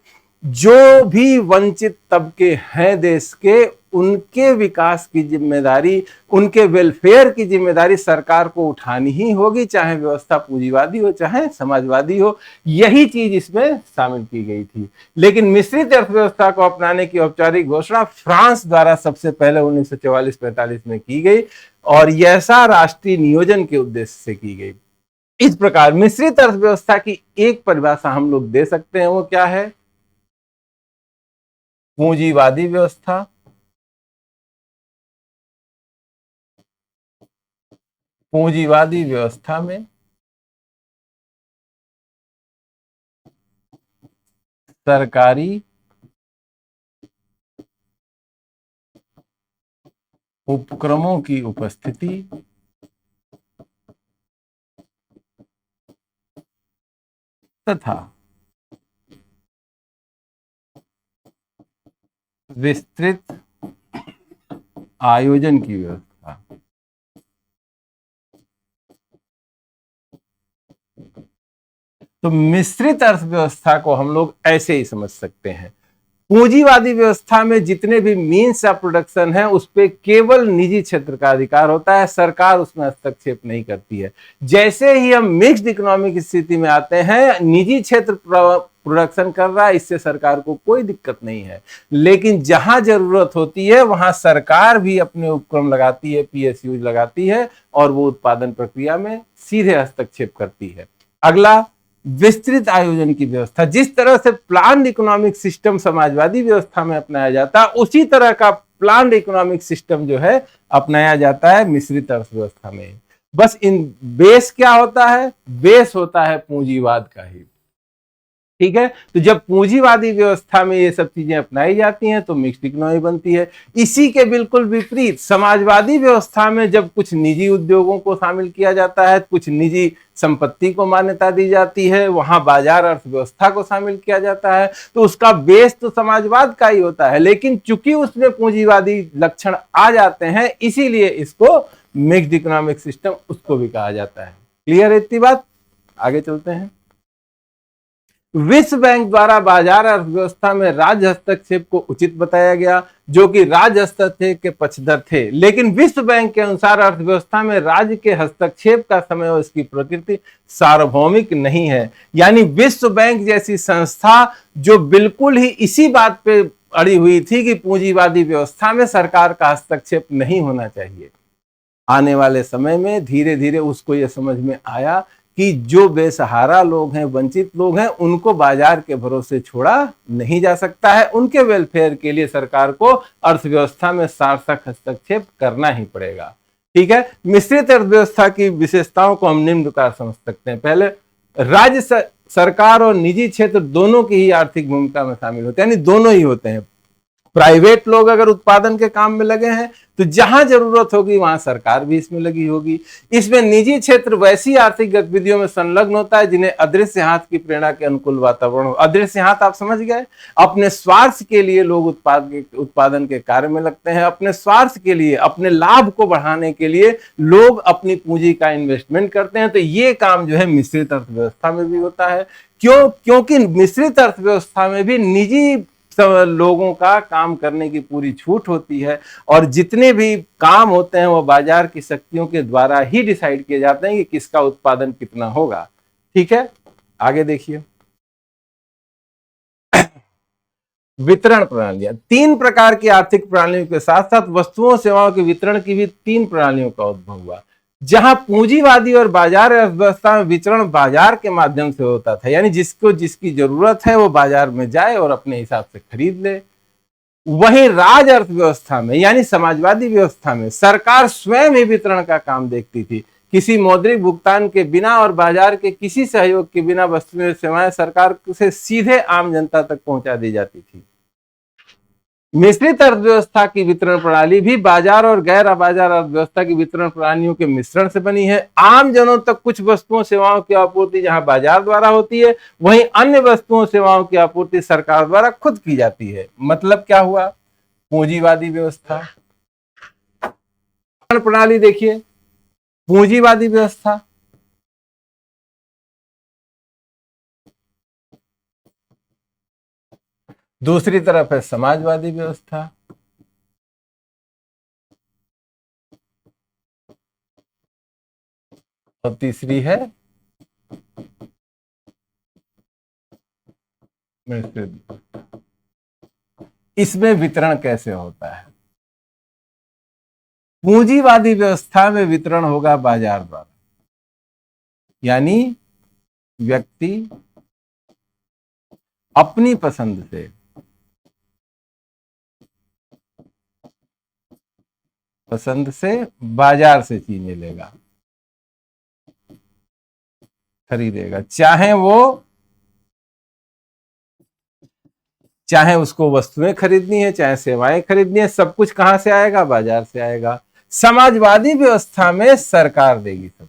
जो भी वंचित तबके हैं देश के, उनके विकास की जिम्मेदारी, उनके वेलफेयर की जिम्मेदारी सरकार को उठानी ही होगी, चाहे व्यवस्था पूंजीवादी हो चाहे समाजवादी हो। यही चीज इसमें शामिल की गई थी। लेकिन मिश्रित अर्थव्यवस्था को अपनाने की औपचारिक घोषणा फ्रांस द्वारा सबसे पहले 1944-45 में की गई और ऐसा राष्ट्रीय नियोजन के उद्देश्य से की गई। इस प्रकार मिश्रित अर्थव्यवस्था की एक परिभाषा हम लोग दे सकते हैं, वो क्या है? पूंजीवादी व्यवस्था पूंजीवादी व्यवस्था में सरकारी उपक्रमों की उपस्थिति तथा विस्तृत आयोजन की व्यवस्था। तो मिश्रित अर्थव्यवस्था को हम लोग ऐसे ही समझ सकते हैं। पूंजीवादी व्यवस्था में जितने भी मीन्स ऑफ प्रोडक्शन है उस पे केवल निजी क्षेत्र का अधिकार होता है, सरकार उसमें हस्तक्षेप नहीं करती है। जैसे ही हम मिक्स्ड इकोनॉमिक स्थिति में आते हैं, निजी क्षेत्र प्रोडक्शन कर रहा है, इससे सरकार को कोई दिक्कत नहीं है। लेकिन जहां जरूरत होती है वहां सरकार भी अपने उपक्रम लगाती है, पीएसयू लगाती है और वो उत्पादन प्रक्रिया में सीधे हस्तक्षेप करती है। अगला, विस्तृत आयोजन की व्यवस्था। जिस तरह से प्लान्ड इकोनॉमिक सिस्टम समाजवादी व्यवस्था में अपनाया जाता है, उसी तरह का प्लान्ड इकोनॉमिक सिस्टम जो है अपनाया जाता है मिश्रित अर्थव्यवस्था में। बस इन बेस क्या होता है? बेस होता है पूंजीवाद का ही। ठीक है, तो जब पूंजीवादी व्यवस्था में ये सब चीजें अपनाई जाती हैं तो मिक्स्ड इकोनॉमी बनती है। इसी के बिल्कुल विपरीत समाजवादी व्यवस्था में जब कुछ निजी उद्योगों को शामिल किया जाता है, कुछ निजी संपत्ति को मान्यता दी जाती है, वहां बाजार अर्थव्यवस्था को शामिल किया जाता है, तो उसका बेस तो समाजवाद का ही होता है। लेकिन चूंकि उसमें पूंजीवादी लक्षण आ जाते हैं, इसीलिए इसको मिक्स्ड इकोनॉमिक सिस्टम उसको भी कहा जाता है। क्लियर है इतनी बात? आगे चलते हैं। विश्व बैंक द्वारा बाजार अर्थव्यवस्था में राज्य हस्तक्षेप को उचित बताया गया, जो कि राज्य हस्तक्षेप के पक्षधर थे। लेकिन विश्व बैंक के अनुसार अर्थव्यवस्था में राज्य के हस्तक्षेप का समय और इसकी प्रकृति सार्वभौमिक नहीं है। यानी विश्व बैंक जैसी संस्था जो बिल्कुल ही इसी बात पे अड़ी हुई थी कि पूंजीवादी व्यवस्था में सरकार का हस्तक्षेप नहीं होना चाहिए। आने वाले समय में धीरे धीरे उसको यह समझ में आया कि जो बेसहारा लोग हैं, वंचित लोग हैं, उनको बाजार के भरोसे छोड़ा नहीं जा सकता है। उनके वेलफेयर के लिए सरकार को अर्थव्यवस्था में सार्थक हस्तक्षेप करना ही पड़ेगा। ठीक है, मिश्रित अर्थव्यवस्था की विशेषताओं को हम निम्न प्रकार समझ सकते हैं। पहले, राज्य सरकार और निजी क्षेत्र दोनों की ही आर्थिक भूमिका में शामिल होते हैं, यानी दोनों ही होते हैं। प्राइवेट लोग अगर उत्पादन के काम में लगे हैं तो जहां जरूरत होगी वहां सरकार भी इसमें लगी होगी। इसमें निजी क्षेत्र वैसी आर्थिक गतिविधियों में संलग्न होता है जिन्हें अदृश्य हाथ की प्रेरणा के अनुकूल वातावरण हो। अदृश्य हाथ आप समझ गए? अपने स्वार्थ के लिए लोग उत्पादन के कार्य में लगते हैं, अपने स्वार्थ के लिए, अपने लाभ को बढ़ाने के लिए लोग अपनी पूंजी का इन्वेस्टमेंट करते हैं। तो ये काम जो है मिश्रित अर्थव्यवस्था में भी होता है। क्योंकि मिश्रित अर्थव्यवस्था में भी निजी लोगों का काम करने की पूरी छूट होती है और जितने भी काम होते हैं वो बाजार की शक्तियों के द्वारा ही डिसाइड किए जाते हैं कि किसका उत्पादन कितना होगा। ठीक है, आगे देखिए। वितरण प्रणालियां। तीन प्रकार की आर्थिक प्रणालियों के साथ साथ वस्तुओं सेवाओं के वितरण की भी तीन प्रणालियों का उद्भव हुआ। जहां पूंजीवादी और बाजार अर्थव्यवस्था में वितरण बाजार के माध्यम से होता था, यानी जिसको जिसकी जरूरत है वो बाजार में जाए और अपने हिसाब से खरीद ले। वहीं राज अर्थव्यवस्था में यानी समाजवादी व्यवस्था में सरकार स्वयं ही वितरण का काम देखती थी। किसी मौद्रिक भुगतान के बिना और बाजार के किसी सहयोग के बिना वस्तुएं सेवाएं सरकार से सीधे आम जनता तक पहुंचा दी जाती थी। मिश्रित अर्थव्यवस्था की वितरण प्रणाली भी बाजार और गैर बाजार अर्थव्यवस्था की वितरण प्रणालियों के मिश्रण से बनी है। आम जनों तक कुछ वस्तुओं सेवाओं की आपूर्ति जहां बाजार द्वारा होती है, वहीं अन्य वस्तुओं सेवाओं की आपूर्ति सरकार द्वारा खुद की जाती है। मतलब क्या हुआ? पूंजीवादी व्यवस्था प्रणाली देखिए, पूंजीवादी व्यवस्था, दूसरी तरफ है समाजवादी व्यवस्था, और तीसरी है मिश्रित। इसमें वितरण कैसे होता है? पूंजीवादी व्यवस्था में वितरण होगा बाजार द्वारा, यानी व्यक्ति अपनी पसंद से बाजार से चीजें लेगा, खरीदेगा, चाहे उसको वस्तुएं खरीदनी है, चाहे सेवाएं खरीदनी है, सब कुछ कहां से आएगा? बाजार से आएगा। समाजवादी व्यवस्था में सरकार देगी सब,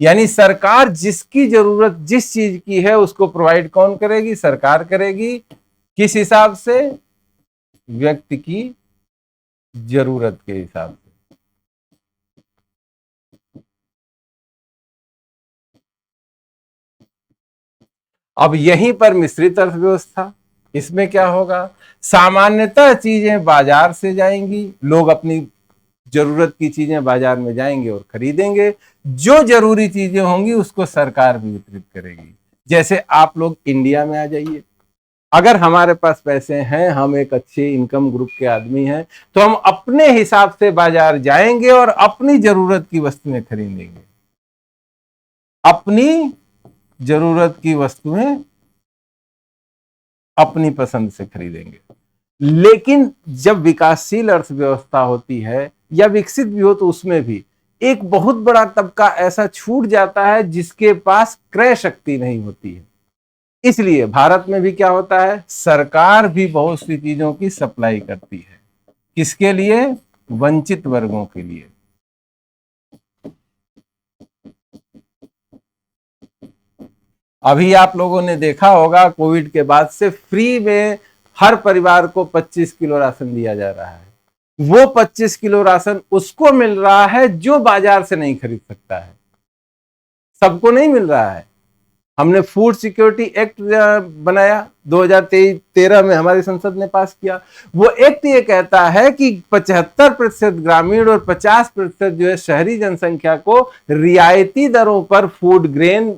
यानी सरकार जिसकी जरूरत जिस चीज की है उसको प्रोवाइड कौन करेगी? सरकार करेगी। किस हिसाब से? व्यक्ति की जरूरत के हिसाब से। अब यहीं पर मिश्रित अर्थव्यवस्था, इसमें क्या होगा? सामान्यतः चीजें बाजार से जाएंगी, लोग अपनी जरूरत की चीजें बाजार में जाएंगे और खरीदेंगे। जो जरूरी चीजें होंगी उसको सरकार भी वितरित करेगी। जैसे आप लोग इंडिया में आ जाइए, अगर हमारे पास पैसे हैं, हम एक अच्छे इनकम ग्रुप के आदमी हैं, तो हम अपने हिसाब से बाजार जाएंगे और अपनी जरूरत की वस्तुएं खरीदेंगे, अपनी जरूरत की वस्तुएं अपनी पसंद से खरीदेंगे। लेकिन जब विकासशील अर्थव्यवस्था होती है या विकसित भी हो, तो उसमें भी एक बहुत बड़ा तबका ऐसा छूट जाता है जिसके पास क्रय शक्ति नहीं होती है। इसलिए भारत में भी क्या होता है? सरकार भी बहुत सी चीजों की सप्लाई करती है। किसके लिए? वंचित वर्गों के लिए। अभी आप लोगों ने देखा होगा, कोविड के बाद से फ्री में हर परिवार को 25 किलो राशन दिया जा रहा है। वो 25 किलो राशन उसको मिल रहा है जो बाजार से नहीं खरीद सकता है, सबको नहीं मिल रहा है। हमने फूड सिक्योरिटी एक्ट बनाया 2013 में, हमारी संसद ने पास किया। वो एक्ट ये कहता है कि 75% ग्रामीण और 50% जो है शहरी जनसंख्या को रियायती दरों पर फूड ग्रेन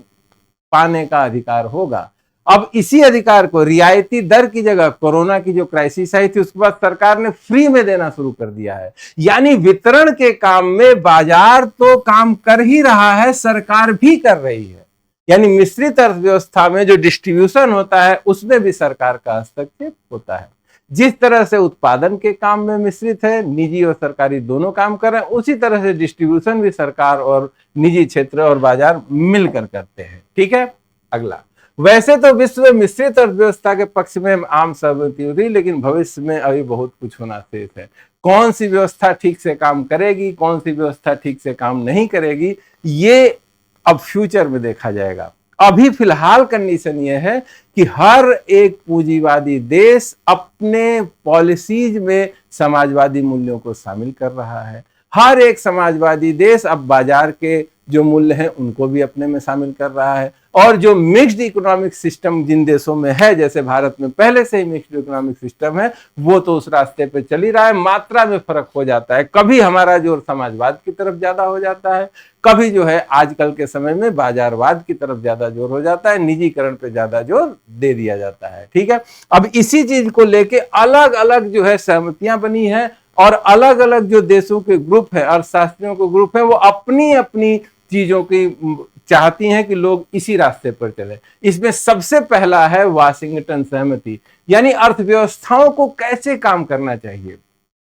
पाने का अधिकार होगा। अब इसी अधिकार को रियायती दर की जगह कोरोना की जो क्राइसिस आई थी उसके बाद सरकार ने फ्री में देना शुरू कर दिया है। यानी वितरण के काम में बाजार तो काम कर ही रहा है, सरकार भी कर रही है। यानी मिश्रित अर्थव्यवस्था में जो डिस्ट्रीब्यूशन होता है उसमें भी सरकार का हस्तक्षेप होता है। जिस तरह से उत्पादन के काम में मिश्रित है, निजी और सरकारी दोनों काम कर रहे हैं, उसी तरह से डिस्ट्रीब्यूशन भी सरकार और निजी क्षेत्र और बाजार मिलकर करते हैं। ठीक है, अगला। वैसे तो विश्व में मिश्रित अर्थव्यवस्था के पक्ष में आम सहमति हो रही, लेकिन भविष्य में अभी बहुत कुछ होना शेष है। कौन सी व्यवस्था ठीक से काम करेगी, कौन सी व्यवस्था ठीक से काम नहीं करेगी, ये अब फ्यूचर में देखा जाएगा। अभी फिलहाल कंडीशन यह है कि हर एक पूंजीवादी देश अपने पॉलिसीज में समाजवादी मूल्यों को शामिल कर रहा है। हर एक समाजवादी देश अब बाजार के जो मूल्य हैं उनको भी अपने में शामिल कर रहा है। और जो मिक्स्ड इकोनॉमिक सिस्टम जिन देशों में है, जैसे भारत में पहले से ही मिक्स्ड इकोनॉमिक सिस्टम है, वो तो उस रास्ते पे चल ही रहा है। मात्रा में फर्क हो जाता है, कभी हमारा जोर समाजवाद की तरफ ज्यादा हो जाता है, कभी जो है आजकल के समय में बाजारवाद की तरफ ज्यादा जोर हो जाता है, निजीकरण पे ज्यादा जोर दे दिया जाता है। ठीक है, अब इसी चीज को लेके अलग अलग जो है सहमतियां बनी है, और अलग अलग जो देशों के ग्रुप है, अर्थशास्त्रियों के ग्रुप है, वो अपनी अपनी चीजों की चाहती हैं कि लोग इसी रास्ते पर चले। इसमें सबसे पहला है वाशिंगटन सहमति, यानी अर्थव्यवस्थाओं को कैसे काम करना चाहिए,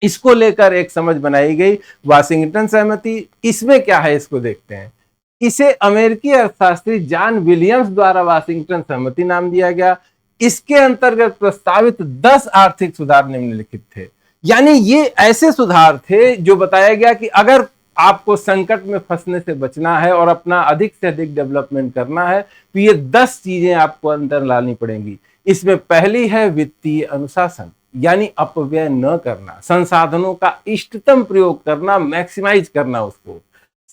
इसको लेकर एक समझ बनाई गई, वाशिंगटन सहमति। इसमें क्या है इसको देखते हैं। इसे अमेरिकी अर्थशास्त्री जॉन विलियम्स द्वारा वाशिंगटन सहमति नाम दिया गया। इसके अंतर्गत प्रस्तावित 10 आर्थिक सुधार निम्नलिखित थे। यानी ये ऐसे सुधार थे जो बताया गया कि अगर आपको संकट में फंसने से बचना है और अपना अधिक से अधिक डेवलपमेंट करना है तो ये 10 चीजें आपको अंदर लानी पड़ेंगी। इसमें पहली है वित्तीय अनुशासन, यानी अपव्यय न करना, संसाधनों का इष्टतम प्रयोग करना, मैक्सिमाइज करना उसको।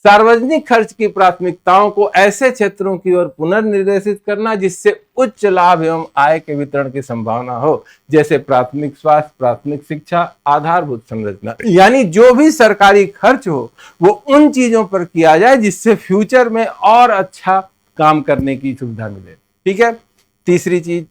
सार्वजनिक खर्च की प्राथमिकताओं को ऐसे क्षेत्रों की ओर पुनर्निर्देशित करना जिससे उच्च लाभ एवं आय के वितरण की संभावना हो, जैसे प्राथमिक स्वास्थ्य, प्राथमिक शिक्षा, आधारभूत संरचना। यानी जो भी सरकारी खर्च हो वो उन चीजों पर किया जाए जिससे फ्यूचर में और अच्छा काम करने की सुविधा मिले। ठीक है। तीसरी चीज,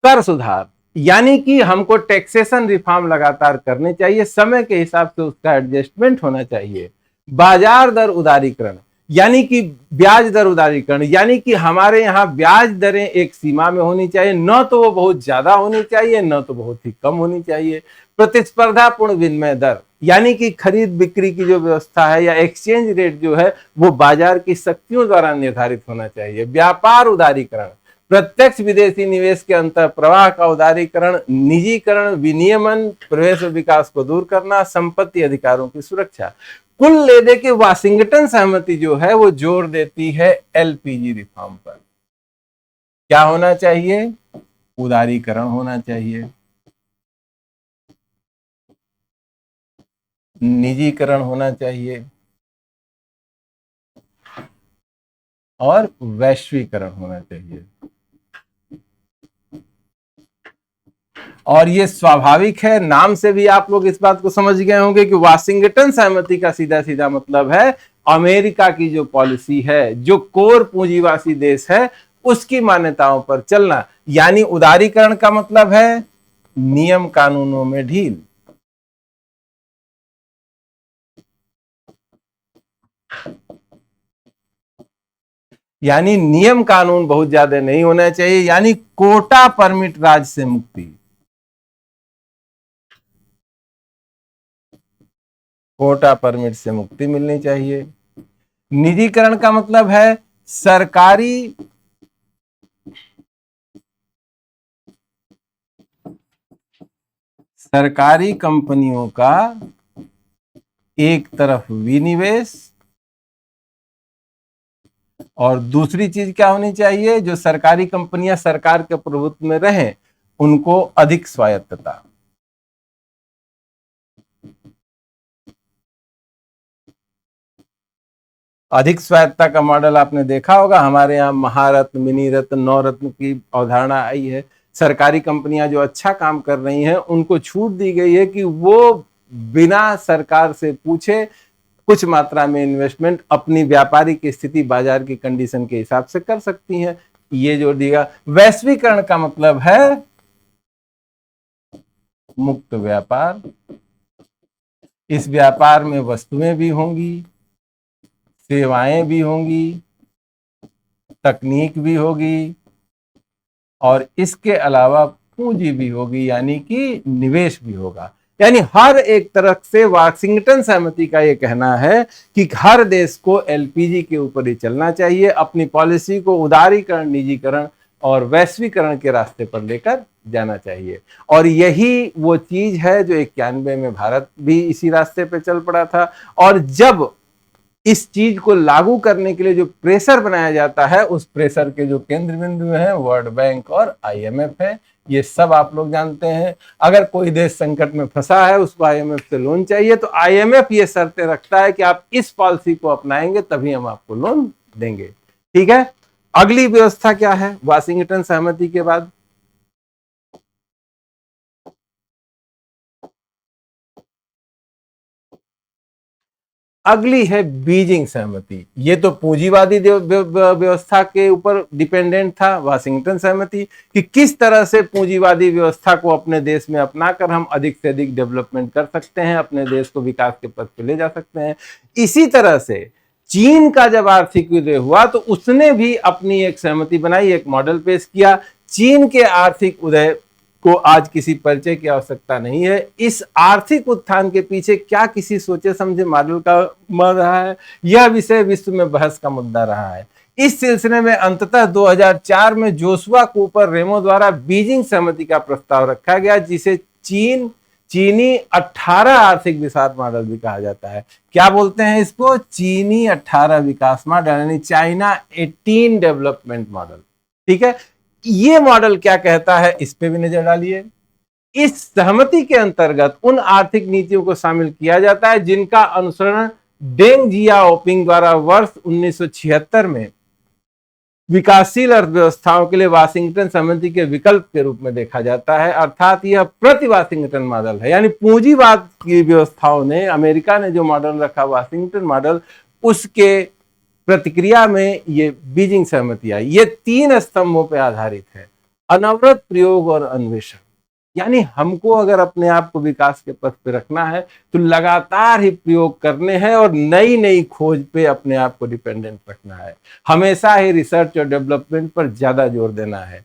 कर सुधार, यानी कि हमको टैक्सेशन रिफॉर्म लगातार करने चाहिए, समय के हिसाब से उसका एडजस्टमेंट होना चाहिए। बाजार दर उदारीकरण, यानी कि ब्याज दर उदारीकरण, यानी कि हमारे यहाँ ब्याज दरें एक सीमा में होनी चाहिए, न तो वो बहुत ज्यादा होनी चाहिए न तो बहुत ही कम होनी चाहिए। प्रतिस्पर्धापूर्ण विनिमय दर, यानी कि खरीद बिक्री की जो व्यवस्था है या एक्सचेंज रेट जो है वो बाजार की शक्तियों द्वारा निर्धारित होना चाहिए। व्यापार उदारीकरण, प्रत्यक्ष विदेशी निवेश के अंतर प्रवाह का उदारीकरण, निजीकरण, विनियमन, प्रवेश और विकास को दूर करना, संपत्ति अधिकारों की सुरक्षा। कुल ले दे के वाशिंगटन सहमति जो है वो जोर देती है एलपीजी रिफॉर्म पर। क्या होना चाहिए? उदारीकरण होना चाहिए, निजीकरण होना चाहिए और वैश्वीकरण होना चाहिए। और ये स्वाभाविक है, नाम से भी आप लोग इस बात को समझ गए होंगे कि वाशिंगटन सहमति का सीधा सीधा मतलब है अमेरिका की जो पॉलिसी है, जो कोर पूंजीवासी देश है, उसकी मान्यताओं पर चलना। यानी उदारीकरण का मतलब है नियम कानूनों में ढील। यानी नियम कानून बहुत ज्यादा नहीं होना चाहिए, यानी कोटा परमिट राज से मुक्ति। कोटा परमिट से मुक्ति मिलनी चाहिए। निजीकरण का मतलब है सरकारी कंपनियों का एक तरफ विनिवेश और दूसरी चीज क्या होनी चाहिए, जो सरकारी कंपनियां सरकार के प्रभुत्व में रहें उनको अधिक स्वायत्तता। अधिक स्वायत्तता का मॉडल आपने देखा होगा, हमारे यहाँ महारत्न, मिनी रत्न, नवरत्न की अवधारणा आई है। सरकारी कंपनियां जो अच्छा काम कर रही हैं उनको छूट दी गई है कि वो बिना सरकार से पूछे कुछ मात्रा में इन्वेस्टमेंट अपनी व्यापारिक स्थिति, बाजार की कंडीशन के हिसाब से कर सकती हैं। ये जोड़ दिया। वैश्वीकरण का मतलब है मुक्त व्यापार। इस व्यापार में वस्तुएं भी होंगी, सेवाएं भी होंगी, तकनीक भी होगी और इसके अलावा पूंजी भी होगी, यानी कि निवेश भी होगा। यानी हर एक तरफ से वाशिंगटन सहमति का यह कहना है कि हर देश को एलपीजी के ऊपर ही चलना चाहिए, अपनी पॉलिसी को उदारीकरण, निजीकरण और वैश्वीकरण के रास्ते पर लेकर जाना चाहिए। और यही वो चीज है जो 91 में भारत भी इसी रास्ते पर चल पड़ा था। और जब इस चीज को लागू करने के लिए जो प्रेशर बनाया जाता है, उस प्रेशर के जो केंद्र बिंदु हैं वर्ल्ड बैंक और आईएमएफ है। ये सब आप लोग जानते हैं। अगर कोई देश संकट में फंसा है उसको आईएमएफ से लोन चाहिए तो आईएमएफ ये शर्तें रखता है कि आप इस पॉलिसी को अपनाएंगे तभी हम आपको लोन देंगे। ठीक है। अगली व्यवस्था क्या है वाशिंगटन सहमति के बाद? अगली है बीजिंग सहमति। ये तो पूंजीवादी व्यवस्था के ऊपर डिपेंडेंट था वाशिंगटन सहमति, कि किस तरह से पूंजीवादी व्यवस्था को अपने देश में अपनाकर हम अधिक से अधिक डेवलपमेंट कर सकते हैं, अपने देश को विकास के पथ पर ले जा सकते हैं। इसी तरह से चीन का जब आर्थिक उदय हुआ तो उसने भी अपनी एक सहमति बनाई, एक मॉडल पेश किया। चीन के आर्थिक उदय को आज किसी परिचय की आवश्यकता नहीं है। इस आर्थिक उत्थान के पीछे क्या किसी सोचे समझे मॉडल का मर रहा है, यह विषय विश्व में बहस का मुद्दा रहा है। इस सिलसिले में अंततः 2004 में जोशुआ कूपर रेमो द्वारा बीजिंग सहमति का प्रस्ताव रखा गया, जिसे चीनी 18 आर्थिक विकास मॉडल भी कहा जाता है। क्या बोलते हैं इसको? चीनी 18 विकास मॉडल, यानी चाइना 18 डेवलपमेंट मॉडल। ठीक है, ये मॉडल क्या कहता है, इस पे भी नजर डालिए। इस सहमति के अंतर्गत उन आर्थिक नीतियों को शामिल किया जाता है जिनका अनुसरण डेंग जियाओपिंग द्वारा वर्ष 1976 में विकासशील अर्थव्यवस्थाओं के लिए वाशिंगटन सहमति के विकल्प के रूप में देखा जाता है। अर्थात यह प्रति वाशिंगटन मॉडल है, यानी पूंजीवाद की व्यवस्थाओं ने, अमेरिका ने जो मॉडल रखा वाशिंगटन मॉडल, उसके प्रतिक्रिया में ये बीजिंग सहमति आई। ये 3 स्तंभों पर आधारित है: अनवरत प्रयोग और अन्वेषण। यानी हमको अगर अपने आप को विकास के पथ पे रखना है तो लगातार ही प्रयोग करने हैं और नई नई खोज पे अपने आप को डिपेंडेंट रखना है। हमेशा ही रिसर्च और डेवलपमेंट पर ज्यादा जोर देना है।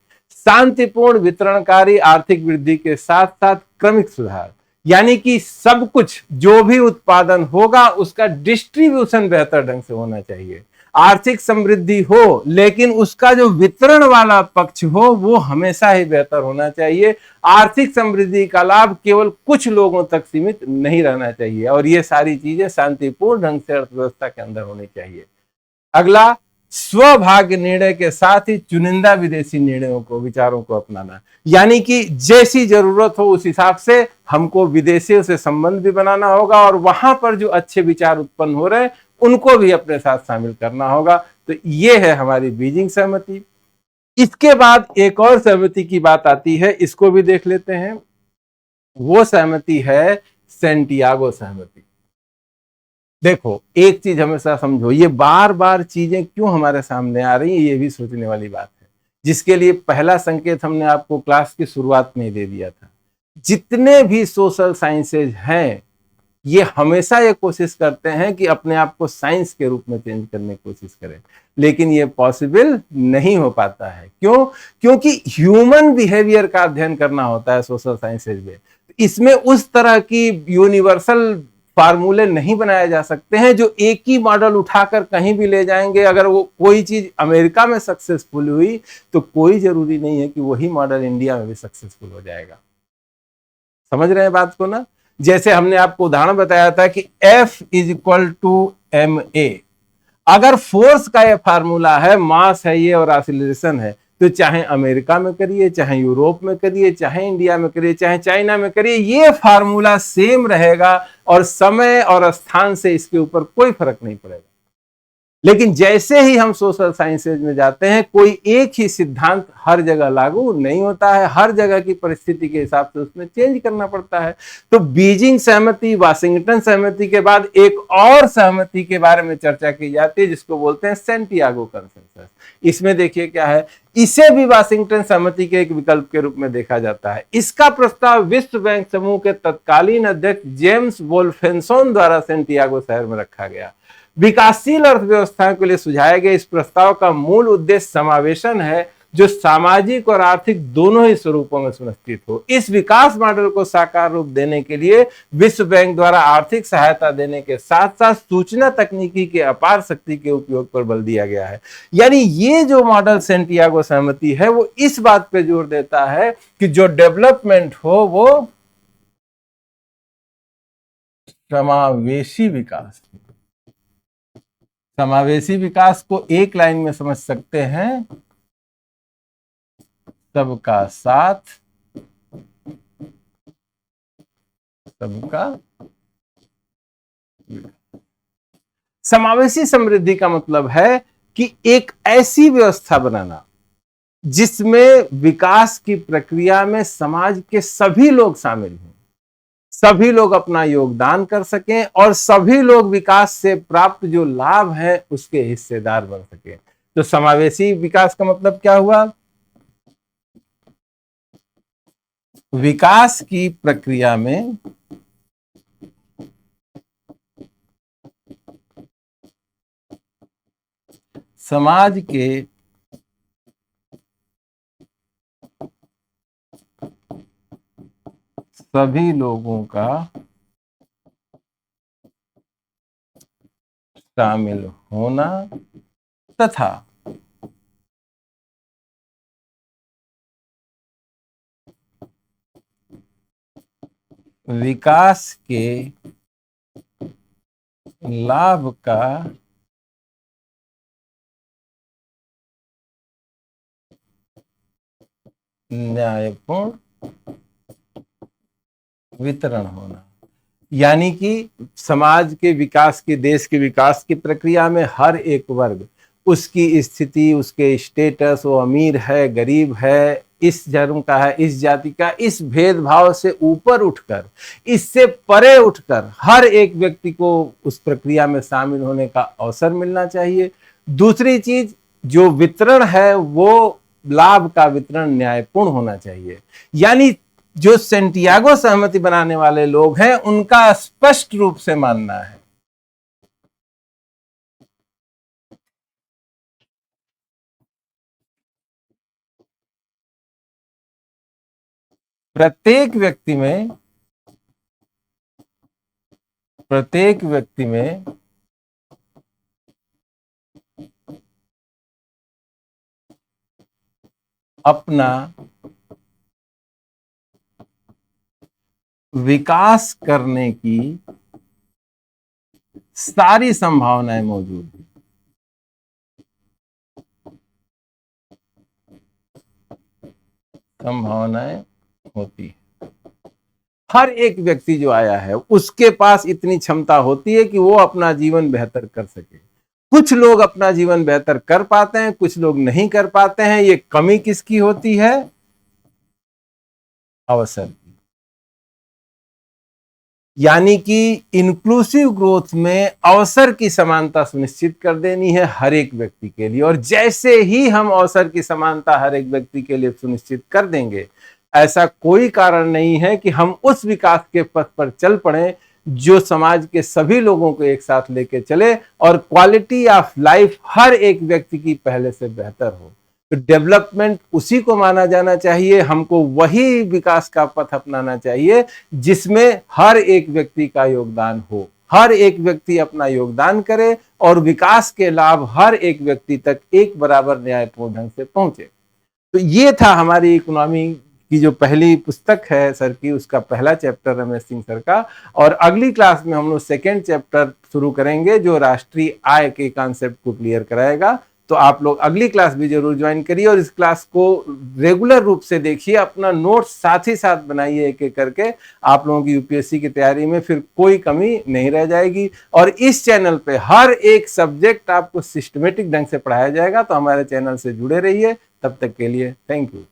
शांतिपूर्ण वितरणकारी आर्थिक वृद्धि के साथ साथ क्रमिक सुधार, यानी कि सब कुछ जो भी उत्पादन होगा उसका डिस्ट्रीब्यूशन बेहतर ढंग से होना चाहिए। आर्थिक समृद्धि हो लेकिन उसका जो वितरण वाला पक्ष हो वो हमेशा ही बेहतर होना चाहिए। आर्थिक समृद्धि का लाभ केवल कुछ लोगों तक सीमित नहीं रहना चाहिए और ये सारी चीजें शांतिपूर्ण ढंग से अर्थव्यवस्था के अंदर होनी चाहिए। अगला, स्वभाग्य निर्णय के साथ ही चुनिंदा विदेशी निर्णयों को, विचारों को अपनाना, यानी कि जैसी जरूरत हो उस हिसाब से हमको विदेशियों से संबंध भी बनाना होगा और वहां पर जो अच्छे विचार उत्पन्न हो रहे हैं उनको भी अपने साथ शामिल करना होगा। तो ये है हमारी बीजिंग सहमति। इसके बाद एक और सहमति की बात आती है, इसको भी देख लेते हैं। वो सहमति है सेंटियागो सहमति। देखो, एक चीज हमेशा समझो, ये बार बार चीजें क्यों हमारे सामने आ रही है, ये भी सोचने वाली बात है, जिसके लिए पहला संकेत हमने आपको क्लास की शुरुआत में ही दे दिया था। जितने भी सोशल साइंसेज हैं ये हमेशा ये कोशिश करते हैं कि अपने आप को साइंस के रूप में चेंज करने की कोशिश करें, लेकिन ये पॉसिबल नहीं हो पाता है। क्यों? क्योंकि ह्यूमन बिहेवियर का अध्ययन करना होता है सोशल साइंसेज में। इसमें उस तरह की यूनिवर्सल फार्मूले नहीं बनाए जा सकते हैं जो एक ही मॉडल उठाकर कहीं भी ले जाएंगे। अगर वो कोई चीज अमेरिका में सक्सेसफुल हुई तो कोई जरूरी नहीं है कि वही मॉडल इंडिया में भी सक्सेसफुल हो जाएगा। समझ रहे हैं बात को ना? जैसे हमने आपको उदाहरण बताया था कि F = ma। अगर फोर्स का ये फार्मूला है, मास है ये और एक्सीलरेशन है, तो चाहे अमेरिका में करिए, चाहे यूरोप में करिए, चाहे इंडिया में करिए, चाहे चाइना में करिए, ये फार्मूला सेम रहेगा और समय और स्थान से इसके ऊपर कोई फर्क नहीं पड़ेगा। लेकिन जैसे ही हम सोशल साइंसेज में जाते हैं, कोई एक ही सिद्धांत हर जगह लागू नहीं होता है, हर जगह की परिस्थिति के हिसाब से उसमें चेंज करना पड़ता है। तो बीजिंग सहमति, वाशिंगटन सहमति के बाद एक और सहमति के बारे में चर्चा की जाती है जिसको बोलते हैं सेंटियागो कंसेंसस। इसमें देखिए क्या है, इसे भी वाशिंगटन सहमति के एक विकल्प के रूप में देखा जाता है। इसका प्रस्ताव विश्व बैंक समूह के तत्कालीन अध्यक्ष जेम्स वोल्फेंसोन द्वारा सेंटियागो शहर में रखा गया। विकासशील अर्थव्यवस्थाओं के लिए सुझाए गए इस प्रस्ताव का मूल उद्देश्य समावेशन है, जो सामाजिक और आर्थिक दोनों ही स्वरूपों में सुनिश्चित हो। इस विकास मॉडल को साकार रूप देने के लिए विश्व बैंक द्वारा आर्थिक सहायता देने के साथ साथ सूचना तकनीकी के अपार शक्ति के उपयोग पर बल दिया गया है। यानी ये जो मॉडल सेंटियागो सहमति है वो इस बात पे जोर देता है कि जो डेवलपमेंट हो वो समावेशी विकास। समावेशी विकास को एक लाइन में समझ सकते हैं, सबका साथ, सबका। समावेशी समृद्धि का मतलब है कि एक ऐसी व्यवस्था बनाना जिसमें विकास की प्रक्रिया में समाज के सभी लोग शामिल हों, सभी लोग अपना योगदान कर सकें और सभी लोग विकास से प्राप्त जो लाभ है उसके हिस्सेदार बन सकें। तो समावेशी विकास का मतलब क्या हुआ? विकास की प्रक्रिया में समाज के सभी लोगों का शामिल होना तथा विकास के लाभ का न्यायपूर्ण वितरण होना, यानी कि समाज के विकास की, देश के विकास की प्रक्रिया में हर एक वर्ग, उसकी स्थिति, उसके स्टेटस, वो अमीर है, गरीब है, इस धर्म का है, इस जाति का, इस भेदभाव से ऊपर उठकर, इससे परे उठकर हर एक व्यक्ति को उस प्रक्रिया में शामिल होने का अवसर मिलना चाहिए। दूसरी चीज, जो वितरण है वो लाभ का वितरण न्यायपूर्ण होना चाहिए, यानी जो सेंटियागो सहमति बनाने वाले लोग हैं उनका स्पष्ट रूप से मानना है प्रत्येक व्यक्ति में अपना विकास करने की सारी संभावनाएं मौजूद हैं। संभावनाएं होती है, हर एक व्यक्ति जो आया है उसके पास इतनी क्षमता होती है कि वो अपना जीवन बेहतर कर सके। कुछ लोग अपना जीवन बेहतर कर पाते हैं, कुछ लोग नहीं कर पाते हैं। ये कमी किसकी होती है? अवसर की। यानी कि इंक्लूसिव ग्रोथ में अवसर की समानता सुनिश्चित कर देनी है हर एक व्यक्ति के लिए, और जैसे ही हम अवसर की समानता हर एक व्यक्ति के लिए सुनिश्चित कर देंगे, ऐसा कोई कारण नहीं है कि हम उस विकास के पथ पर चल पड़े जो समाज के सभी लोगों को एक साथ लेके चले और क्वालिटी ऑफ लाइफ हर एक व्यक्ति की पहले से बेहतर हो। तो डेवलपमेंट उसी को माना जाना चाहिए, हमको वही विकास का पथ अपनाना चाहिए जिसमें हर एक व्यक्ति का योगदान हो, हर एक व्यक्ति अपना योगदान करे और विकास के लाभ हर एक व्यक्ति तक एक बराबर न्यायपूर्ण ढंग से पहुंचे। तो ये था हमारी इकोनॉमी की जो पहली पुस्तक है सर की, उसका पहला चैप्टर रमेश सिंह सर का। और अगली क्लास में हम लोग सेकेंड चैप्टर शुरू करेंगे जो राष्ट्रीय आय के कॉन्सेप्ट को क्लियर कराएगा। तो आप लोग अगली क्लास भी जरूर ज्वाइन करिए और इस क्लास को रेगुलर रूप से देखिए, अपना नोट्स साथ ही साथ बनाइए एक एक करके। आप लोगों की यूपीएससी की तैयारी में फिर कोई कमी नहीं रह जाएगी। और इस चैनल पे हर एक सब्जेक्ट आपको सिस्टमेटिक ढंग से पढ़ाया जाएगा। तो हमारे चैनल से जुड़े रहिए। तब तक के लिए थैंक यू।